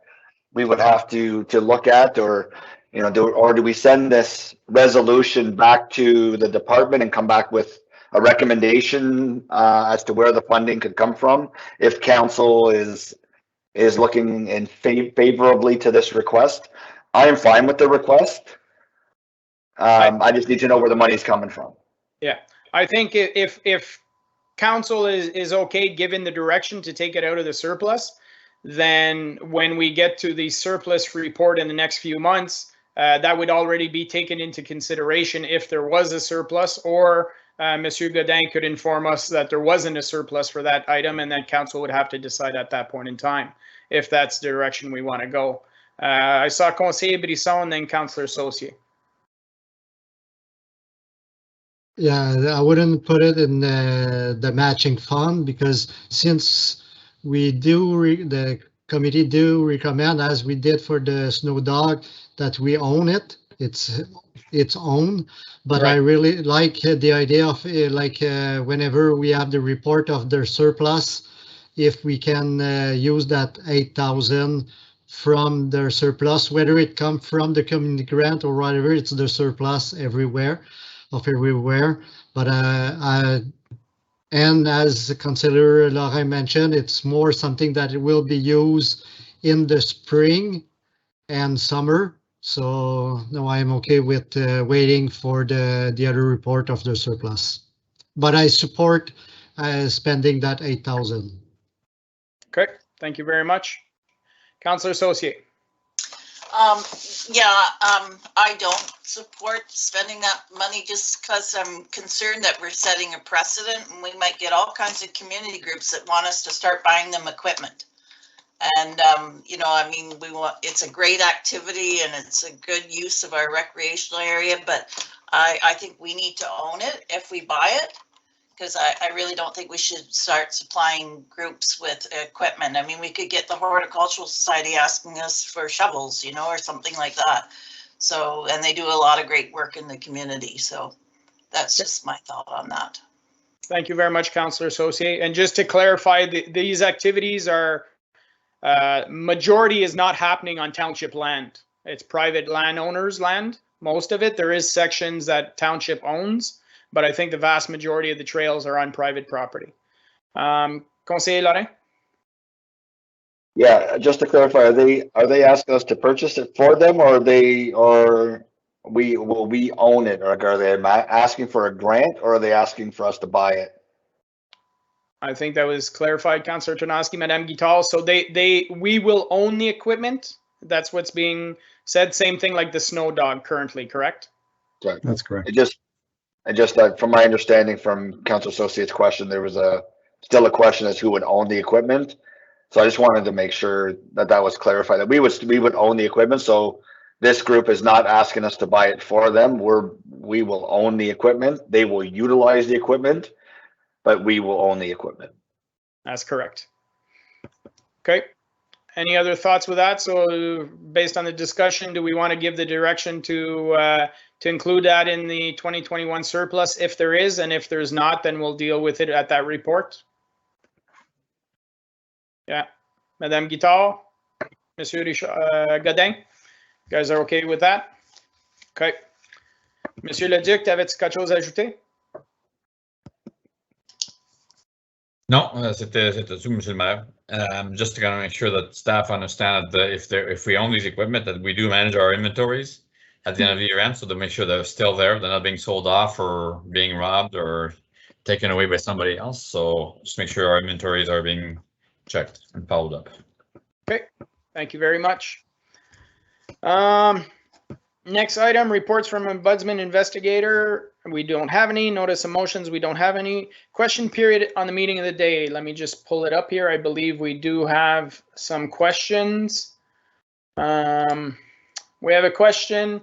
Speaker 5: we would have to look at, or, you know, do we send this resolution back to the department and come back with a recommendation as to where the funding could come from if council is looking in favorably to this request? I am fine with the request. I just need to know where the money's coming from.
Speaker 2: Yeah, I think if council is okay given the direction to take it out of the surplus, then when we get to the surplus report in the next few months, that would already be taken into consideration if there was a surplus, or Monsieur Godin could inform us that there wasn't a surplus for that item, and then council would have to decide at that point in time if that's the direction we want to go. I saw Conseiller Brisson and then Councillor Saucier.
Speaker 4: Yeah, I wouldn't put it in the matching fund, because since we do, the committee do recommend, as we did for the snow dog, that we own it. It's its own, but right. I really like the idea of whenever we have the report of their surplus, if we can use that 8,000 from their surplus, whether it comes from the community grant or whatever, it's the surplus everywhere. But and as Councillor Laurent mentioned, it's more something that it will be used in the spring and summer. So no, I'm okay with waiting for the other report of the surplus. But I support spending that 8,000.
Speaker 2: Okay, thank you very much. Councillor Saucier.
Speaker 6: I don't support spending that money just because I'm concerned that we're setting a precedent, and we might get all kinds of community groups that want us to start buying them equipment. And, you know, I mean, it's a great activity and it's a good use of our recreational area, but I think we need to own it if we buy it, because I really don't think we should start supplying groups with equipment. I mean, we could get the Horticultural Society asking us for shovels, you know, or something like that. So, and they do a lot of great work in the community. So that's just my thought on that.
Speaker 2: Thank you very much, Councillor Saucier. And just to clarify, these activities are, majority is not happening on township land. It's private landowners' land. Most of it, there is sections that township owns, but I think the vast majority of the trails are on private property. Conseiller Laurent?
Speaker 5: Yeah, just to clarify, are they asking us to purchase it for them, or will we own it, or are they asking for a grant, or are they asking for us to buy it?
Speaker 2: I think that was clarified, Councillor Tarnowski, Madame Guital. So we will own the equipment. That's what's being said. Same thing like the snow dog currently, correct?
Speaker 5: Correct.
Speaker 11: That's correct.
Speaker 5: It just from my understanding from Councillor Associate's question, there was still a question as who would own the equipment. So I just wanted to make sure that was clarified, that we would own the equipment. So this group is not asking us to buy it for them. We will own the equipment. They will utilize the equipment, but we will own the equipment.
Speaker 2: That's correct. Okay. Any other thoughts with that? So based on the discussion, do we want to give the direction to include that in the 2021 surplus if there is, and if there's not, then we'll deal with it at that report? Yeah. Madame Guital, Monsieur Godin, you guys are okay with that? Okay. Monsieur Leduc, t'avais-tu quelque chose à ajouter?
Speaker 12: No, c'était tout, Monsieur le Maire. Just to kind of make sure that staff understand that if we own these equipment, that we do manage our inventories at the end of the year end, so to make sure they're still there, they're not being sold off or being robbed or taken away by somebody else. So just make sure our inventories are being checked and followed up.
Speaker 2: Okay, thank you very much. Next item, reports from Ombudsman Investigator. We don't have any. Notice of motions, we don't have any. Question period on the meeting of the day. Let me just pull it up here. I believe we do have some questions. We have a question.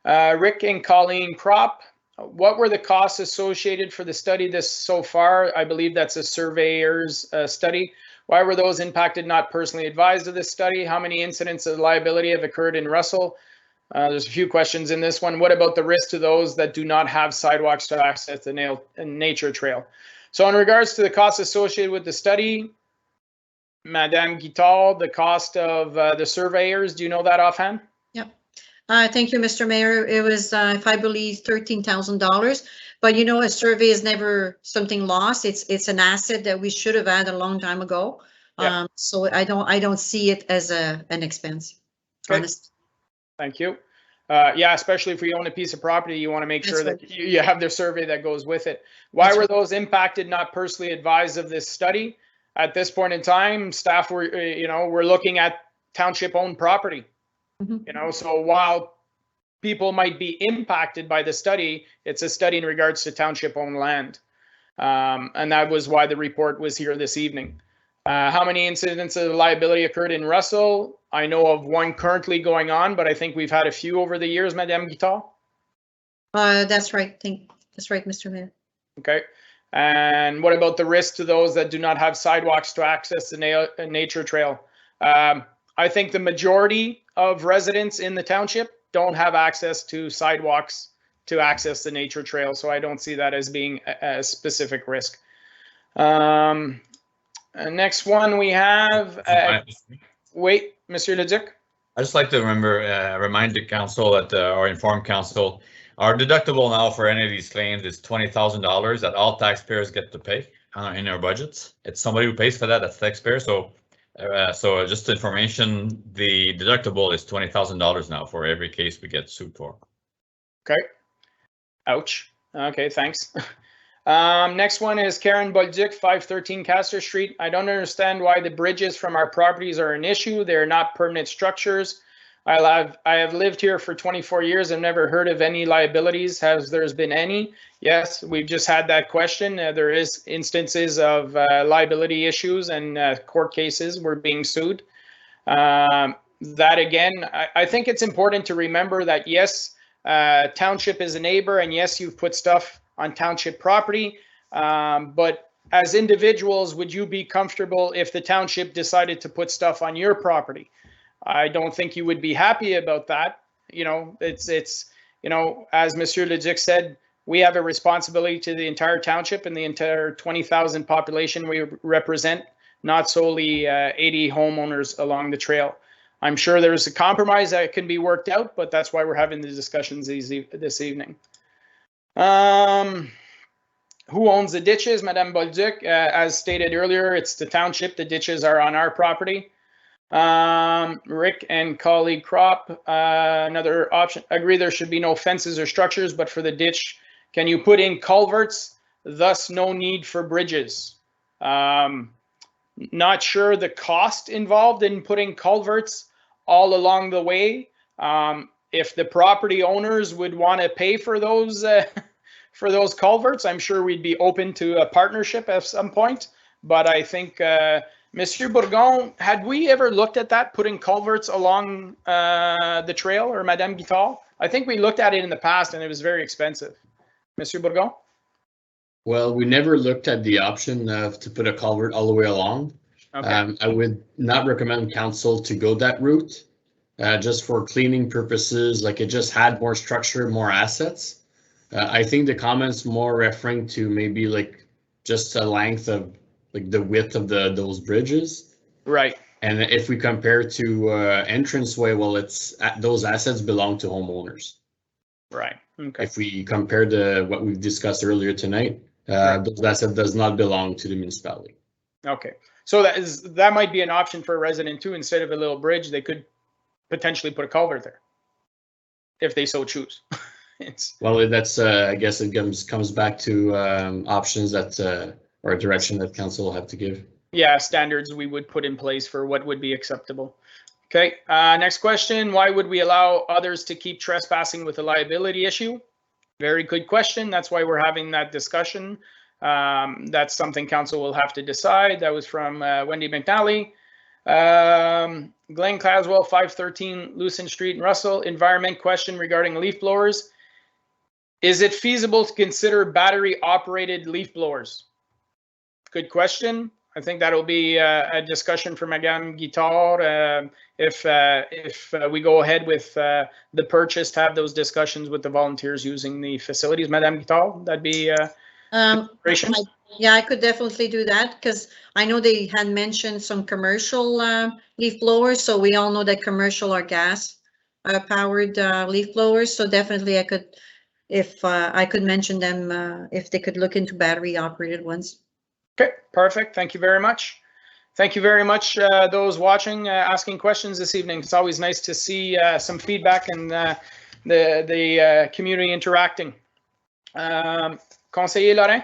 Speaker 2: Rick and Colleen Kropp. What were the costs associated for the study this so far? I believe that's a surveyor's study. Why were those impacted not personally advised of this study? How many incidents of liability have occurred in Russell? There's a few questions in this one. What about the risk to those that do not have sidewalks to access the nature trail? So in regards to the costs associated with the study, Madame Guital, the cost of the surveyors, do you know that offhand?
Speaker 10: Yep. Thank you, Mr. Mayor. It was, if I believe, $13,000. But you know, a survey is never something lost. It's an asset that we should have had a long time ago.
Speaker 2: Yeah.
Speaker 10: So I don't see it as an expense.
Speaker 2: Okay.
Speaker 10: Honest.
Speaker 2: Thank you. Yeah, especially if you own a piece of property, you want to make sure that you have the survey that goes with it. Why were those impacted not personally advised of this study? At this point in time, staff were, we're looking at township-owned property.
Speaker 10: Mm-hmm.
Speaker 2: So while people might be impacted by the study, it's a study in regards to township-owned land. And that was why the report was here this evening. How many incidents of liability occurred in Russell? I know of one currently going on, but I think we've had a few over the years, Madame Guital.
Speaker 10: That's right. That's right, Mr. Mayor.
Speaker 2: Okay. And what about the risk to those that do not have sidewalks to access the nature trail? I think the majority of residents in the township don't have access to sidewalks to access the nature trail, so I don't see that as being a specific risk. Next one we have, wait, Monsieur Leduc.
Speaker 12: I just like to remind the council that, or inform council, our deductible now for any of these claims is $20,000 that all taxpayers get to pay in our budgets. It's somebody who pays for that, that's taxpayer. So just information, the deductible is $20,000 now for every case we get sued for.
Speaker 2: Okay. Ouch. Okay, thanks. Next one is Karen Bolduc, 513 Castor Street. I don't understand why the bridges from our properties are an issue. They're not permanent structures. I have lived here for 24 years and never heard of any liabilities. Has there been any? Yes, we've just had that question. There is instances of liability issues and court cases. We're being sued. That again, I think it's important to remember that yes, township is a neighbor, and yes, you've put stuff on township property, but as individuals, would you be comfortable if the township decided to put stuff on your property? I don't think you would be happy about that. It's as Monsieur Leduc said, we have a responsibility to the entire township and the entire 20,000 population we represent, not solely 80 homeowners along the trail. I'm sure there's a compromise that can be worked out, but that's why we're having the discussions this evening. Who owns the ditches? Madame Bolduc, as stated earlier, it's the township. The ditches are on our property. Rick and colleague Kropp, another option. Agree there should be no fences or structures, but for the ditch, can you put in culverts? Thus, no need for bridges. Not sure the cost involved in putting culverts all along the way. If the property owners would want to pay for those culverts, I'm sure we'd be open to a partnership at some point. But I think, Monsieur Bourgon, had we ever looked at that, putting culverts along the trail, or Madame Guital? I think we looked at it in the past and it was very expensive. Monsieur Bourgon?
Speaker 9: Well, we never looked at the option to put a culvert all the way along. Okay. I would not recommend council to go that route, just for cleaning purposes. Like, it just had more structure, more assets. I think the comments more referring to maybe like just a length of like the width of those bridges. Right. And if we compare to entranceway, well, it's those assets belong to homeowners.
Speaker 2: Right. Okay.
Speaker 9: If we compare to what we've discussed earlier tonight, those assets does not belong to the municipality.
Speaker 2: Okay. So that might be an option for a resident too. Instead of a little bridge, they could potentially put a culvert there if they so choose.
Speaker 9: Well, that's I guess it comes back to options that or a direction that council will have to give.
Speaker 2: Yeah, standards we would put in place for what would be acceptable. Okay, next question. Why would we allow others to keep trespassing with a liability issue? Very good question. That's why we're having that discussion. That's something council will have to decide. That was from Wendy McNally. Glenn Claswell, 513 Lucen Street in Russell. Environment question regarding leaf blowers. Is it feasible to consider battery operated leaf blowers? Good question. I think that'll be a discussion for Madame Guitard if we go ahead with the purchase to have those discussions with the volunteers using the facilities. Madame Guitard, that'd be
Speaker 10: yeah, I could definitely do that because I know they had mentioned some commercial leaf blowers. So we all know that commercial are gas powered leaf blowers. So definitely I could, if I could mention them, if they could look into battery operated ones.
Speaker 2: Okay, perfect. Thank you very much. Thank you very much, those watching, asking questions this evening. It's always nice to see some feedback and the community interacting. Conseiller Laurent?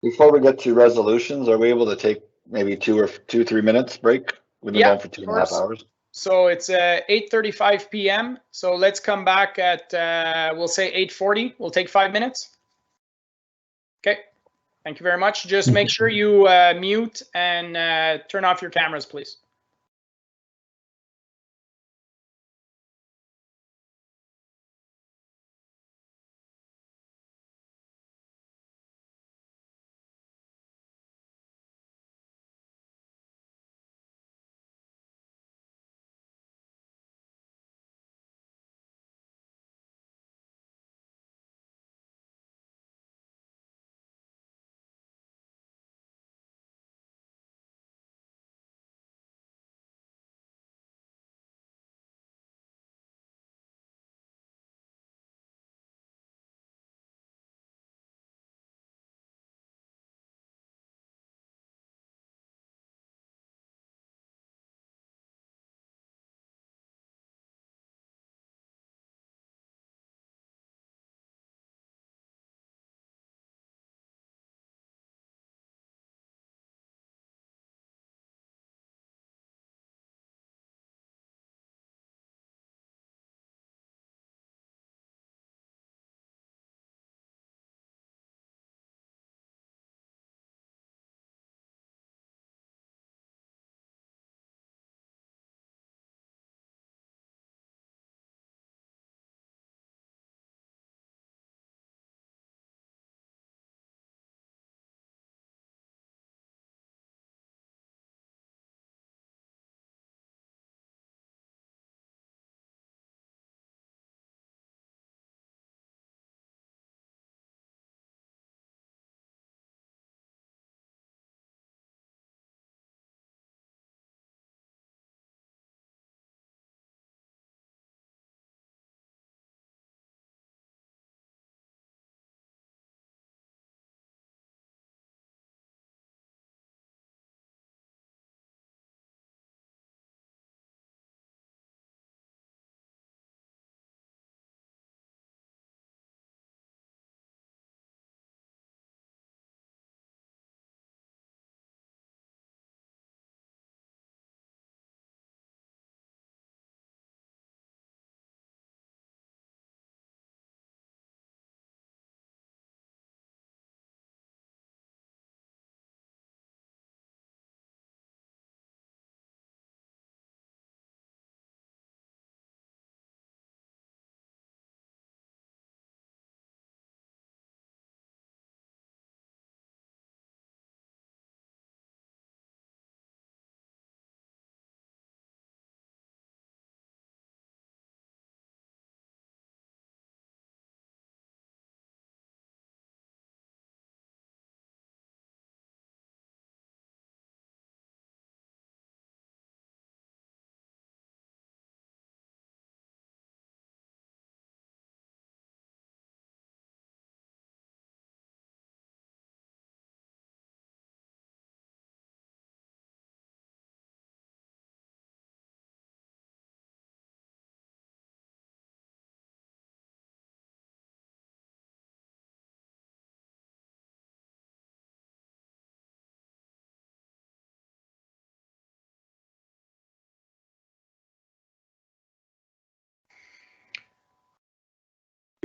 Speaker 5: Before we get to resolutions, are we able to take maybe 3 minutes break? We've been going for 2.5 hours.
Speaker 2: So it's 8:35 p.m. So let's come back at, we'll say 8:40. We'll take 5 minutes. Okay. Thank you very much. Just make sure you mute and turn off your cameras, please.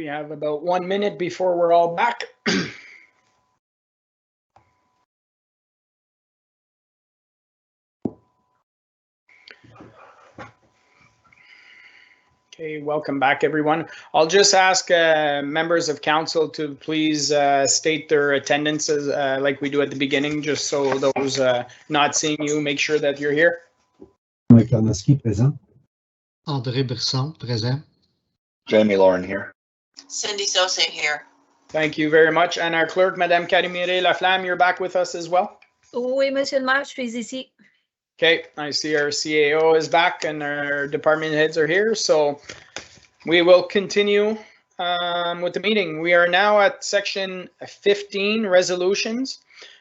Speaker 2: We have about 1 minute before we're all back. Okay, welcome back, everyone. I'll just ask members of council to please state their attendances like we do at the beginning, just so those not seeing you make sure that you're here.
Speaker 11: Mike Tarnowski, présent.
Speaker 4: André Brisson, présent.
Speaker 5: Jamie Lauren here.
Speaker 6: Cindy Sose here.
Speaker 2: Thank you very much. And our clerk, Madame Carimire Laflamme, you're back with us as well?
Speaker 7: Oui, Monsieur le maire, je suis ici.
Speaker 2: Okay, I see our CAO is back and our department heads are here, so we will continue with the meeting. We are now at section 15, resolutions.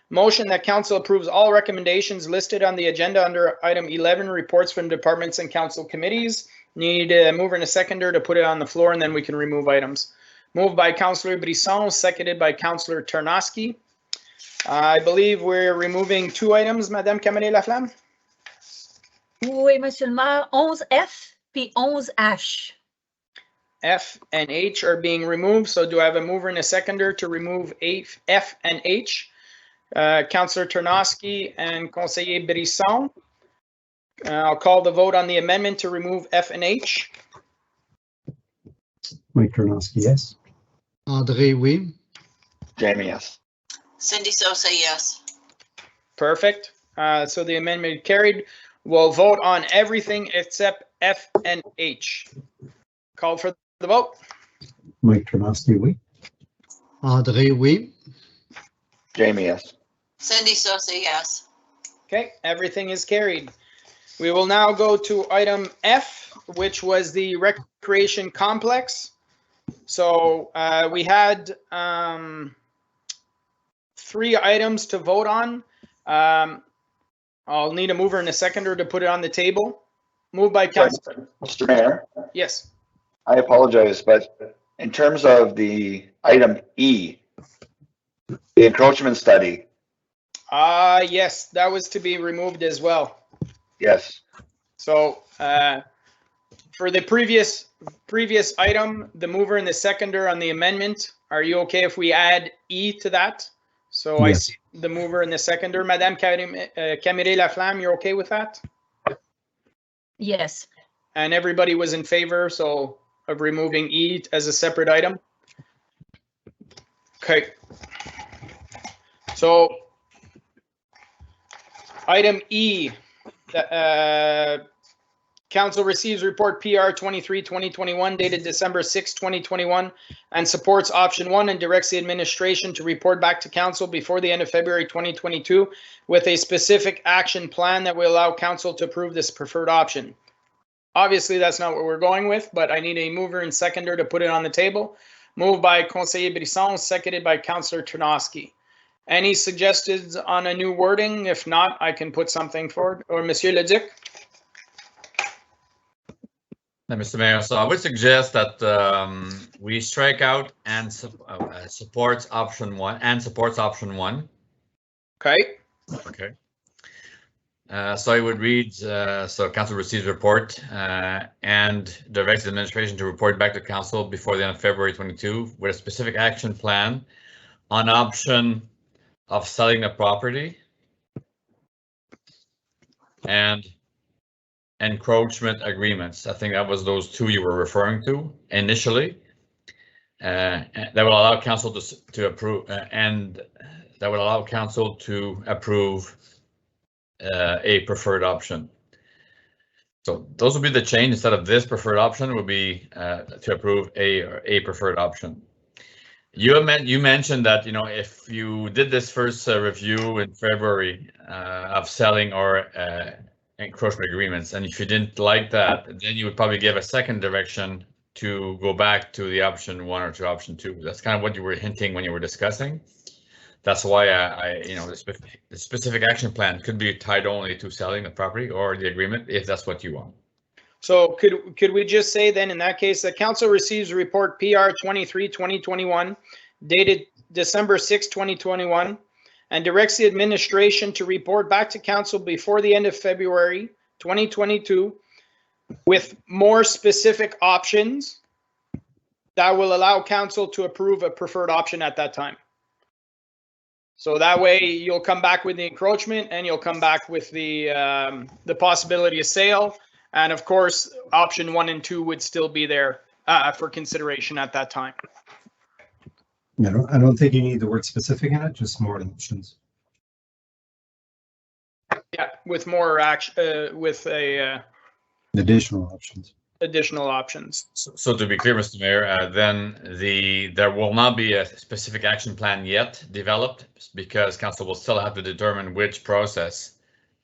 Speaker 2: Motion that council approves all recommendations listed on the agenda under item 11, reports from departments and council committees. Need a mover and a seconder to put it on the floor, and then we can remove items. Moved by Councillor Brisson, seconded by Councillor Tarnowski. I believe we're removing 2 items, Madame Carimire Laflamme.
Speaker 7: Oui, Monsieur le maire, 11F puis 11H.
Speaker 2: F and H are being removed, so do I have a mover and a seconder to remove F and H? Councillor Tarnowski and Conseiller Brisson. I'll call the vote on the amendment to remove F and H.
Speaker 11: Mike Tarnowski, yes.
Speaker 4: André, oui.
Speaker 5: Jamie, yes.
Speaker 6: Cindy Sose, yes.
Speaker 2: Perfect. So the amendment carried. We'll vote on everything except F and H. Call for the vote.
Speaker 11: Mike Tarnowski, oui.
Speaker 4: André, oui.
Speaker 5: Jamie, yes.
Speaker 6: Cindy Sose, yes.
Speaker 2: Okay, everything is carried. We will now go to item F, which was the recreation complex. So we had 3 items to vote on. I'll need a mover and a seconder to put it on the table. Moved by Council.
Speaker 5: Mr. Mayor,
Speaker 2: Yes.
Speaker 5: I apologize, but in terms of the item E, the encroachment study,
Speaker 2: Yes, that was to be removed as well.
Speaker 5: yes.
Speaker 2: So for the previous item, the mover and the seconder on the amendment, are you okay if we add E to that? So I
Speaker 11: Yes.
Speaker 2: see the mover and the seconder. Madame Carimire Laflamme, you're okay with that?
Speaker 7: Yes.
Speaker 2: And everybody was in favor, so of removing E as a separate item? Okay. So item E, council receives report PR 23-2021 dated December 6, 2021 and supports option 1 and directs the administration to report back to council before the end of February 2022 with a specific action plan that will allow council to approve this preferred option. Obviously, that's not what we're going with, but I need a mover and seconder to put it on the table. Moved by Conseiller Brisson, seconded by Councillor Tarnowski. Any suggestions on a new wording? If not, I can put something forward. Or Monsieur Leduc?
Speaker 12: Mr. Mayor, so I would suggest that we strike out and supports option 1 and supports option 1.
Speaker 2: Okay.
Speaker 12: Okay. So I would read, so council receives report and directs the administration to report back to council before the end of February 22 with a specific action plan on option of selling the property and encroachment agreements. I think that was those 2 you were referring to initially. That will allow council to approve and that would allow council to approve a preferred option. So those would be the change. Instead of this preferred option would be to approve a preferred option. You mentioned that, you know, if you did this first review in February of selling or encroachment agreements, and if you didn't like that, then you would probably give a second direction to go back to the option 1 or to option 2. That's kind of what you were hinting when you were discussing. That's why you know, the specific action plan could be tied only to selling the property or the agreement, if that's what you want.
Speaker 2: So could we just say then in that case, the council receives report PR 23-2021 dated December 6, 2021 and directs the administration to report back to council before the end of February 2022 with more specific options that will allow council to approve a preferred option at that time. So that way you'll come back with the encroachment and you'll come back with the possibility of sale. And of course, option 1 and 2 would still be there for consideration at that time.
Speaker 11: I don't think you need the word specific in it, just more options.
Speaker 2: Yeah, with more action, with
Speaker 11: Additional options.
Speaker 2: additional options.
Speaker 12: So to be clear, Mr. Mayor, then there will not be a specific action plan yet developed because council will still have to determine which process.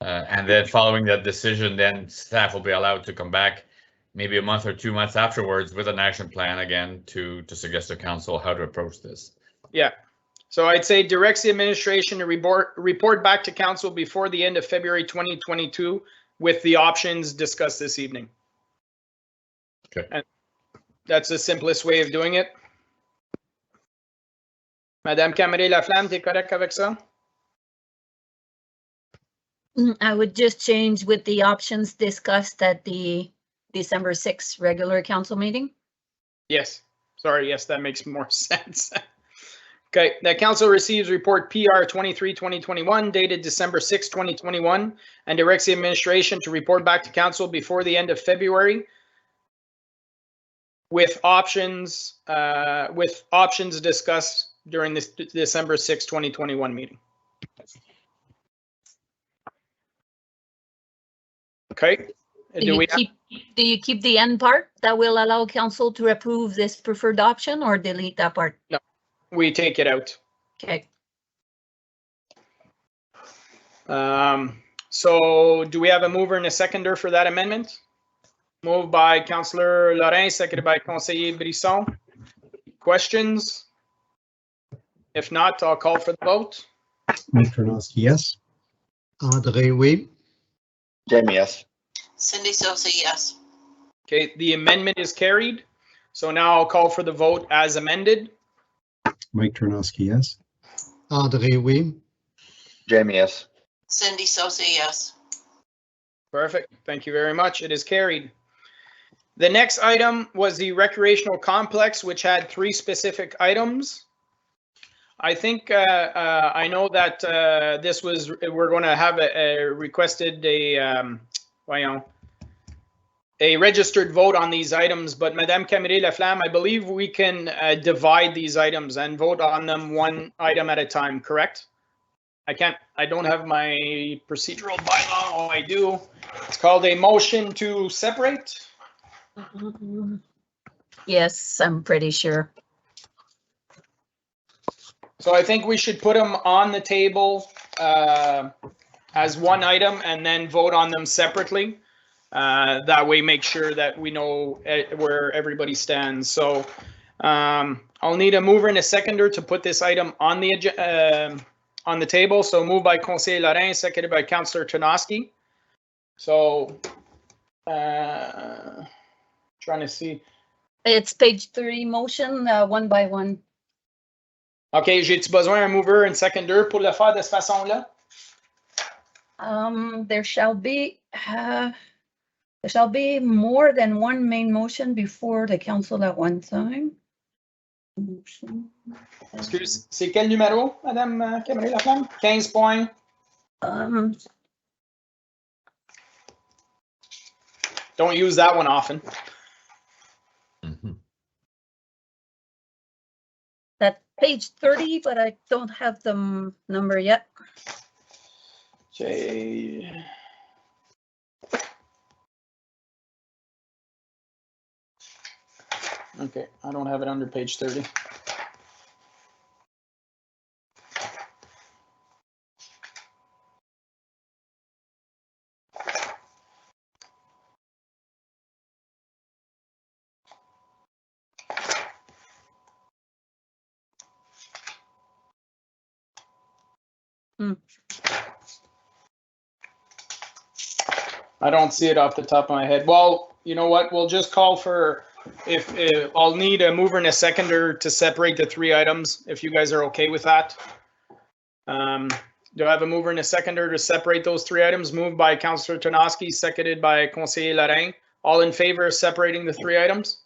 Speaker 12: And then following that decision, then staff will be allowed to come back maybe a month or 2 months afterwards with an action plan again to suggest to council how to approach this.
Speaker 2: Yeah. So I'd say directs the administration to report back to council before the end of February 2022 with the options discussed this evening.
Speaker 12: Okay.
Speaker 2: And that's the simplest way of doing it. Madame Camré-Laflamme, t'es correct avec ça?
Speaker 7: I would just change with the options discussed at the December 6th regular council meeting.
Speaker 2: Yes. Sorry, yes, that makes more sense. Okay, that council receives report PR 23-2021 dated December 6, 2021, and directs the administration to report back to council before the end of February with options discussed during this December 6, 2021 meeting. Okay.
Speaker 7: Do you keep the end part that will allow council to approve this preferred option or delete that part?
Speaker 2: No. We take it out.
Speaker 7: Okay.
Speaker 2: So do we have a mover and a seconder for that amendment? Moved by Councillor Lorrain, seconded by Conseiller Brisson. Questions? If not, I'll call for the vote.
Speaker 11: Mike Tarnowski, yes.
Speaker 4: André, oui.
Speaker 5: Jamie, yes.
Speaker 6: Cindy Sosa, yes.
Speaker 2: Okay, the amendment is carried. So now I'll call for the vote as amended.
Speaker 11: Mike Tarnowski, yes.
Speaker 4: André, oui.
Speaker 5: Jamie, yes.
Speaker 6: Cindy Sosa, yes.
Speaker 2: Perfect. Thank you very much. It is carried. The next item was the recreational complex, which had 3 specific items. I think I know that we're going to have requested a registered vote on these items, but Madame Camré-Laflamme, I believe we can divide these items and vote on them one item at a time, correct? I don't have my procedural bylaw. Oh, I do. It's called a motion to separate.
Speaker 7: Yes, I'm pretty sure.
Speaker 2: So I think we should put them on the table as one item and then vote on them separately. That way, make sure that we know where everybody stands. So I'll need a mover and a seconder to put this item on the table. So moved by Conseiller Lorrain, seconded by Councillor Tarnowski. So trying to see.
Speaker 7: It's page 3 motion, 1 by 1.
Speaker 2: OK, j'ai-tu besoin d'un mover and seconder pour le faire de cette façon-là?
Speaker 7: There shall be more than one main motion before the council at one time.
Speaker 2: Excuse, c'est quel numéro, Madame Camré-Laflamme? 15 points. Don't use that one often.
Speaker 7: That's page 30, but I don't have the number yet.
Speaker 2: Okay. Okay, I don't have it under page 30. I don't see it off the top of my head. Well, you know what? We'll just call for, if I'll need a mover and a seconder to separate the 3 items, if you guys are okay with that. Do I have a mover and a seconder to separate those 3 items? Moved by Councillor Tarnowski, seconded by Conseiller Lorrain. All in favor of separating the 3 items?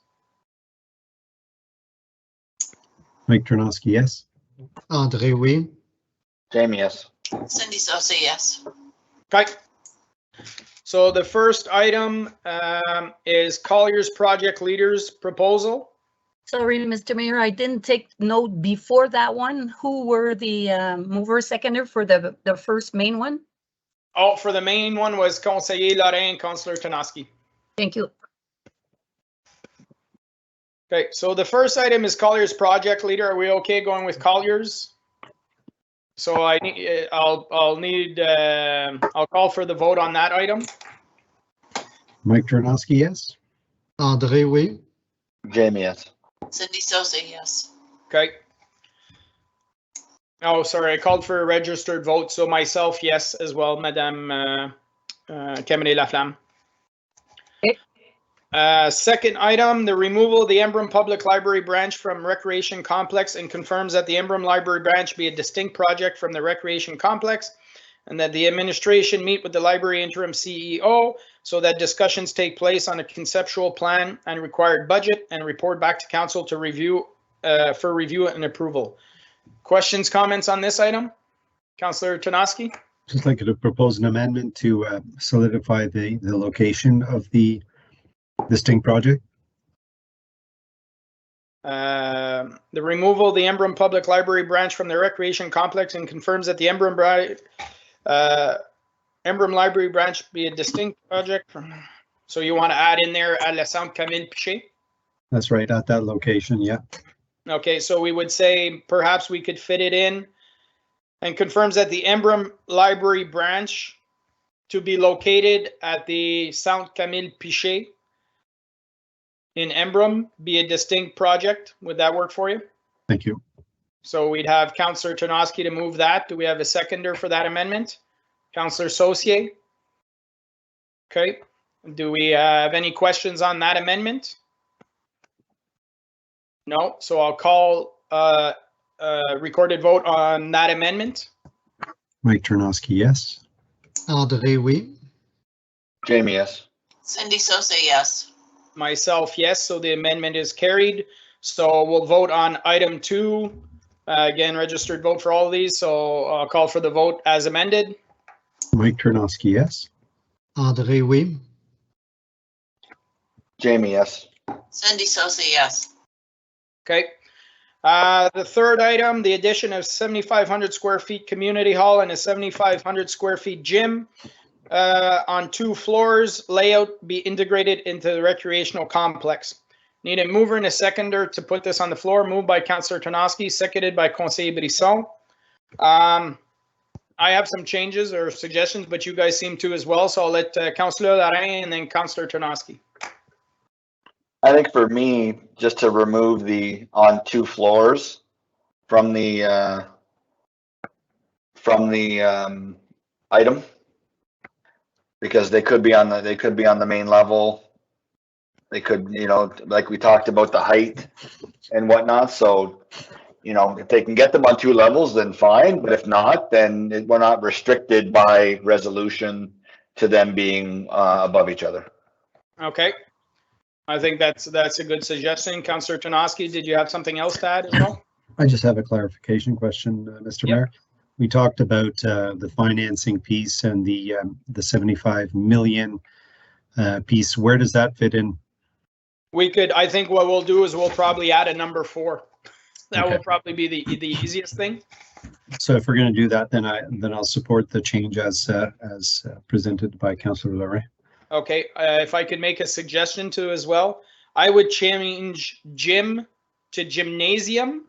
Speaker 11: Mike Ternosky, yes.
Speaker 4: André, oui.
Speaker 5: Jamie, yes.
Speaker 6: Cindy Sosa, yes.
Speaker 2: Okay. So the first item is Collier's project leaders proposal.
Speaker 7: Sorry, Mr. Mayor, I didn't take note before that one. Who were the mover seconder for the first main one?
Speaker 2: Oh, for the main one was Conseiller Lorrain, Councillor Ternosky.
Speaker 7: Thank you.
Speaker 2: Okay, so the first item is Collier's project leader. Are we okay going with Collier's? So I'll call for the vote on that item.
Speaker 11: Mike Ternosky, yes.
Speaker 4: André, oui.
Speaker 5: Jamie, yes.
Speaker 6: Cindy Sosa, yes.
Speaker 2: Okay. Oh, sorry, I called for a registered vote, so myself, yes, as well, Madame Camille Laflamme.
Speaker 7: Okay.
Speaker 2: Second item, the removal of the Embrun Public Library branch from Recreation Complex, and confirms that the Embrun Library branch be a distinct project from the Recreation Complex, and that the administration meet with the library interim CEO so that discussions take place on a conceptual plan and required budget, and report back to council to review for review and approval. Questions, comments on this item? Councillor Ternosky?
Speaker 11: Just like to propose an amendment to solidify the location of the distinct project.
Speaker 2: The removal of the Embrun Public Library branch from the Recreation Complex, and confirms that the Embrun Library branch be a distinct project from. So you want to add in there at la Centre Camille Piché?
Speaker 11: That's right, at that location, yeah.
Speaker 2: Okay, so we would say perhaps we could fit it in, and confirms that the Embrun Library branch to be located at the Centre Camille Piché in Embrun be a distinct project. Would that work for you?
Speaker 11: Thank you.
Speaker 2: So we'd have Councillor Ternosky to move that. Do we have a seconder for that amendment? Councillor Saucier? Okay. Do we have any questions on that amendment? No, so I'll call recorded vote on that amendment.
Speaker 11: Mike Ternosky, yes.
Speaker 4: André, oui.
Speaker 5: Jamie, yes.
Speaker 6: Cindy Sosa, yes.
Speaker 2: Myself, yes, so the amendment is carried. So we'll vote on item 2. Again, registered vote for all of these, so I'll call for the vote as amended.
Speaker 11: Mike Ternosky, yes.
Speaker 4: André, oui.
Speaker 5: Jamie, yes.
Speaker 6: Cindy Sosa, yes.
Speaker 2: Okay. The third item, the addition of 7,500 square feet community hall and a 7,500 square feet gym on 2 floors, layout be integrated into the recreational complex. Need a mover and a seconder to put this on the floor. Moved by Councillor Ternosky, seconded by Conseiller Brisson. I have some changes or suggestions, but you guys seem to as well. So I'll let Councillor Lorrain and then Councillor Ternosky.
Speaker 5: I think for me, just to remove the on 2 floors from the item, because they could be on the main level. They could, you know, like we talked about the height and whatnot. So, you know, if they can get them on 2 levels, then fine. But if not, then we're not restricted by resolution to them being above each other.
Speaker 2: Okay. I think that's a good suggestion. Councillor Ternosky, did you have something else to add as well?
Speaker 11: I just have a clarification question, Mr. Mayor. We talked about the financing piece and the 75 million piece. Where does that fit in?
Speaker 2: I think what we'll do is we'll probably add a number 4. That
Speaker 11: Okay.
Speaker 2: will probably be the easiest thing.
Speaker 11: So if we're going to do that, then I'll support the change as presented by Councillor Lorrain.
Speaker 2: Okay, if I could make a suggestion too as well, I would change gym to gymnasium,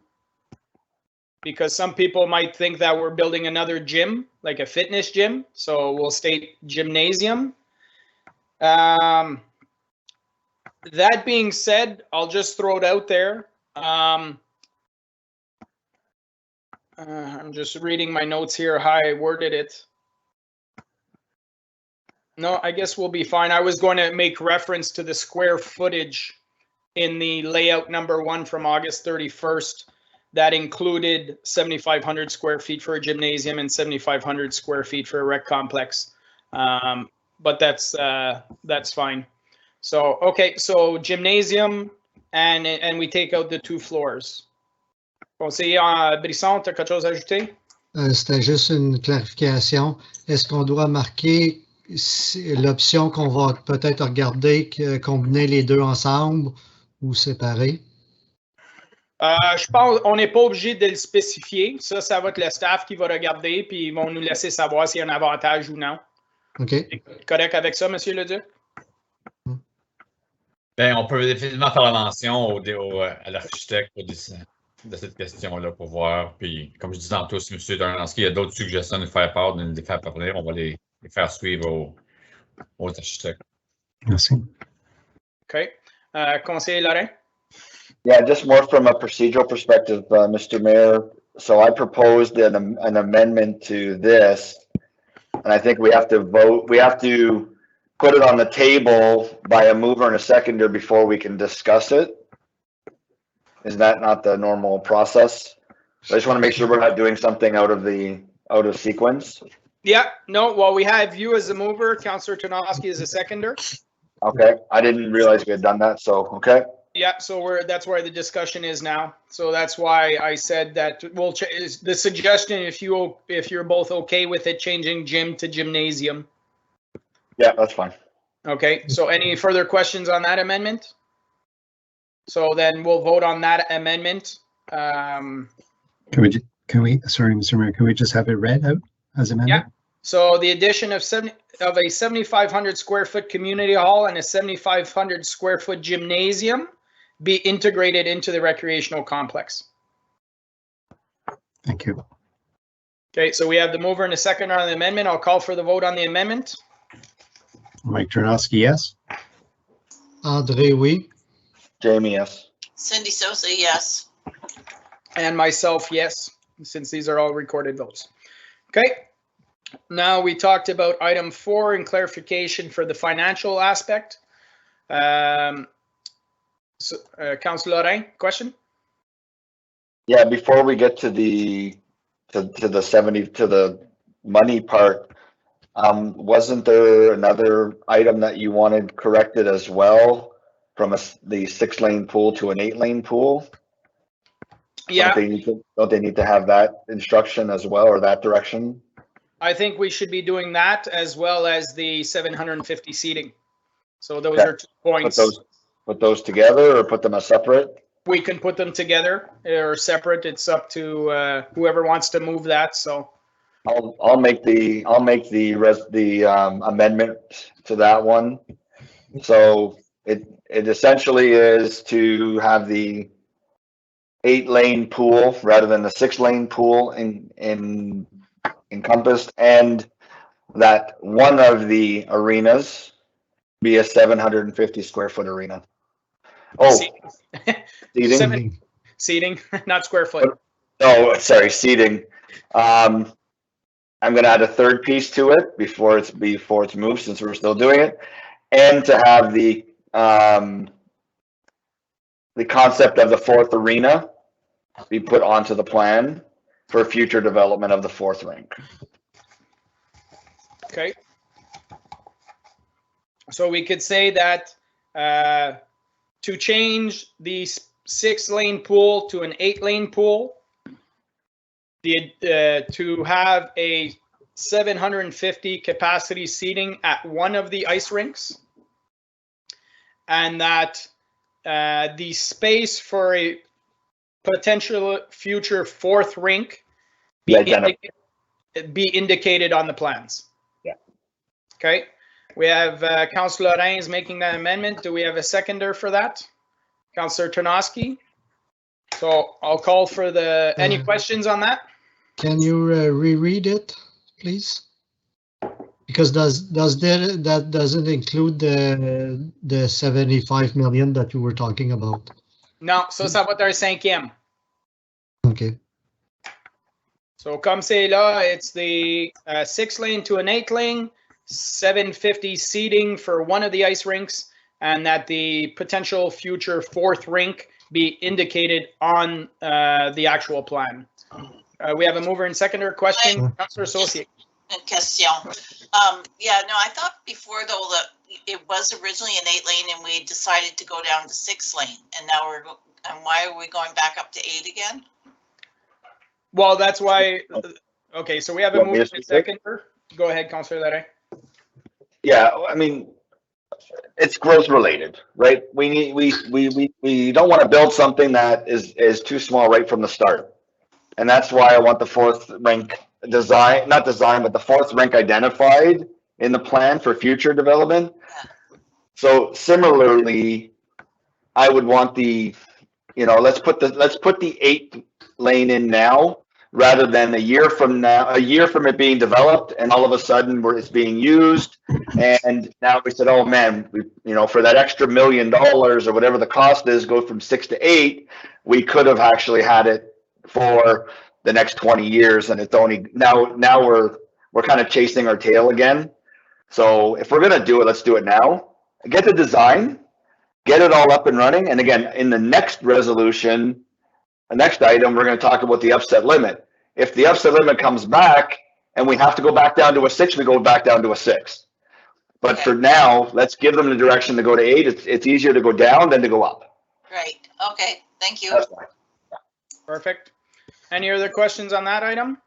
Speaker 2: because some people might think that we're building another gym, like a fitness gym. So we'll state gymnasium. That being said, I'll just throw it out there. I'm just reading my notes here, how I worded it. No, I guess we'll be fine. I was going to make reference to the square footage in the layout number 1 from August 31st. That included 7,500 square feet for a gymnasium and 7,500 square feet for a rec complex. But that's fine. So, okay, so gymnasium and we take out the 2 floors. Conseiller Brisson, tu as quelque chose à ajouter?
Speaker 4: C'était juste une clarification. Est-ce qu'on doit marquer l'option qu'on va peut-être regarder, combiner les deux ensemble ou séparer?
Speaker 2: Je pense qu'on n'est pas obligé de le spécifier. Ça va être le staff qui va regarder, puis ils vont nous laisser savoir s'il y a un avantage ou non.
Speaker 4: OK.
Speaker 2: Correct avec ça, M. Leduc?
Speaker 12: Ben, on peut définitivement faire la mention à l'architecte de cette question-là pour voir. Puis, comme je disais tantôt, si M. Darnowski, il y a d'autres suggestions de nous faire part, de nous les faire parler, on va les faire suivre aux architectes.
Speaker 11: Merci.
Speaker 2: OK. Conseiller Lorrain?
Speaker 5: Yeah, just more from a procedural perspective, Mr. Mayor. So I proposed an amendment to this, and I think we have to vote, we have to put it on the table by a mover and a seconder before we can discuss it. Is that not the normal process? I just want to make sure we're not doing something out of sequence.
Speaker 2: Yeah, no, well, we have you as a mover, Councillor Tarnowski as a seconder.
Speaker 5: Okay, I didn't realize we had done that, so, okay.
Speaker 2: Yeah, so that's where the discussion is now. So that's why I said that we'll the suggestion, if you're both okay with it, changing gym to gymnasium.
Speaker 5: Yeah, that's fine.
Speaker 2: Okay, so any further questions on that amendment? So then we'll vote on that amendment.
Speaker 11: Can we, sorry, Mr. Mayor, can we just have it read out as amendment?
Speaker 2: Yeah. So the addition of a 7,500 square foot community hall and a 7,500 square foot gymnasium be integrated into the recreational complex.
Speaker 11: Thank you.
Speaker 2: Okay, so we have the mover and the seconder on the amendment. I'll call for the vote on the amendment.
Speaker 11: Mike Tarnowski, yes.
Speaker 4: André, oui.
Speaker 5: Jamie, yes.
Speaker 6: Cindy Sosa, yes.
Speaker 2: And myself, yes, since these are all recorded votes. Okay, now we talked about item 4 in clarification for the financial aspect. Councillor Lorrain, question?
Speaker 5: Yeah, before we get to the money part, wasn't there another item that you wanted corrected as well from the 6-lane pool to an 8-lane pool?
Speaker 2: Yeah.
Speaker 5: Don't they need to have that instruction as well, or that direction?
Speaker 2: I think we should be doing that as well as the 750 seating. So those
Speaker 5: Okay.
Speaker 2: are 2 points.
Speaker 5: Put those together or put them as separate?
Speaker 2: We can put them together or separate. It's up to whoever wants to move that. So
Speaker 5: I'll make the amendment to that one. So it essentially is to have the 8-lane pool rather than the 6-lane pool encompassed, and that one of the arenas be a 750 square foot arena. Oh, seating.
Speaker 2: Seating, not square foot.
Speaker 5: Oh, sorry, seating. I'm gonna add a third piece to it before it's moved, since we're still doing it, and to have the concept of the 4th arena be put onto the plan for future development of the 4th rink.
Speaker 2: Okay. So we could say that to change the 6-lane pool to an 8-lane pool, to have a 750 capacity seating at one of the ice rinks, and that the space for a potential future 4th rink be indicated on the plans.
Speaker 5: Yeah.
Speaker 2: Okay. We have Councillor Lorrain is making that amendment. Do we have a seconder for that? Councillor Tarnowski. So I'll call for any questions on that?
Speaker 4: Can you reread it, please? Because that doesn't include the 75 million that you were talking about?
Speaker 2: Non, ça va être un 5e.
Speaker 4: Okay.
Speaker 2: So comme c'est là, it's the 6-lane to an 8-lane, 750 seating for one of the ice rinks, and that the potential future 4th rink be indicated on the actual plan. We have a mover and seconder question. Councillor Associate.
Speaker 6: Question. Yeah, no, I thought before though that it was originally an 8-lane and we decided to go down to 6-lane, and now and why are we going back up to 8 again?
Speaker 2: Well, that's why, okay, so we have a
Speaker 5: Want me
Speaker 2: move
Speaker 5: to
Speaker 2: in a
Speaker 5: speak?
Speaker 2: second. Go ahead, Councillor Larry.
Speaker 5: Yeah, I mean, it's growth related, right? We don't want to build something that is too small right from the start. And that's why I want the fourth rink design, not design, but the fourth rink identified in the plan for future development. So similarly, I would want the, let's put the 8 lane in now, rather than a year from it being developed, and all of a sudden it's being used. And now we said, oh man, for that extra $1 million or whatever the cost is, go from 6 to 8, we could have actually had it for the next 20 years. And it's only now we're kind of chasing our tail again. So if we're going to do it, let's do it now. Get the design, get it all up and running. And again, in the next resolution, the next item, we're going to talk about the upset limit. If the upset limit comes back and we have to go back down to a 6, we go back down to a 6. But for now, let's give them the direction to go to 8. It's easier to go down than to go up.
Speaker 6: Right. Okay. Thank you.
Speaker 5: That's fine.
Speaker 2: Perfect. Any other questions on that item?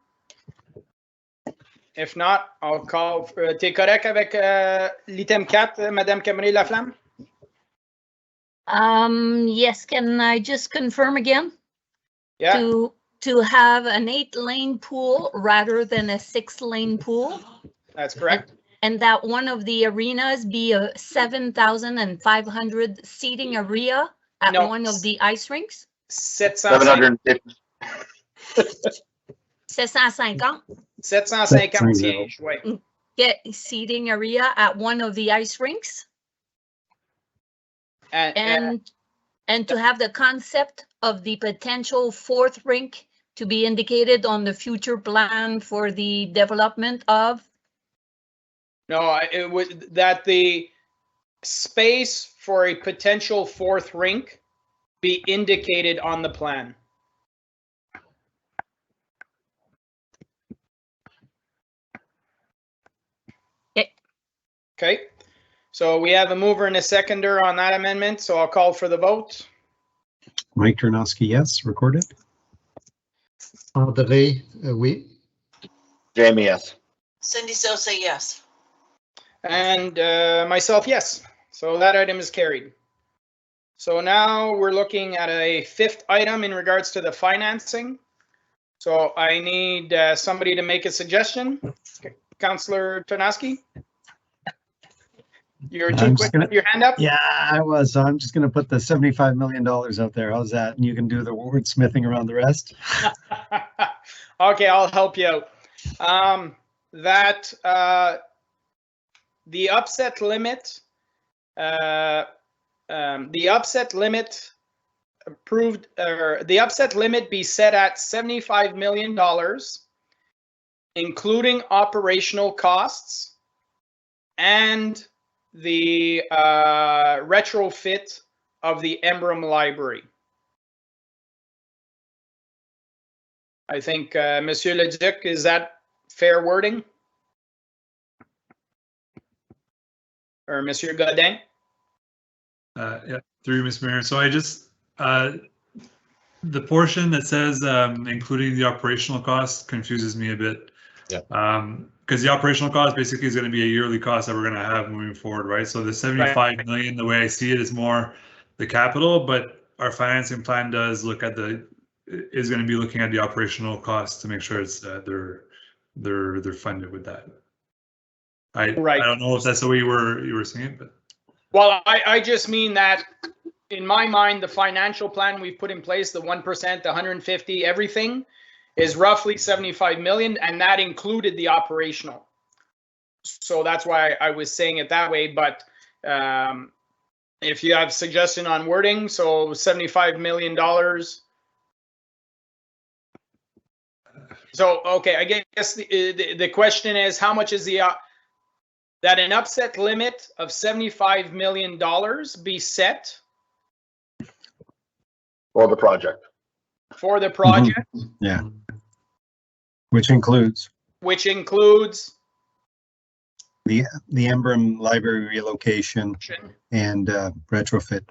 Speaker 2: If not, I'll call. T'es correct avec l'item 4, Madame Camry-Laflamme?
Speaker 7: Yes, can I just confirm again?
Speaker 2: Yeah.
Speaker 7: To have an 8-lane pool rather than a 6-lane pool?
Speaker 2: That's correct.
Speaker 7: And that one of the arenas be a 7,500 seating area at one of the ice rinks?
Speaker 5: 750.
Speaker 7: 750?
Speaker 2: 750 sièges, oui.
Speaker 7: Get seating area at one of the ice rinks? And to have the concept of the potential 4th rink to be indicated on the future plan for the development of?
Speaker 2: No, it was that the space for a potential 4th rink be indicated on the plan. Okay, so we have a mover and a seconder on that amendment, so I'll call for the vote.
Speaker 11: Mike Tarnowski, yes, recorded.
Speaker 4: André, oui.
Speaker 5: Jamie, yes.
Speaker 6: Cindy Sosa, yes.
Speaker 2: And myself, yes. So that item is carried. So now we're looking at a 5th item in regards to the financing. So I need somebody to make a suggestion. Okay. Councillor Tarnowski? You're too quick with your hand up?
Speaker 11: Yeah, I was. I'm just going to put the $75 million out there. How's that? And you can do the wordsmithing around the rest.
Speaker 2: Okay, I'll help you out. The upset limit, approved, or the upset limit be set at $75 million, including operational costs and the retrofit of the Emblem Library. I think, Monsieur Le Duc, is that fair wording? Or Monsieur Godin?
Speaker 8: Yeah, through Mr. Mayor. So I just, the portion that says including the operational costs confuses me a bit.
Speaker 12: Yeah.
Speaker 8: Because the operational cost basically is going to be a yearly cost that we're going to have moving forward, right? So the 75 million, the way I see it, is more the capital, but our financing plan does look at is going to be looking at the operational costs to make sure it's they're funded with that. I don't know if that's the way you were seeing it, but.
Speaker 2: Well, I just mean that in my mind, the financial plan we've put in place, the 1%, the 150, everything is roughly 75 million, and that included the operational. So that's why I was saying it that way. But if you have suggestion on wording, so $75 million. So, okay, I guess the question is, how much is that an upset limit of $75 million be set?
Speaker 5: For the project.
Speaker 2: For the project?
Speaker 11: Mm-hmm. Yeah. Which includes the Emblem Library relocation and retrofit.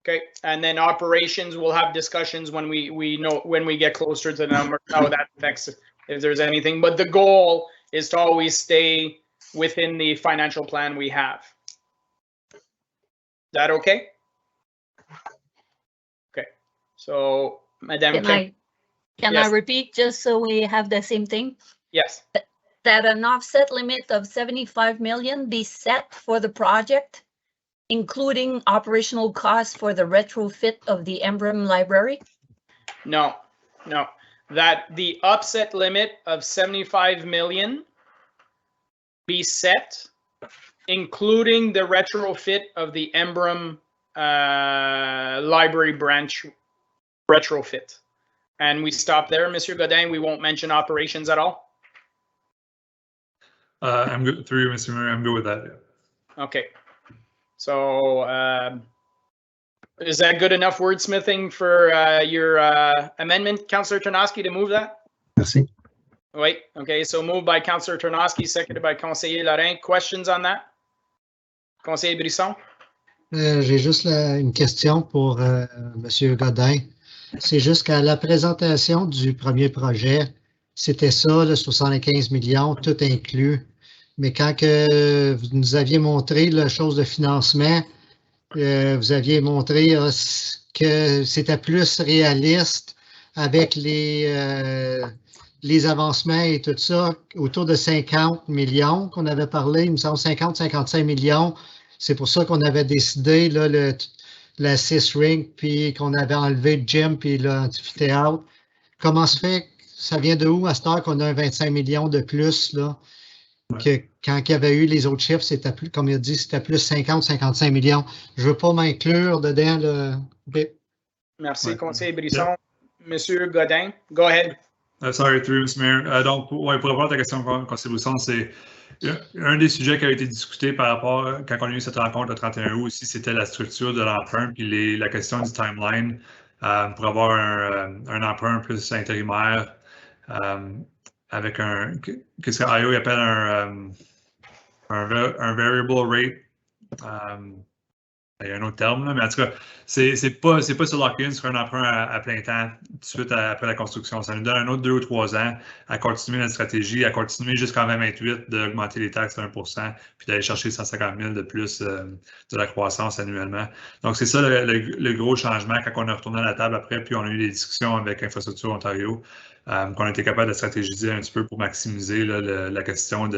Speaker 2: Okay, and then operations, we'll have discussions when we know, when we get closer to the number, how that affects, if there's anything, but the goal is to always stay within the financial plan we have. Is that okay? Okay, so Madame
Speaker 7: Can I repeat just so we have the same thing?
Speaker 2: Yes.
Speaker 7: That an offset limit of 75 million be set for the project, including operational costs for the retrofit of the Emblem Library?
Speaker 2: No, that the upset limit of 75 million be set, including the retrofit of the Emblem Library branch retrofit. And we stop there, Monsieur Godin. We won't mention operations at all.
Speaker 8: I'm good through you, Mr. Mayor. I'm good with that. Yeah.
Speaker 2: Okay. So is that good enough wordsmithing for your amendment, Councillor Ternosky, to move that?
Speaker 11: Merci.
Speaker 2: Wait. Okay. So moved by Councillor Ternosky, seconded by Conseiller Lorrain. Questions on that? Conseiller Brisson?
Speaker 4: J'ai juste une question pour Monsieur Godin. C'est juste qu'à la présentation du premier projet, c'était ça, le 75 millions, tout inclus. Mais quand que vous nous aviez montré la chose de financement, vous aviez montré que c'était plus réaliste avec les avancements et tout ça, autour de 50 millions qu'on avait parlé, il me semble 50-55 millions. C'est pour ça qu'on avait décidé là, la 6 ring, puis qu'on avait enlevé le gym, puis l'amphithéâtre. Comment se fait, ça vient de où à cette heure qu'on a un 25 millions de plus, là, que quand il y avait eu les autres chiffres, c'était plus, comme il a dit, c'était plus 50-55 millions. Je ne veux pas m'inclure dedans. Là.
Speaker 2: Merci, conseiller Brisson. Monsieur Godin, go ahead.
Speaker 8: Sorry, through Mr. Mayor. Donc, pour répondre à ta question, conseiller Brisson, c'est un des sujets qui a été discuté par rapport, quand on a eu cette rencontre le 31 août aussi, c'était la structure de l'emprunt puis la question du timeline pour avoir un emprunt plus intérimaire avec qu'est-ce que IO appelle un variable rate. Il y a un autre terme, là, mais en tout cas, c'est pas sur lock-in sur un emprunt à plein temps tout de suite après la construction. Ça nous donne un autre 2 ou 3 ans à continuer notre stratégie, à continuer jusqu'en 2028 d'augmenter les taxes de 1%, puis d'aller chercher 150 000 de plus de la croissance annuellement. Donc, c'est ça le gros changement quand on est retourné à la table après, puis on a eu des discussions avec Infrastructure Ontario, qu'on a été capable de stratégiser un petit peu pour maximiser là, la question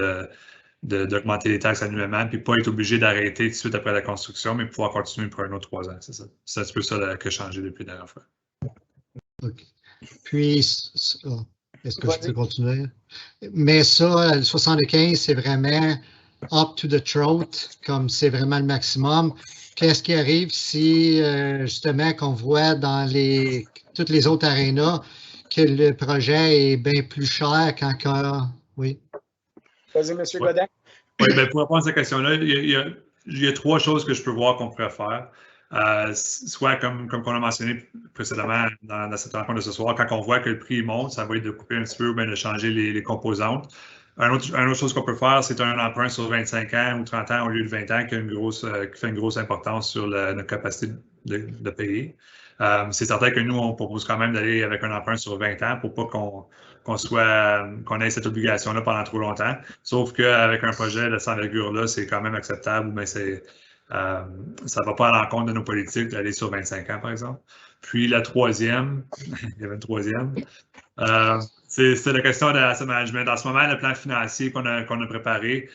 Speaker 8: d'augmenter les taxes annuellement, puis pas être obligé d'arrêter tout de suite après la construction, mais pouvoir continuer pour un autre 3 ans, c'est ça. C'est un petit peu ça qui a changé depuis la dernière fois.
Speaker 4: OK. Puis, est-ce que je peux continuer? Mais ça, le 75, c'est vraiment up to the throat, comme c'est vraiment le maximum. Qu'est-ce qui arrive si, justement, qu'on voit dans toutes les autres arénas que le projet est bien plus cher quand oui.
Speaker 2: Vas-y, M. Godin.
Speaker 8: Oui, bien, pour répondre à cette question-là, il y a 3 choses que je peux voir qu'on pourrait faire. Soit comme on a mentionné précédemment dans cette rencontre de ce soir, quand on voit que le prix monte, ça va être de couper un petit peu ou bien de changer les composantes. Une autre chose qu'on peut faire, c'est un emprunt sur 25 ans ou 30 ans au lieu de 20 ans qui fait une grosse importance sur notre capacité de payer. C'est certain que nous, on propose quand même d'aller avec un emprunt sur 20 ans pour pas qu'on ait cette obligation-là pendant trop longtemps. Sauf qu'avec un projet de cette envergure-là, c'est quand même acceptable, mais ça ne va pas à l'encontre de nos politiques d'aller sur 25 ans, par exemple. Puis la troisième, il y avait une troisième, c'est la question de l'asset management. En ce moment, le plan financier qu'on a préparé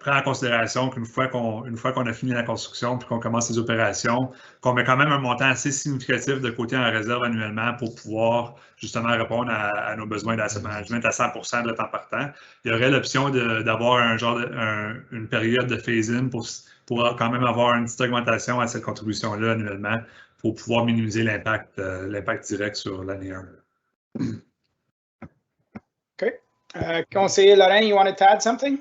Speaker 8: prend en considération qu'une fois qu'on a fini la construction puis qu'on commence les opérations, qu'on met quand même un montant assez significatif de côté en réserve annuellement pour pouvoir justement répondre à nos besoins d'asset management à 100% de temps par temps. Il y aurait l'option d'avoir une période de phase-in pour quand même avoir une petite augmentation à cette contribution-là annuellement pour pouvoir minimiser l'impact direct sur l'année 1.
Speaker 2: OK. Conseiller Lorrain, you wanted to add something?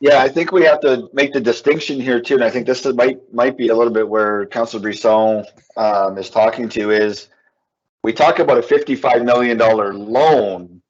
Speaker 5: Yeah, I think we have to make the distinction here too, and I think this might be a little bit where Councilor Brisson is talking to is we talk about a $55 million loan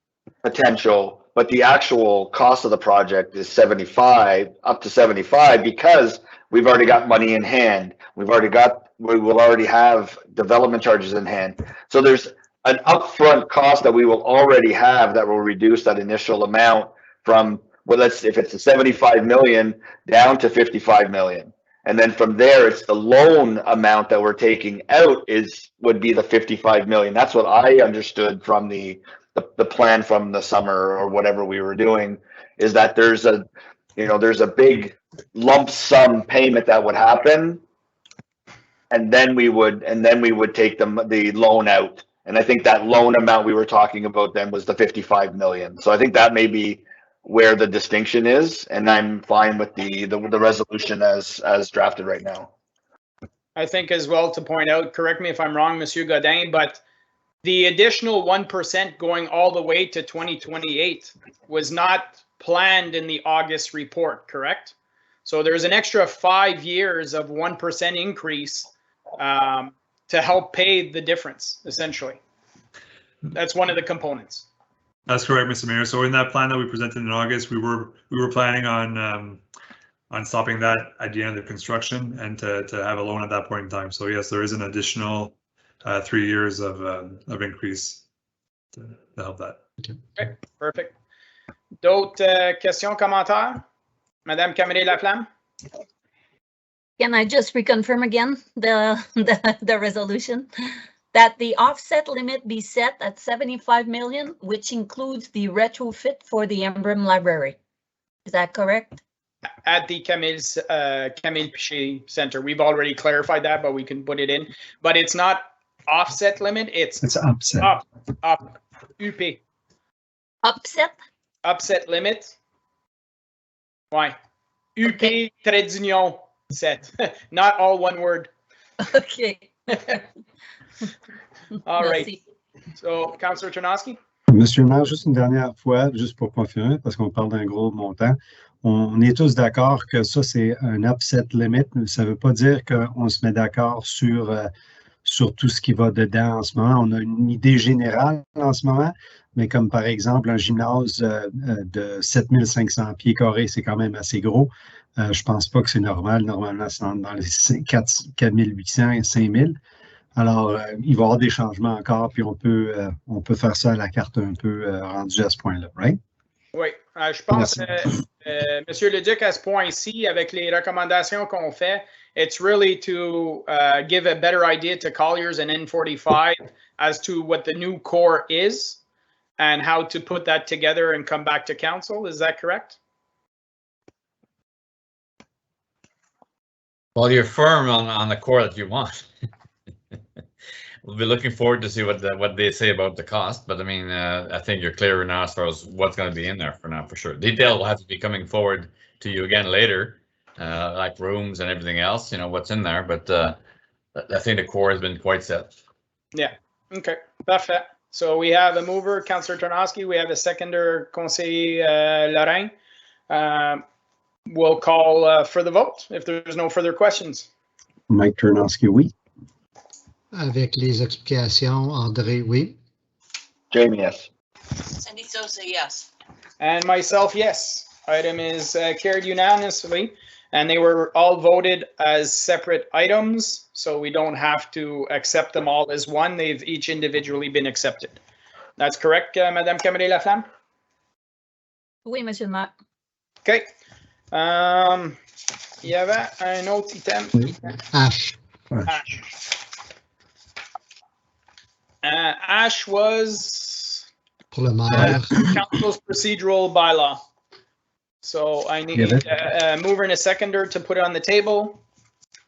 Speaker 5: potential, but the actual cost of the project is 75, up to 75, because we've already got money in hand. We will already have development charges in hand. So there's an upfront cost that we will already have that will reduce that initial amount from, well, if it's a 75 million down to 55 million. And then from there, it's the loan amount that we're taking out would be the 55 million. That's what I understood from the plan from the summer or whatever we were doing, is that there's a big lump sum payment that would happen. And then we would take the loan out. And I think that loan amount we were talking about then was the 55 million. So I think that may be where the distinction is, and I'm fine with the resolution as drafted right now.
Speaker 2: I think as well to point out, correct me if I'm wrong, Monsieur Godin, but the additional 1% going all the way to 2028 was not planned in the August report, correct? So there's an extra 5 years of 1% increase to help pay the difference, essentially. That's one of the components.
Speaker 8: That's correct, Mr. Mayor. So in that plan that we presented in August, we were planning on stopping that at the end of construction and to have a loan at that point in time. So yes, there is an additional 3 years of increase to help that.
Speaker 2: Okay, perfect. D'autres questions, commentaires? Madame Camille Laflamme?
Speaker 7: Can I just reconfirm again the resolution? That the offset limit be set at 75 million, which includes the retrofit for the Emblem Library. Is that correct?
Speaker 2: At the Camille Pichet Center. We've already clarified that, but we can put it in. But it's not offset limit, it's
Speaker 11: upset.
Speaker 2: Up. UP.
Speaker 7: Upset?
Speaker 2: Upset limit. Why? UP
Speaker 7: Okay.
Speaker 2: trait d'union set. Not all one word.
Speaker 7: Okay.
Speaker 2: All right.
Speaker 7: Merci.
Speaker 2: So, Councillor Czernoski?
Speaker 11: Monsieur le maire, juste une dernière fois, juste pour confirmer, parce qu'on parle d'un gros montant. On est tous d'accord que ça, c'est un upset limit. Ça ne veut pas dire qu'on se met d'accord sur tout ce qui va dedans en ce moment. On a une idée générale en ce moment, mais comme par exemple un gymnase de 7500 pieds carrés, c'est quand même assez gros. Je ne pense pas que c'est normal. Normalement, c'est dans les 4800 et 5000. Alors, il va y avoir des changements encore, puis on peut faire ça à la carte un peu rendu à ce point-là, right?
Speaker 2: Oui, je pense, Monsieur Leduc, à ce point-ci, avec les recommandations qu'on fait, it's really to give a better idea to Colliers and N45 as to what the new core is and how to put that together and come back to council. Is that correct?
Speaker 12: Well, you're firm on the core that you want. We'll be looking forward to see what they say about the cost, but I mean, I think you're clearer now as far as what's going to be in there for now, for sure. Detail will have to be coming forward to you again later, like rooms and everything else, what's in there, but I think the core has been quite set.
Speaker 2: Yeah, okay, parfait. So we have a mover, Councillor Czernoski, we have a seconder, Conseil Lorrain. We'll call for the vote if there's no further questions.
Speaker 11: Mike Czernoski, oui.
Speaker 4: Avec les explications, André, oui.
Speaker 5: Jamie, yes.
Speaker 6: Cindy Sosa, yes.
Speaker 2: And myself, yes. Item is carried unanimously, and they were all voted as separate items, so we don't have to accept them all as one. They've each individually been accepted. That's correct, Madame Camille Laflamme?
Speaker 7: Oui, Monsieur le maire.
Speaker 2: OK. Il y avait un autre item.
Speaker 4: Oui. H.
Speaker 2: Ash was
Speaker 4: Pour le maire.
Speaker 2: council's procedural bylaw. So I need a mover and a seconder to put it on the table.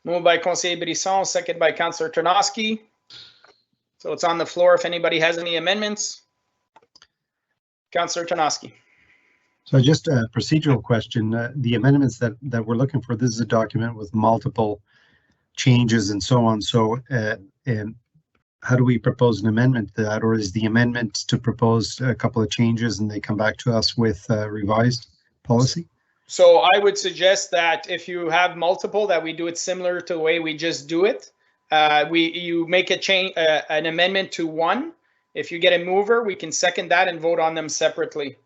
Speaker 2: Moved by Conseiller Brisson, second by Councillor Czernoski. So it's on the floor if anybody has any amendments. Councillor Czernoski.
Speaker 11: So just a procedural question. The amendments that we're looking for, this is a document with multiple changes and so on. So how do we propose an amendment to that, or is the amendment to propose a couple of changes and they come back to us with revised policy?
Speaker 2: So I would suggest that if you have multiple, that we do it similar to the way we just do it. You make a change, an amendment to one. If you get a mover, we can second that and vote on them separately.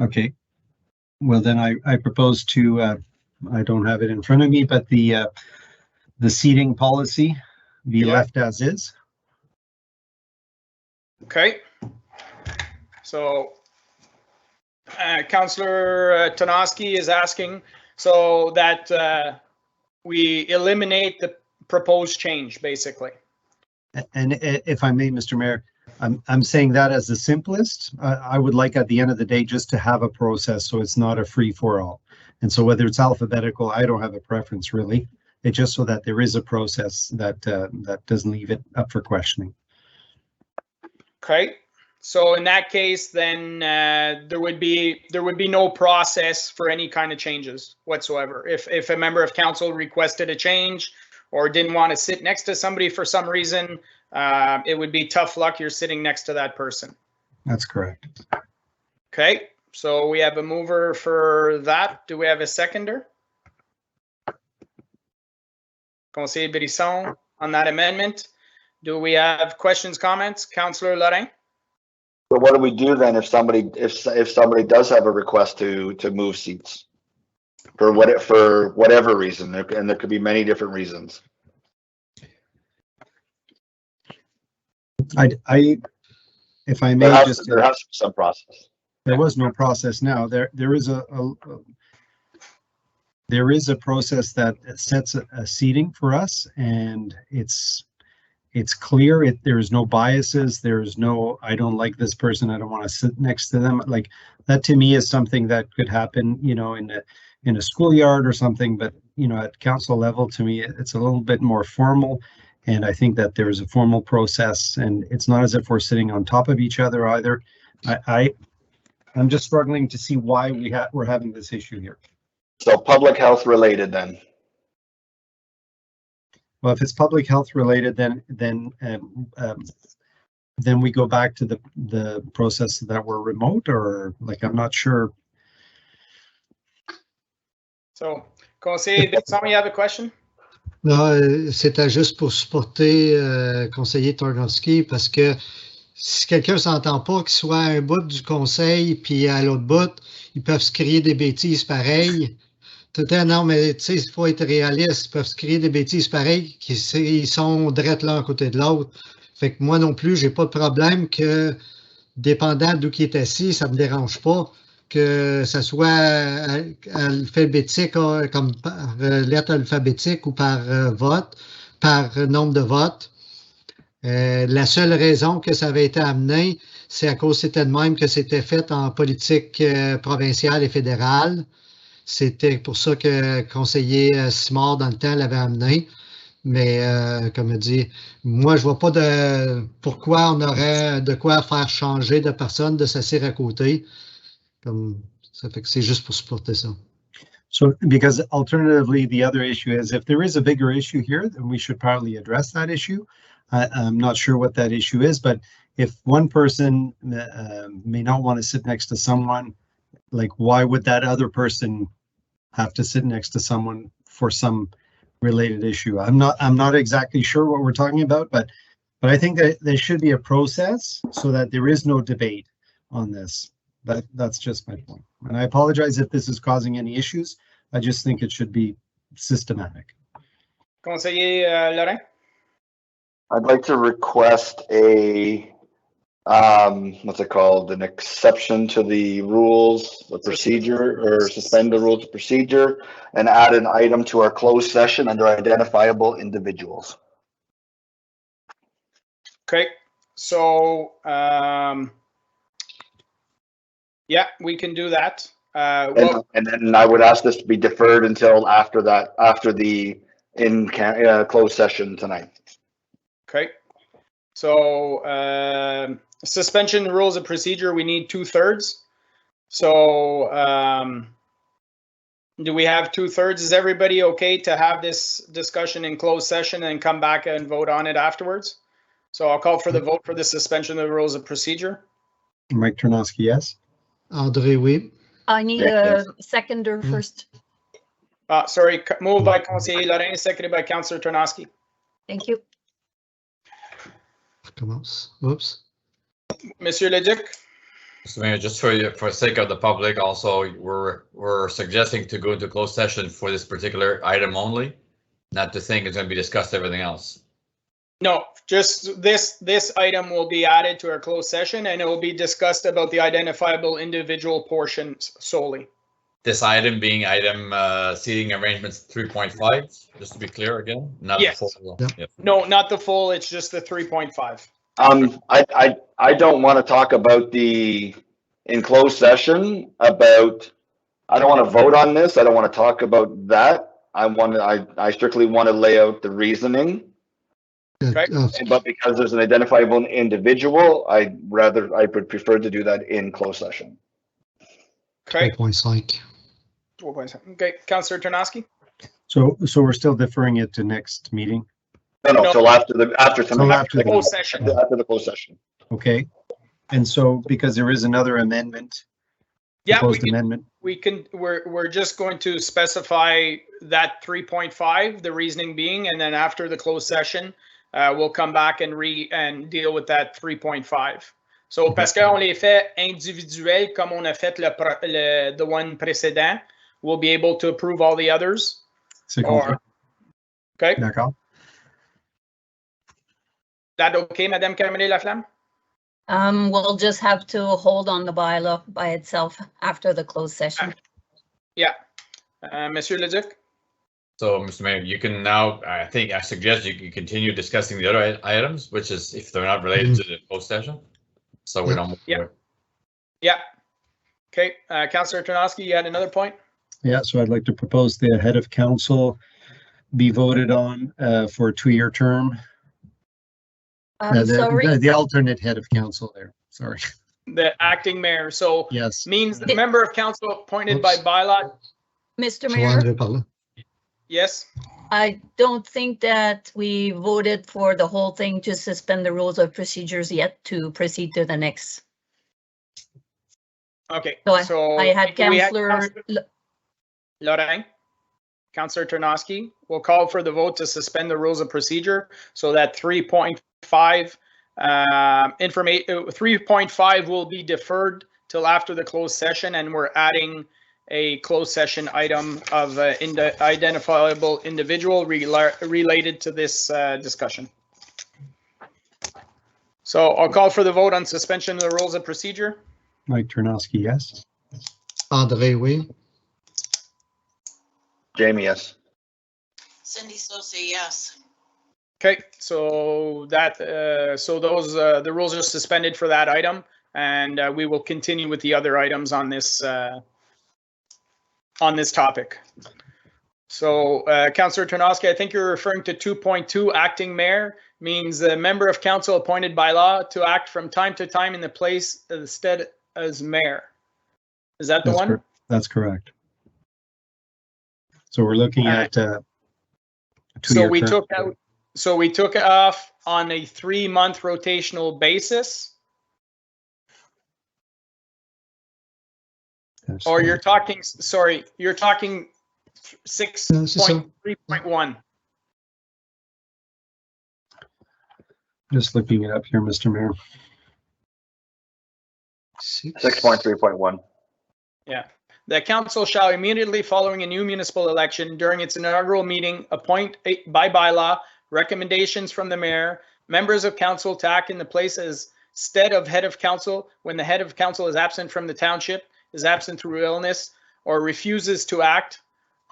Speaker 11: Okay. Well, then I propose to, I don't have it in front of me, but the seating policy be left as is.
Speaker 2: Okay. So Councillor Tonoski is asking so that we eliminate the proposed change, basically.
Speaker 11: And if I may, Mr. Mayor, I'm saying that as the simplest. I would like at the end of the day just to have a process so it's not a free for all. And so whether it's alphabetical, I don't have a preference really. It's just so that there is a process that that doesn't leave it up for questioning.
Speaker 2: Okay. So in that case, then there would be no process for any kind of changes whatsoever. If a member of council requested a change or didn't want to sit next to somebody for some reason, it would be tough luck. You're sitting next to that person.
Speaker 11: That's correct.
Speaker 2: Okay. So we have a mover for that. Do we have a seconder? Conseil Brisson on that amendment. Do we have questions, comments? Councillor Lorrain?
Speaker 5: But what do we do then if somebody does have a request to move seats for whatever reason, and there could be many different reasons?
Speaker 11: If I may,
Speaker 5: there has to be some process.
Speaker 11: There was no process now. There is a process that sets a seating for us, and it's clear. There is no biases. There is no, I don't like this person, I don't want to sit next to them. Like that to me is something that could happen, you know, in a schoolyard or something. But you know, at council level, to me, it's a little bit more formal. And I think that there is a formal process, and it's not as if we're sitting on top of each other either. I'm just struggling to see why we're having this issue here.
Speaker 5: So public health related then.
Speaker 11: Well, if it's public health related, then we go back to the process that we're remote, or like, I'm not sure.
Speaker 2: So, Conseil Brisson, you have a question?
Speaker 4: Non, c'était juste pour supporter conseiller Tarnowski, parce que si quelqu'un ne s'entend pas, qu'il soit à un bout du conseil puis à l'autre bout, ils peuvent se crier des bêtises pareilles. Non, mais tu sais, il faut être réaliste. Ils peuvent se crier des bêtises pareilles, ils sont drette l'un à côté de l'autre. Fait que moi non plus, j'ai pas de problème que, dépendant d'où qui est assis, ça me dérange pas que ça soit alphabétique, comme par lettre alphabétique ou par vote, par nombre de votes. La seule raison que ça avait été amené, c'est à cause c'était de même que c'était fait en politique provinciale et fédérale. C'était pour ça que conseiller Simard, dans le temps, l'avait amené. Mais, comme je dis, moi, je vois pas pourquoi on aurait de quoi faire changer de personne de s'asseoir à côté. Comme, ça fait que c'est juste pour supporter ça.
Speaker 11: So, because alternatively, the other issue is if there is a bigger issue here, then we should probably address that issue. I'm not sure what that issue is, but if one person may not want to sit next to someone, like, why would that other person have to sit next to someone for some related issue? I'm not exactly sure what we're talking about, but I think that there should be a process so that there is no debate on this. That's just my point. And I apologize if this is causing any issues. I just think it should be systematic.
Speaker 2: Conseiller Lorrain?
Speaker 5: I'd like to request a what's it called? An exception to the rules, the procedure, or suspend the rules of procedure, and add an item to our closed session under identifiable individuals.
Speaker 2: Okay, so yeah, we can do that.
Speaker 5: And then I would ask this to be deferred until after the closed session tonight.
Speaker 2: Okay, so suspension rules of procedure, we need 2/3. So do we have 2/3? Is everybody okay to have this discussion in closed session and come back and vote on it afterwards? So I'll call for the vote for the suspension of the rules of procedure.
Speaker 11: Mike Tarnowski, yes.
Speaker 4: André, oui.
Speaker 7: I need a seconder first.
Speaker 2: Sorry, moved by Conseiller Lorrain, seconded by Councillor Tarnowski.
Speaker 7: Thank you.
Speaker 4: Commence. Oops.
Speaker 2: Monsieur Leduc?
Speaker 12: So Mayor, just for sake of the public, also, we're suggesting to go into closed session for this particular item only, not to think it's going to be discussed everything else.
Speaker 2: No, just this item will be added to our closed session and it will be discussed about the identifiable individual portions solely.
Speaker 12: This item being item seating arrangements 3.5, just to be clear again, not
Speaker 2: Yes.
Speaker 12: the full.
Speaker 4: Yep.
Speaker 12: Yep.
Speaker 2: No, not the full, it's just the 3.5.
Speaker 5: I don't want to talk about in closed session about, I don't want to vote on this. I don't want to talk about that. I strictly want to lay out the reasoning.
Speaker 2: Okay.
Speaker 5: But because there's an identifiable individual, I would prefer to do that in closed session.
Speaker 2: Okay.
Speaker 4: 3.5.
Speaker 2: Okay, Councillor Tarnowski?
Speaker 11: So we're still deferring it to next meeting?
Speaker 2: No.
Speaker 5: Till after tonight.
Speaker 2: After the closed session.
Speaker 5: After the closed session.
Speaker 11: Okay. And so, because there is another amendment.
Speaker 2: Yeah,
Speaker 11: Proposed amendment.
Speaker 2: we're just going to specify that 3.5, the reasoning being, and then after the closed session, we'll come back and deal with that 3.5. So, parce qu'on les fait individuels comme on a fait the one précédent, we'll be able to approve all the others.
Speaker 11: C'est compris.
Speaker 2: Okay.
Speaker 11: D'accord.
Speaker 2: That okay, Madame Camille Laflamme?
Speaker 7: We'll just have to hold on the bylaw by itself after the closed session.
Speaker 2: Yeah. Monsieur Leduc?
Speaker 12: So, Mr. Mayor, you can now, I suggest you can continue discussing the other items, which is if they're not related to the closed session. So we don't move forward.
Speaker 2: Yeah. Okay, Councillor Tarnowski, you had another point?
Speaker 11: Yeah, so I'd like to propose the head of council be voted on for a 2-year term.
Speaker 7: Sorry.
Speaker 11: The alternate head of council there, sorry.
Speaker 2: The acting mayor, so
Speaker 11: Yes.
Speaker 2: means the member of council appointed by bylaw.
Speaker 7: Mr.
Speaker 4: Joanne
Speaker 7: Mayor,
Speaker 4: veut parler.
Speaker 2: Yes,
Speaker 7: I don't think that we voted for the whole thing to suspend the rules of procedures yet to proceed to the next.
Speaker 2: okay.
Speaker 7: So I had Councillor
Speaker 2: Lorraine, Councillor Tarnowski will call for the vote to suspend the rules of procedure so that 3.5 3.5 will be deferred till after the closed session, and we're adding a closed session item of identifiable individual related to this discussion. So I'll call for the vote on suspension of the rules of procedure.
Speaker 11: Mike Tarnowski, yes.
Speaker 4: André, oui.
Speaker 5: Jamie, yes.
Speaker 6: Cindy Sosa, yes.
Speaker 2: Okay, so that the rules are suspended for that item, and we will continue with the other items on this topic. So, Councillor Tarnowski, I think you're referring to 2.2, acting mayor means a member of council appointed by law to act from time to time in the place instead as mayor. Is that the one?
Speaker 11: That's correct. So we're looking at
Speaker 2: so we took off on a 3-month rotational basis. Or you're talking, sorry, you're talking 6.3.1.
Speaker 11: Just looking it up here, Mr. Mayor.
Speaker 5: 6.3.1.
Speaker 2: Yeah. The council shall immediately following a new municipal election during its inaugural meeting appoint by bylaw recommendations from the mayor, members of council to act in the place as stead of head of council when the head of council is absent from the township, is absent through illness, or refuses to act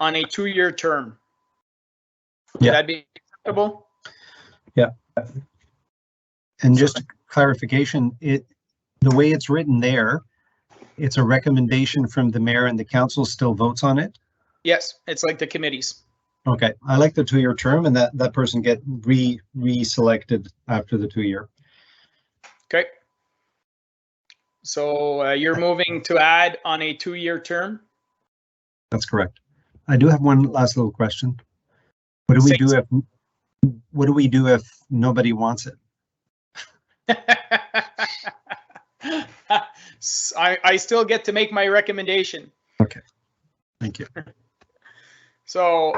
Speaker 2: on a 2-year term. Would that be acceptable?
Speaker 11: Yeah. And just a clarification, the way it's written there, it's a recommendation from the mayor and the council still votes on it?
Speaker 2: Yes, it's like the committees.
Speaker 11: Okay, I like the 2-year term and that person get re-selected after the 2-year.
Speaker 2: Okay. So you're moving to add on a 2-year term?
Speaker 11: That's correct. I do have one last little question. What do we do if nobody wants it?
Speaker 2: I still get to make my recommendation.
Speaker 11: Okay, thank you.
Speaker 2: So,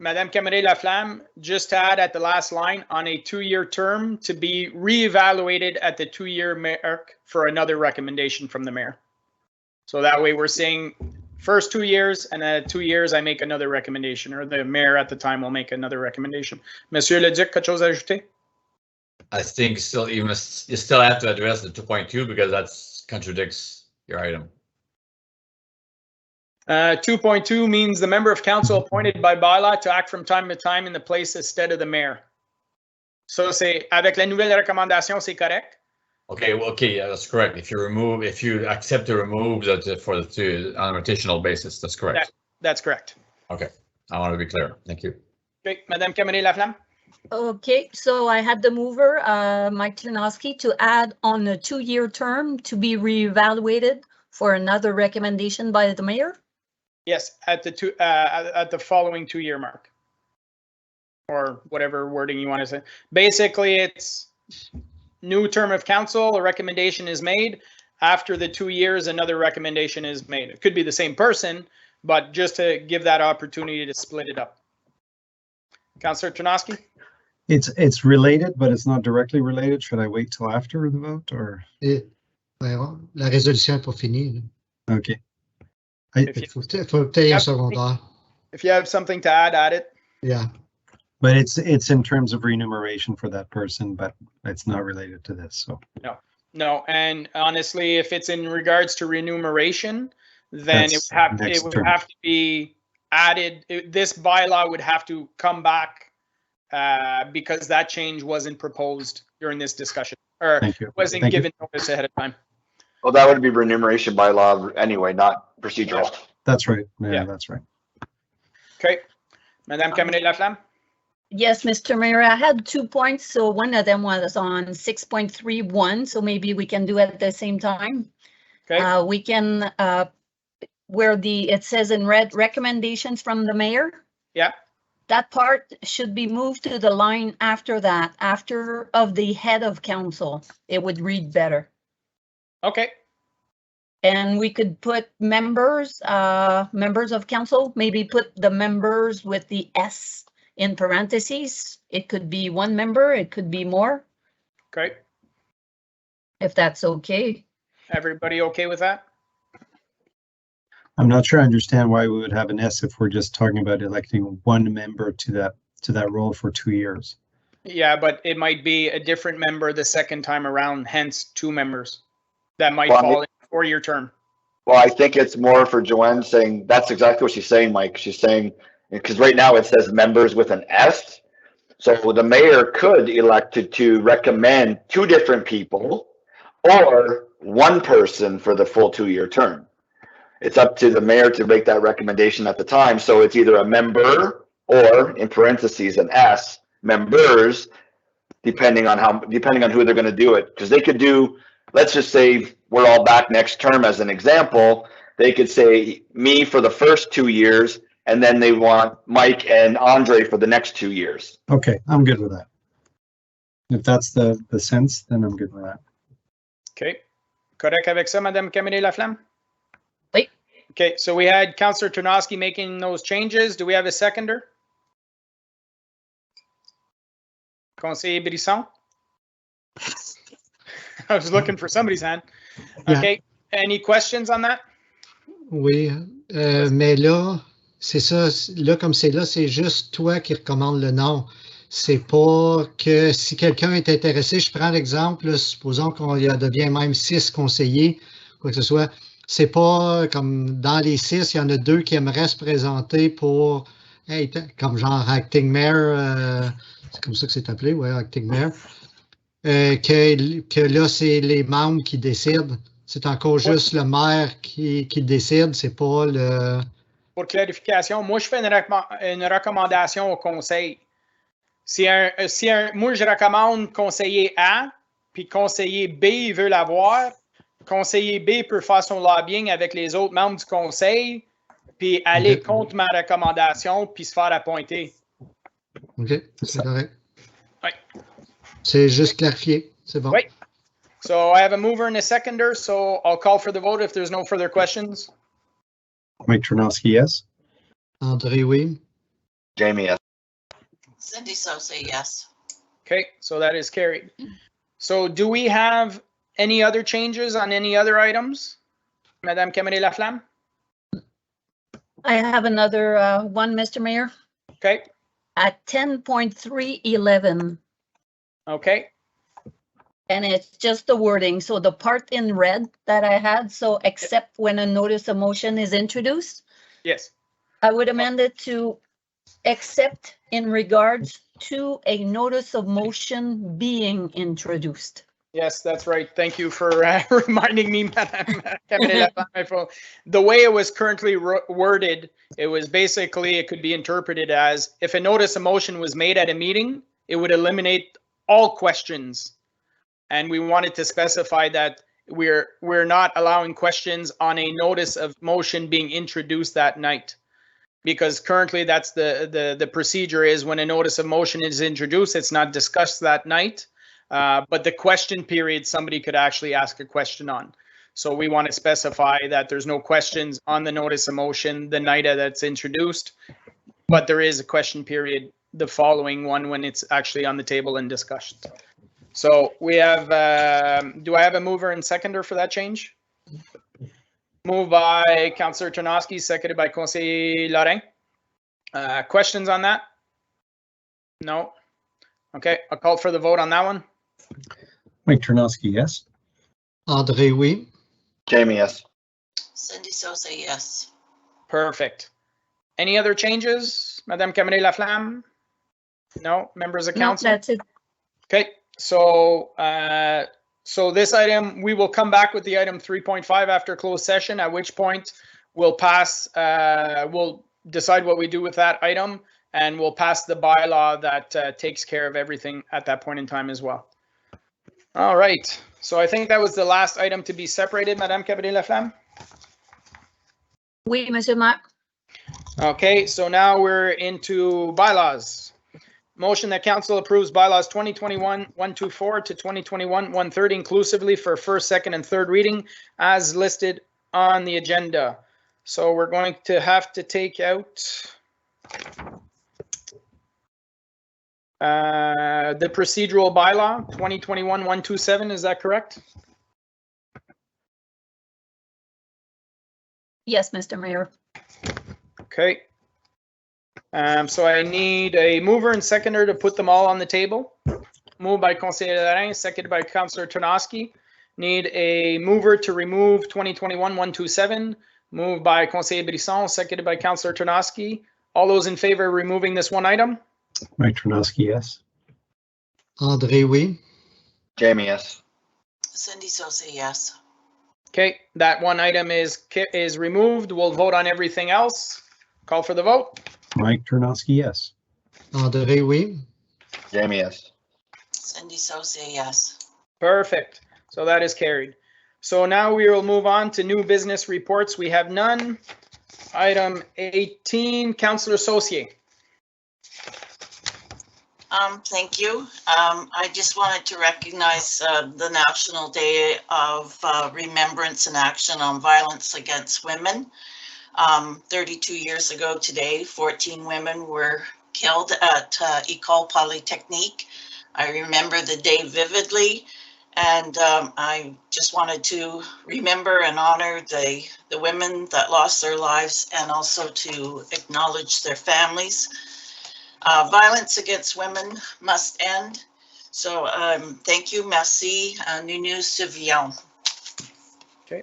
Speaker 2: Madame Cameret-Laflamme, just to add at the last line, on a 2-year term to be reevaluated at the 2-year mark for another recommendation from the mayor. So that way we're saying first 2 years, and then at 2 years, I make another recommendation, or the mayor at the time will make another recommendation. Monsieur Leduc, quelque chose à ajouter?
Speaker 12: I think still, even you still have to address the 2.2 because that contradicts your item.
Speaker 2: 2.2 means the member of council appointed by bylaw to act from time to time in the place instead of the mayor. Ça, c'est, avec la nouvelle recommandation, c'est correct?
Speaker 12: Okay, well, okay, yeah, that's correct. If you accept to remove that for the on a rotational basis, that's correct.
Speaker 2: That's correct.
Speaker 12: Okay, I want to be clear. Thank you.
Speaker 2: Okay, Madame Cameret-Laflamme?
Speaker 7: Okay, so I had the mover, Mike Tlinowski, to add on a 2-year term to be reevaluated for another recommendation by the mayor.
Speaker 2: Yes, at the following 2-year mark, or whatever wording you want to say. Basically, it's new term of council, a recommendation is made. After the 2 years, another recommendation is made. It could be the same person, but just to give that opportunity to split it up. Councillor Ternowski?
Speaker 11: It's related, but it's not directly related. Should I wait till after the vote, or?
Speaker 4: La résolution n'est pas finie.
Speaker 11: Okay.
Speaker 4: Il faut peut-être un secondaire.
Speaker 2: If you have something to add it.
Speaker 4: Yeah.
Speaker 11: But it's in terms of remuneration for that person, but it's not related to this, so.
Speaker 2: No, and honestly, if it's in regards to remuneration, then it would have to be added. This bylaw would have to come back because that change wasn't proposed during this discussion, or wasn't given notice ahead of time.
Speaker 5: Well, that would be remuneration by law anyway, not procedural.
Speaker 11: That's right. Yeah, that's right.
Speaker 2: Okay. Madame Cameret-Laflamme?
Speaker 7: Yes, Mr. Mayor, I had 2 points. So one of them was on 6.31. So maybe we can do it at the same time.
Speaker 2: Okay.
Speaker 7: We can, where it says in red, recommendations from the mayor.
Speaker 2: Yeah.
Speaker 7: That part should be moved to the line after that, after of the head of council. It would read better.
Speaker 2: Okay.
Speaker 7: And we could put members of council, maybe put the members with the S in parentheses. It could be one member, it could be more.
Speaker 2: Okay.
Speaker 7: If that's okay.
Speaker 2: Everybody okay with that?
Speaker 11: I'm not sure I understand why we would have an S if we're just talking about electing one member to that role for 2 years.
Speaker 2: Yeah, but it might be a different member the second time around, hence 2 members. That might fall in a 4-year term.
Speaker 5: Well, I think it's more for Joanne saying, that's exactly what she's saying, Mike. She's saying, because right now it says members with an S. So the mayor could elect to recommend 2 different people or 1 person for the full 2-year term. It's up to the mayor to make that recommendation at the time. So it's either a member or, in parentheses, an S, members, depending on who they're going to do it. Because they could do, let's just say we're all back next term as an example. They could say me for the first 2 years, and then they want Mike and Andre for the next 2 years.
Speaker 11: Okay, I'm good with that. If that's the sense, then I'm good with that.
Speaker 2: Okay. Correct avec ça, Madame Cameret-Laflamme?
Speaker 7: Oui.
Speaker 2: Okay, so we had Councillor Ternowski making those changes. Do we have a seconder? Conseiller Brisson? I was looking for somebody's hand. Okay, any questions on that?
Speaker 4: Oui, mais là, c'est ça, là comme c'est là, c'est juste toi qui recommande le nom. C'est pas que si quelqu'un est intéressé, je prends l'exemple, supposons qu'on y devient même 6 conseillers, quoi que ce soit, c'est pas comme dans les 6, il y en a 2 qui aimeraient se présenter pour, hey, comme genre acting mayor, c'est comme ça que c'est appelé, ouais, acting mayor. Que là, c'est les membres qui décident. C'est encore juste le maire qui décide, c'est pas le...
Speaker 2: Pour clarification, moi, je fais une recommandation au conseil. Moi, je recommande conseiller A, puis conseiller B, il veut l'avoir. Conseiller B peut faire son lobbying avec les autres membres du conseil, puis aller contre ma recommandation, puis se faire appointer.
Speaker 4: OK, c'est correct.
Speaker 2: Oui.
Speaker 4: C'est juste clarifié, c'est bon.
Speaker 2: Oui. So I have a mover and a seconder, so I'll call for the vote if there's no further questions.
Speaker 11: Mike Ternowski, yes.
Speaker 4: André, oui.
Speaker 5: Jamie, yes.
Speaker 6: Cindy Sosa, yes.
Speaker 2: Okay, so that is carried. So do we have any other changes on any other items? Madame Camille-Laflamme?
Speaker 7: I have another one, Mr. Mayor,
Speaker 2: Okay,
Speaker 7: at 10.311,
Speaker 2: okay,
Speaker 7: and it's just the wording. So the part in red that I had, so except when a notice of motion is introduced,
Speaker 2: yes.
Speaker 7: I would amend it to except in regards to a notice of motion being introduced.
Speaker 2: Yes, that's right. Thank you for reminding me, Madame Camille-Laflamme. The way it was currently worded, it was basically, it could be interpreted as if a notice of motion was made at a meeting, it would eliminate all questions. And we wanted to specify that we're not allowing questions on a notice of motion being introduced that night. Because currently that's the procedure is when a notice of motion is introduced, it's not discussed that night. But the question period, somebody could actually ask a question on. So we want to specify that there's no questions on the notice of motion the night that's introduced, but there is a question period the following one when it's actually on the table and discussed. So we have, do I have a mover and seconder for that change? Moved by Councillor Tarnowski, seconded by Conseil Lorrain. Questions on that? No. Okay, I'll call for the vote on that one.
Speaker 11: Mike Tarnowski, yes.
Speaker 4: André, oui.
Speaker 5: Jamie, yes.
Speaker 6: Cindy Sosa, yes.
Speaker 2: Perfect. Any other changes, Madame Camille-Laflamme? No, members of
Speaker 7: No,
Speaker 2: council?
Speaker 7: that's it.
Speaker 2: Okay, so so this item, we will come back with the item 3.5 after closed session, at which point we'll pass, we'll decide what we do with that item, and we'll pass the bylaw that takes care of everything at that point in time as well. All right, so I think that was the last item to be separated, Madame Camille-Laflamme.
Speaker 7: Oui, Monsieur Mayor.
Speaker 2: Okay, so now we're into bylaws. Motion that council approves bylaws 2021-124 to 2021-130 inclusively for first, second, and third reading as listed on the agenda. So we're going to have to take out the procedural bylaw 2021-127, is that correct?
Speaker 7: Yes, Mr. Mayor.
Speaker 2: Okay. So I need a mover and seconder to put them all on the table. Moved by Conseiller Lorrain, seconded by Councillor Tarnowski. Need a mover to remove 2021-127. Moved by Conseiller Brisson, seconded by Councillor Tarnowski. All those in favor of removing this one item?
Speaker 11: Mike Tarnowski, yes.
Speaker 4: André, oui.
Speaker 5: Jamie, yes.
Speaker 6: Cindy Sosa, yes.
Speaker 2: Okay, that one item is removed. We'll vote on everything else. Call for the vote.
Speaker 11: Mike Tarnowski, yes.
Speaker 4: André, oui.
Speaker 5: Jamie, yes.
Speaker 6: Cindy Sosa, yes.
Speaker 2: Perfect. So that is carried. So now we will move on to new business reports. We have none. Item 18, Councillor Saucier.
Speaker 6: Thank you. I just wanted to recognize the National Day of Remembrance and Action on Violence Against Women. 32 years ago today, 14 women were killed at École Polytechnique. I remember the day vividly, and I just wanted to remember and honor the women that lost their lives and also to acknowledge their families. Violence against women must end. So thank you, merci, nous nous souvenons.
Speaker 2: Okay,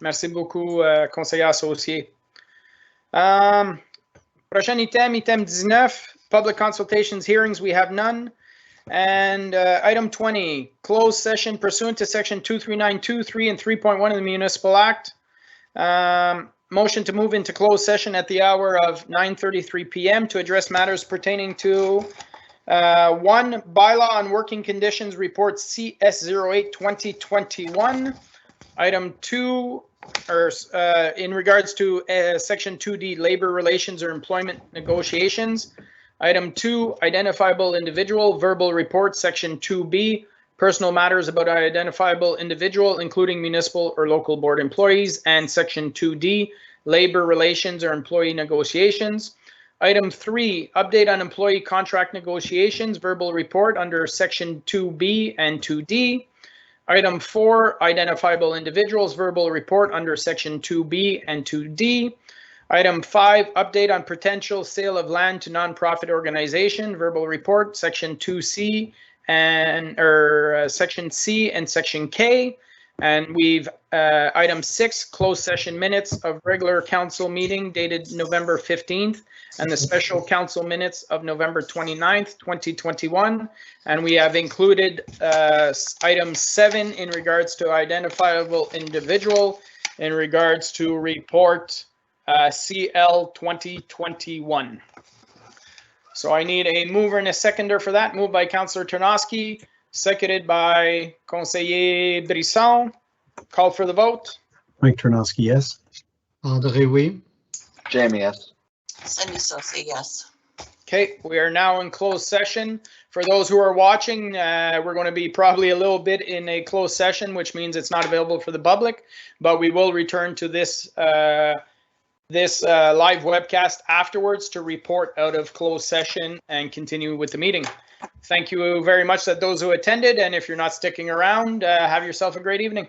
Speaker 2: merci beaucoup, conseiller Saucier. Prochain item, item 19, public consultations, hearings, we have none. And item 20, closed session pursuant to section 239(2), 3, and 3.1 of the Municipal Act. Motion to move into closed session at the hour of 9:33 p.m. to address matters pertaining to 1, bylaw on working conditions report CS08 2021. Item 2, in regards to section 2D, labor relations or employment negotiations. Item 2, identifiable individual, verbal report, section 2B, personal matters about an identifiable individual, including municipal or local board employees, and section 2D, labor relations or employee negotiations. Item 3, update on employee contract negotiations, verbal report under section 2B and 2D. Item 4, identifiable individuals, verbal report under section 2B and 2D. Item 5, update on potential sale of land to nonprofit organization, verbal report, section 2C and section C and section K. And we've item 6, closed session minutes of regular council meeting dated November 15th and the special council minutes of November 29th, 2021. And we have included item 7 in regards to identifiable individual in regards to report CL 2021. So I need a mover and a seconder for that. Moved by Councillor Ternosky, seconded by Conseiller Brisson. Call for the vote.
Speaker 11: Mike Ternosky, yes.
Speaker 4: André, oui.
Speaker 5: Jamie, yes.
Speaker 6: Cindy Sosa, yes.
Speaker 2: Okay, we are now in closed session. For those who are watching, we're going to be probably a little bit in a closed session, which means it's not available for the public, but we will return to this live webcast afterwards to report out of closed session and continue with the meeting. Thank you very much to those who attended, and if you're not sticking around, have yourself a great evening.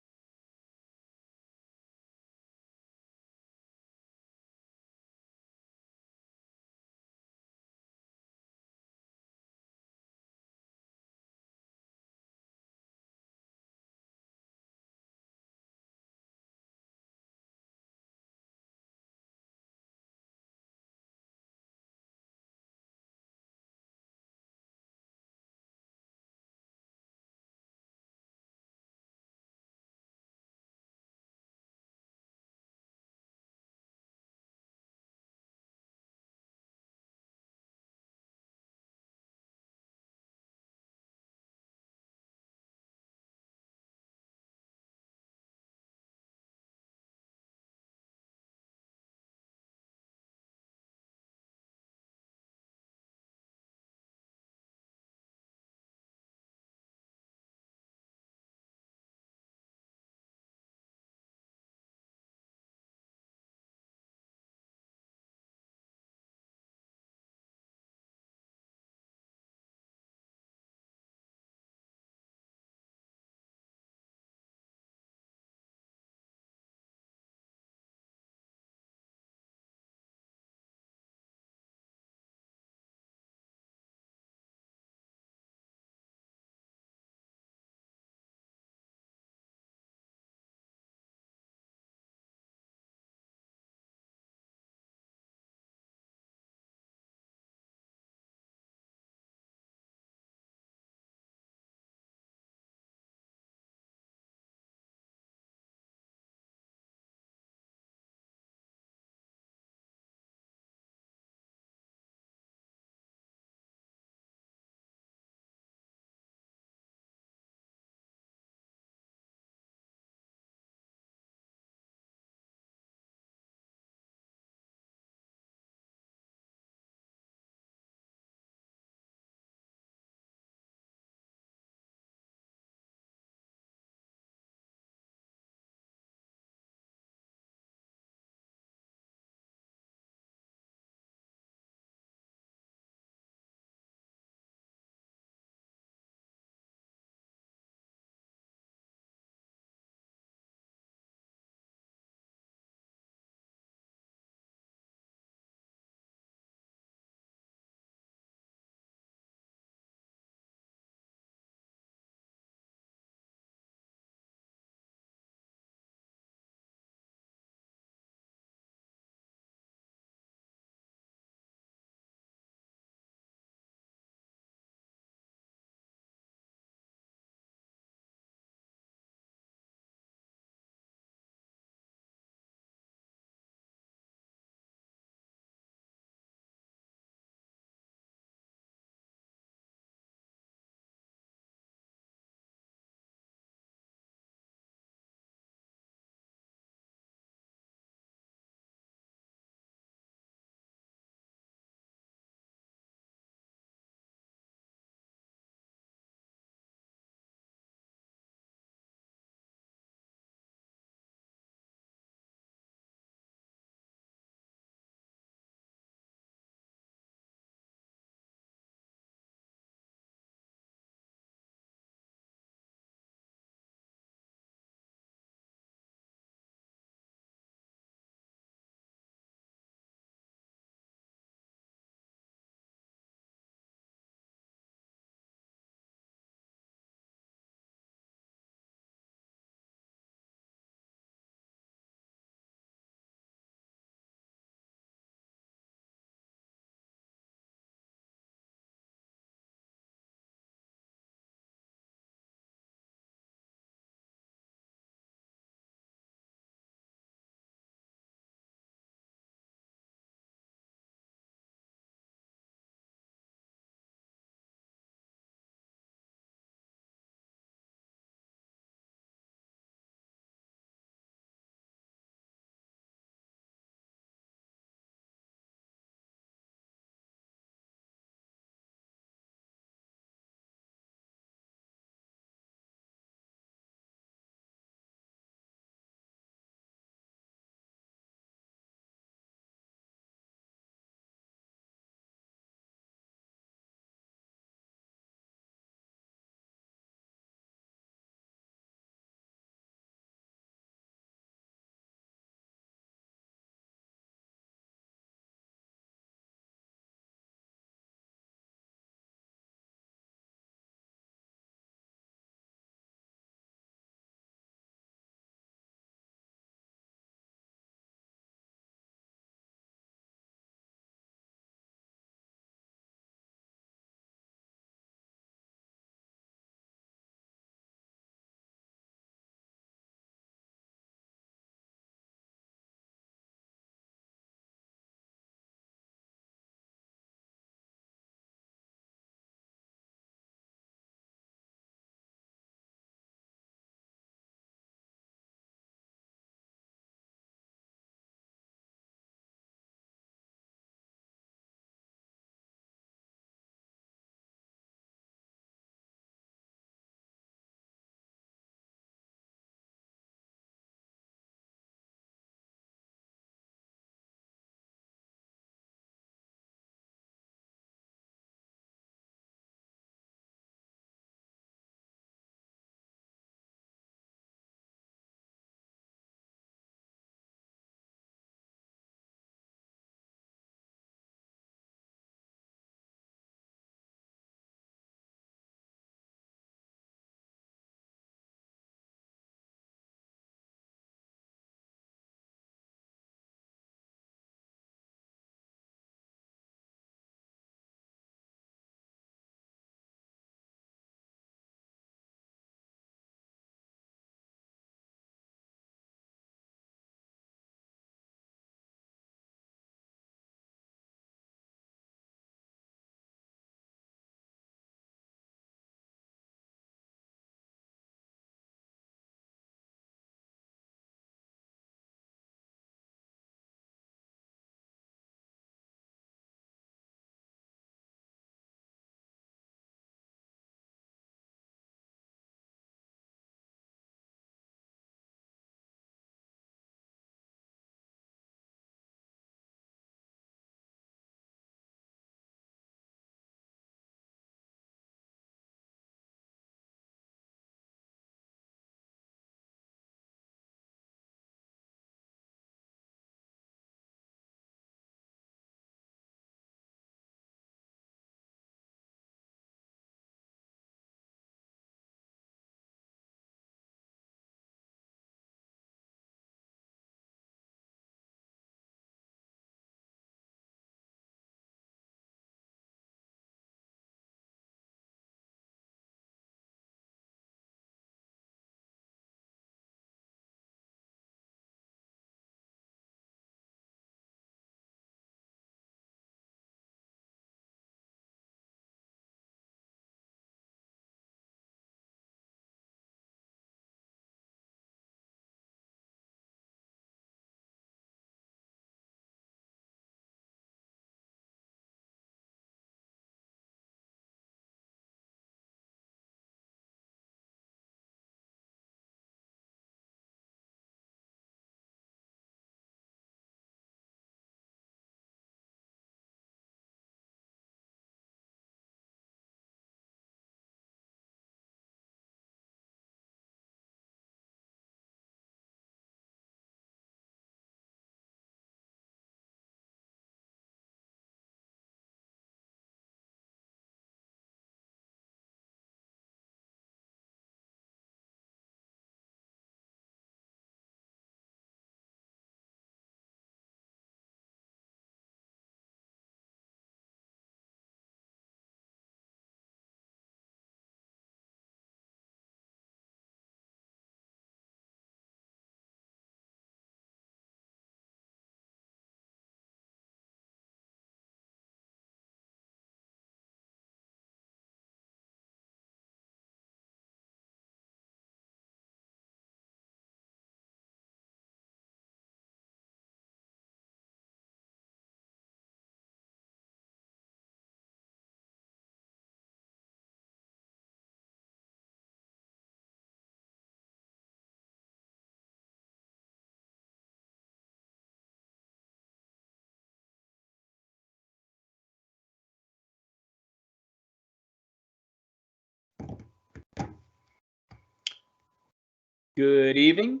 Speaker 2: Good evening.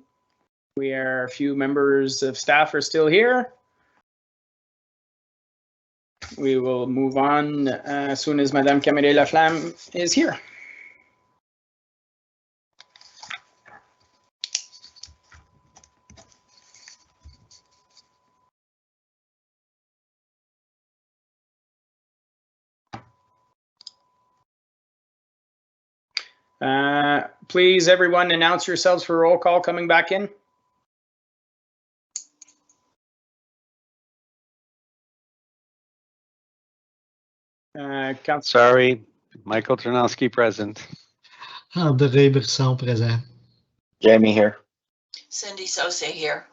Speaker 2: We are a few members of staff are still here. We will move on as soon as Madame Camille Laflamme is here. Please, everyone, announce yourselves for roll call coming back in.
Speaker 3: Sorry, Michael Ternowski present.
Speaker 4: André Brisson présent.
Speaker 5: Jamie here.
Speaker 6: Cindy Sose here.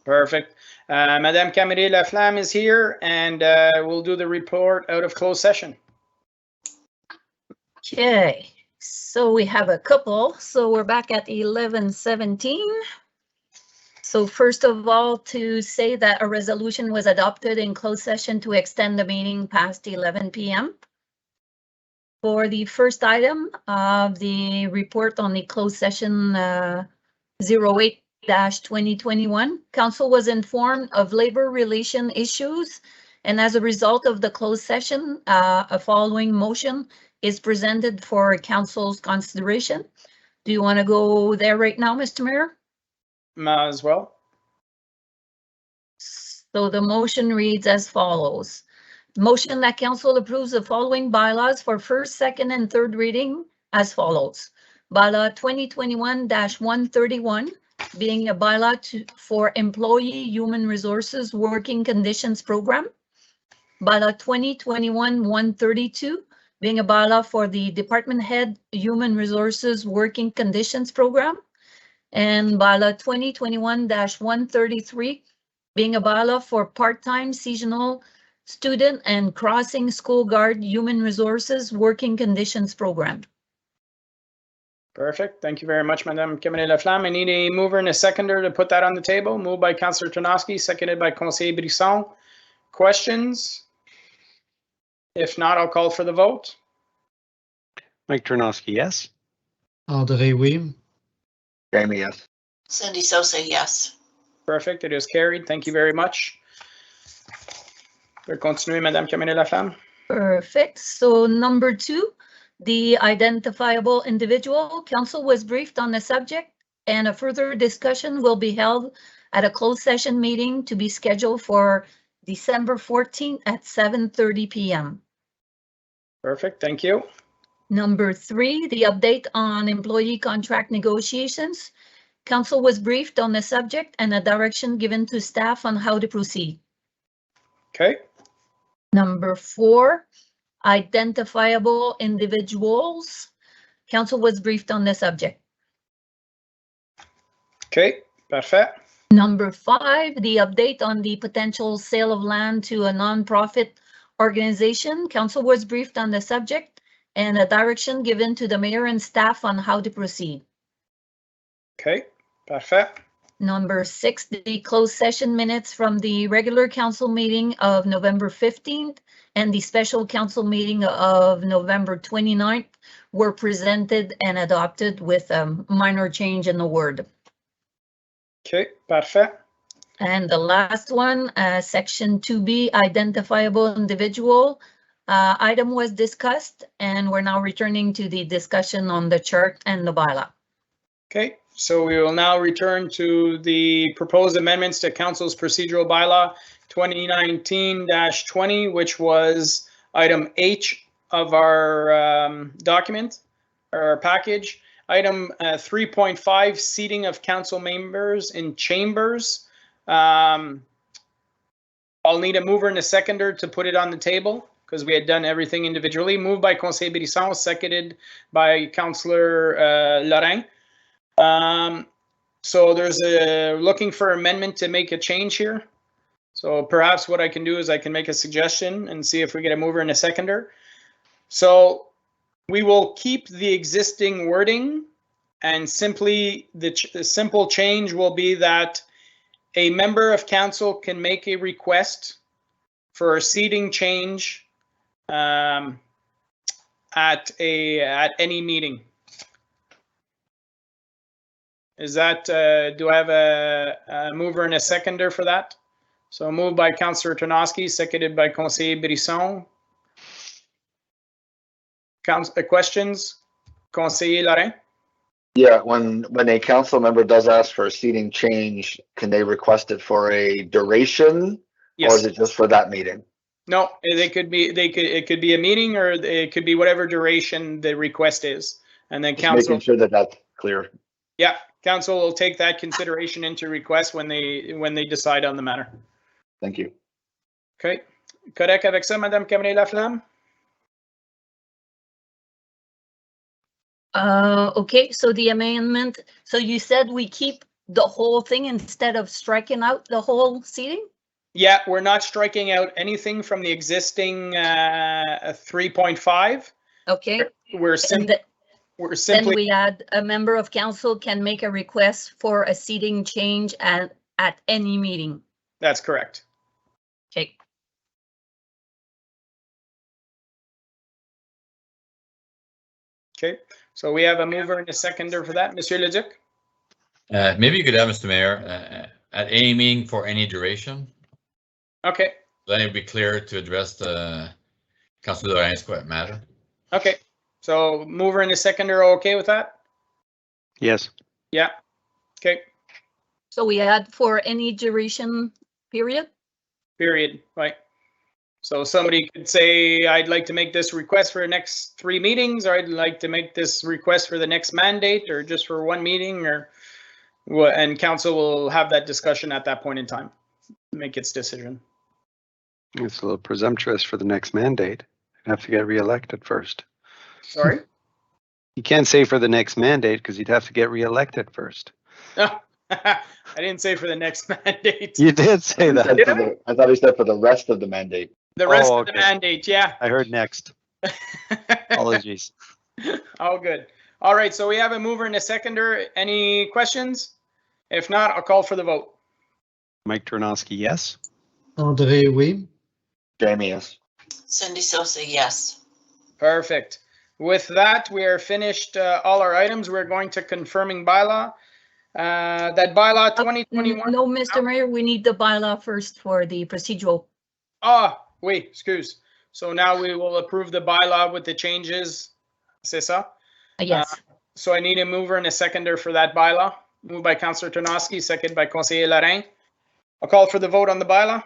Speaker 2: Perfect. Madame Camille Laflamme is here, and we'll do the report out of closed session.
Speaker 7: Okay, so we have a couple. So we're back at 11:17. So first of all, to say that a resolution was adopted in closed session to extend the meeting past 11 p.m. For the first item of the report on the closed session 08-2021, Council was informed of labor relation issues, and as a result of the closed session, a following motion is presented for Council's consideration. Do you want to go there right now, Mr. Mayor?
Speaker 2: As well.
Speaker 7: So the motion reads as follows. Motion that Council approves the following bylaws for first, second, and third reading as follows. Bylaw 2021-131 being a bylaw for Employee Human Resources Working Conditions Program. Bylaw 2021-132 being a bylaw for the Department Head Human Resources Working Conditions Program. And bylaw 2021-133 being a bylaw for part-time seasonal student and crossing school guard human resources working conditions program.
Speaker 2: Perfect. Thank you very much, Madame Camille Laflamme. I need a mover and a seconder to put that on the table. Moved by Councillor Ternowski, seconded by Conseil Brisson. Questions? If not, I'll call for the vote.
Speaker 3: Mike Ternowski, yes.
Speaker 4: André, oui.
Speaker 5: Jamie, yes.
Speaker 6: Cindy Sose, yes.
Speaker 2: Perfect. It is carried. Thank you very much. Continuez, Madame Camille Laflamme.
Speaker 7: Perfect. So number 2, the identifiable individual. Council was briefed on the subject, and a further discussion will be held at a closed session meeting to be scheduled for December 14th at 7:30 p.m.
Speaker 2: Perfect. Thank you.
Speaker 7: Number 3, the update on employee contract negotiations. Council was briefed on the subject and a direction given to staff on how to proceed.
Speaker 2: Okay.
Speaker 7: Number 4, identifiable individuals. Council was briefed on the subject.
Speaker 2: Okay, perfect.
Speaker 7: Number 5, the update on the potential sale of land to a non-profit organization. Council was briefed on the subject and a direction given to the mayor and staff on how to proceed.
Speaker 2: Okay, perfect.
Speaker 7: Number 6, the closed session minutes from the regular council meeting of November 15th and the special council meeting of November 29th were presented and adopted with a minor change in the word.
Speaker 2: Okay, perfect.
Speaker 7: And the last one, section 2B, identifiable individual. Item was discussed, and we're now returning to the discussion on the chart and the bylaw.
Speaker 2: Okay, so we will now return to the proposed amendments to Council's procedural bylaw 2019-20, which was item H of our document, our package. Item 3.5, seating of council members in chambers. I'll need a mover and a seconder to put it on the table because we had done everything individually. Moved by Conseil Brisson, seconded by Councillor Lorrain. So there's looking for amendment to make a change here. So perhaps what I can do is I can make a suggestion and see if we get a mover and a seconder. So we will keep the existing wording, and simply the simple change will be that a member of council can make a request for a seating change at any meeting. Is that, do I have a mover and a seconder for that? So moved by Councillor Tarnowski, seconded by Conseiller Brisson. Questions? Conseiller Lorrain?
Speaker 5: Yeah, when a council member does ask for a seating change, can they request it for a duration?
Speaker 2: Yes.
Speaker 5: Or is it just for that meeting?
Speaker 2: No, it could be a meeting, or it could be whatever duration the request is. And then
Speaker 5: Just
Speaker 2: council,
Speaker 5: making sure that that's clear.
Speaker 2: yeah, council will take that consideration into request when they decide on the matter.
Speaker 5: Thank you.
Speaker 2: Okay. Correct avec ça, Madame Cameron-Laflamme?
Speaker 7: Okay, so the amendment, so you said we keep the whole thing instead of striking out the whole seating?
Speaker 2: Yeah, we're not striking out anything from the existing 3.5.
Speaker 7: Okay.
Speaker 2: We're simply
Speaker 7: Then we add a member of council can make a request for a seating change at any meeting.
Speaker 2: That's correct.
Speaker 7: Okay.
Speaker 2: Okay, so we have a mover and a seconder for that. Monsieur Leduc?
Speaker 12: Maybe you could have, Mr. Mayor, at any meeting for any duration.
Speaker 2: Okay.
Speaker 12: Then it'd be clear to address the Councilor Lorraine's matter.
Speaker 2: Okay, so mover and a seconder are okay with that?
Speaker 3: Yes.
Speaker 2: Yeah. Okay.
Speaker 7: So we add for any duration period?
Speaker 2: Period, right. So somebody could say, I'd like to make this request for the next 3 meetings, or I'd like to make this request for the next mandate, or just for 1 meeting, or what, and council will have that discussion at that point in time, make its decision.
Speaker 3: It's a little presumptuous for the next mandate. You'd have to get re-elected first.
Speaker 2: Sorry?
Speaker 3: You can't say for the next mandate because you'd have to get re-elected first.
Speaker 2: Oh, I didn't say for the next mandate.
Speaker 3: You did say that.
Speaker 5: I thought he said for the rest of the mandate.
Speaker 2: The rest of the mandate, yeah.
Speaker 3: I heard next. Apologies.
Speaker 2: All good. All right, so we have a mover and a seconder. Any questions? If not, I'll call for the vote.
Speaker 3: Mike Tarnowski, yes.
Speaker 4: André, oui.
Speaker 5: Jamie, yes.
Speaker 6: Cindy Sosa, yes.
Speaker 2: Perfect. With that, we are finished all our items. We're going to confirming bylaw. That bylaw 2021.
Speaker 7: No, Mr. Mayor, we need the bylaw first for the procedural.
Speaker 2: Ah, wait, excuse. So now we will approve the bylaw with the changes. C'est ça?
Speaker 7: Yes.
Speaker 2: So I need a mover and a seconder for that bylaw. Moved by Councillor Tarnowski, seconded by Conseiller Lorrain. I'll call for the vote on the bylaw.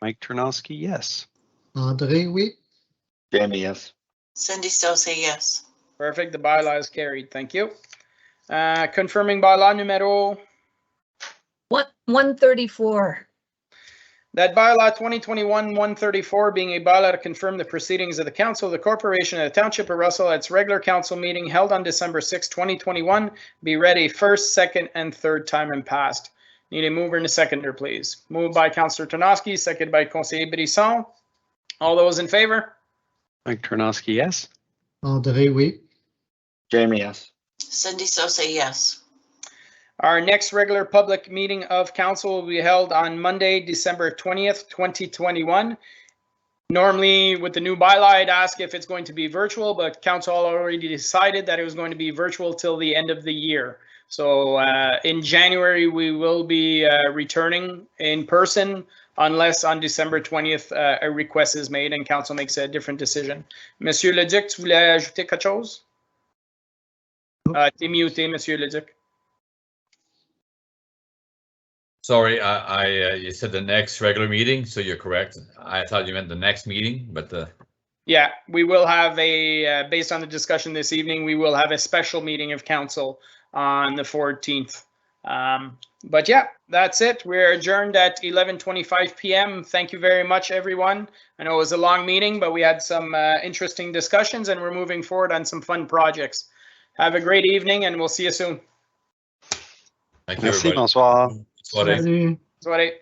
Speaker 3: Mike Tarnowski, yes.
Speaker 4: André, oui.
Speaker 5: Jamie, yes.
Speaker 6: Cindy Sosa, yes.
Speaker 2: Perfect, the bylaw is carried, thank you. Confirming bylaw numero.
Speaker 7: 134.
Speaker 2: That bylaw 2021-134 being a bylaw to confirm the proceedings of the council of the corporation of the township of Russell at its regular council meeting held on December 6, 2021 be read a first, second, and third time and passed. Need a mover and a seconder, please. Moved by Councillor Tarnowski, seconded by Conseiller Brisson. All those in favor?
Speaker 3: Mike Tarnowski, yes.
Speaker 4: André, oui.
Speaker 5: Jamie, yes.
Speaker 6: Cindy Sosa, yes.
Speaker 2: Our next regular public meeting of council will be held on Monday, December 20th, 2021. Normally, with the new bylaw, I'd ask if it's going to be virtual, but council already decided that it was going to be virtual till the end of the year. So in January, we will be returning in person unless on December 20th, a request is made and council makes a different decision. Monsieur Leduc, tu voulais ajouter quelque chose? T'es muté, Monsieur Leduc.
Speaker 12: Sorry, you said the next regular meeting, so you're correct. I thought you meant the next meeting, but
Speaker 2: yeah, we will have a, based on the discussion this evening, we will have a special meeting of council on the 14th. But yeah, that's it. We're adjourned at 11:25 p.m. Thank you very much, everyone. I know it was a long meeting, but we had some interesting discussions and we're moving forward on some fun projects. Have a great evening and we'll see you soon.
Speaker 12: thank you,
Speaker 3: Merci,
Speaker 12: everybody.
Speaker 3: bonsoir.
Speaker 12: Soirée.
Speaker 4: Salut.
Speaker 2: Soirée.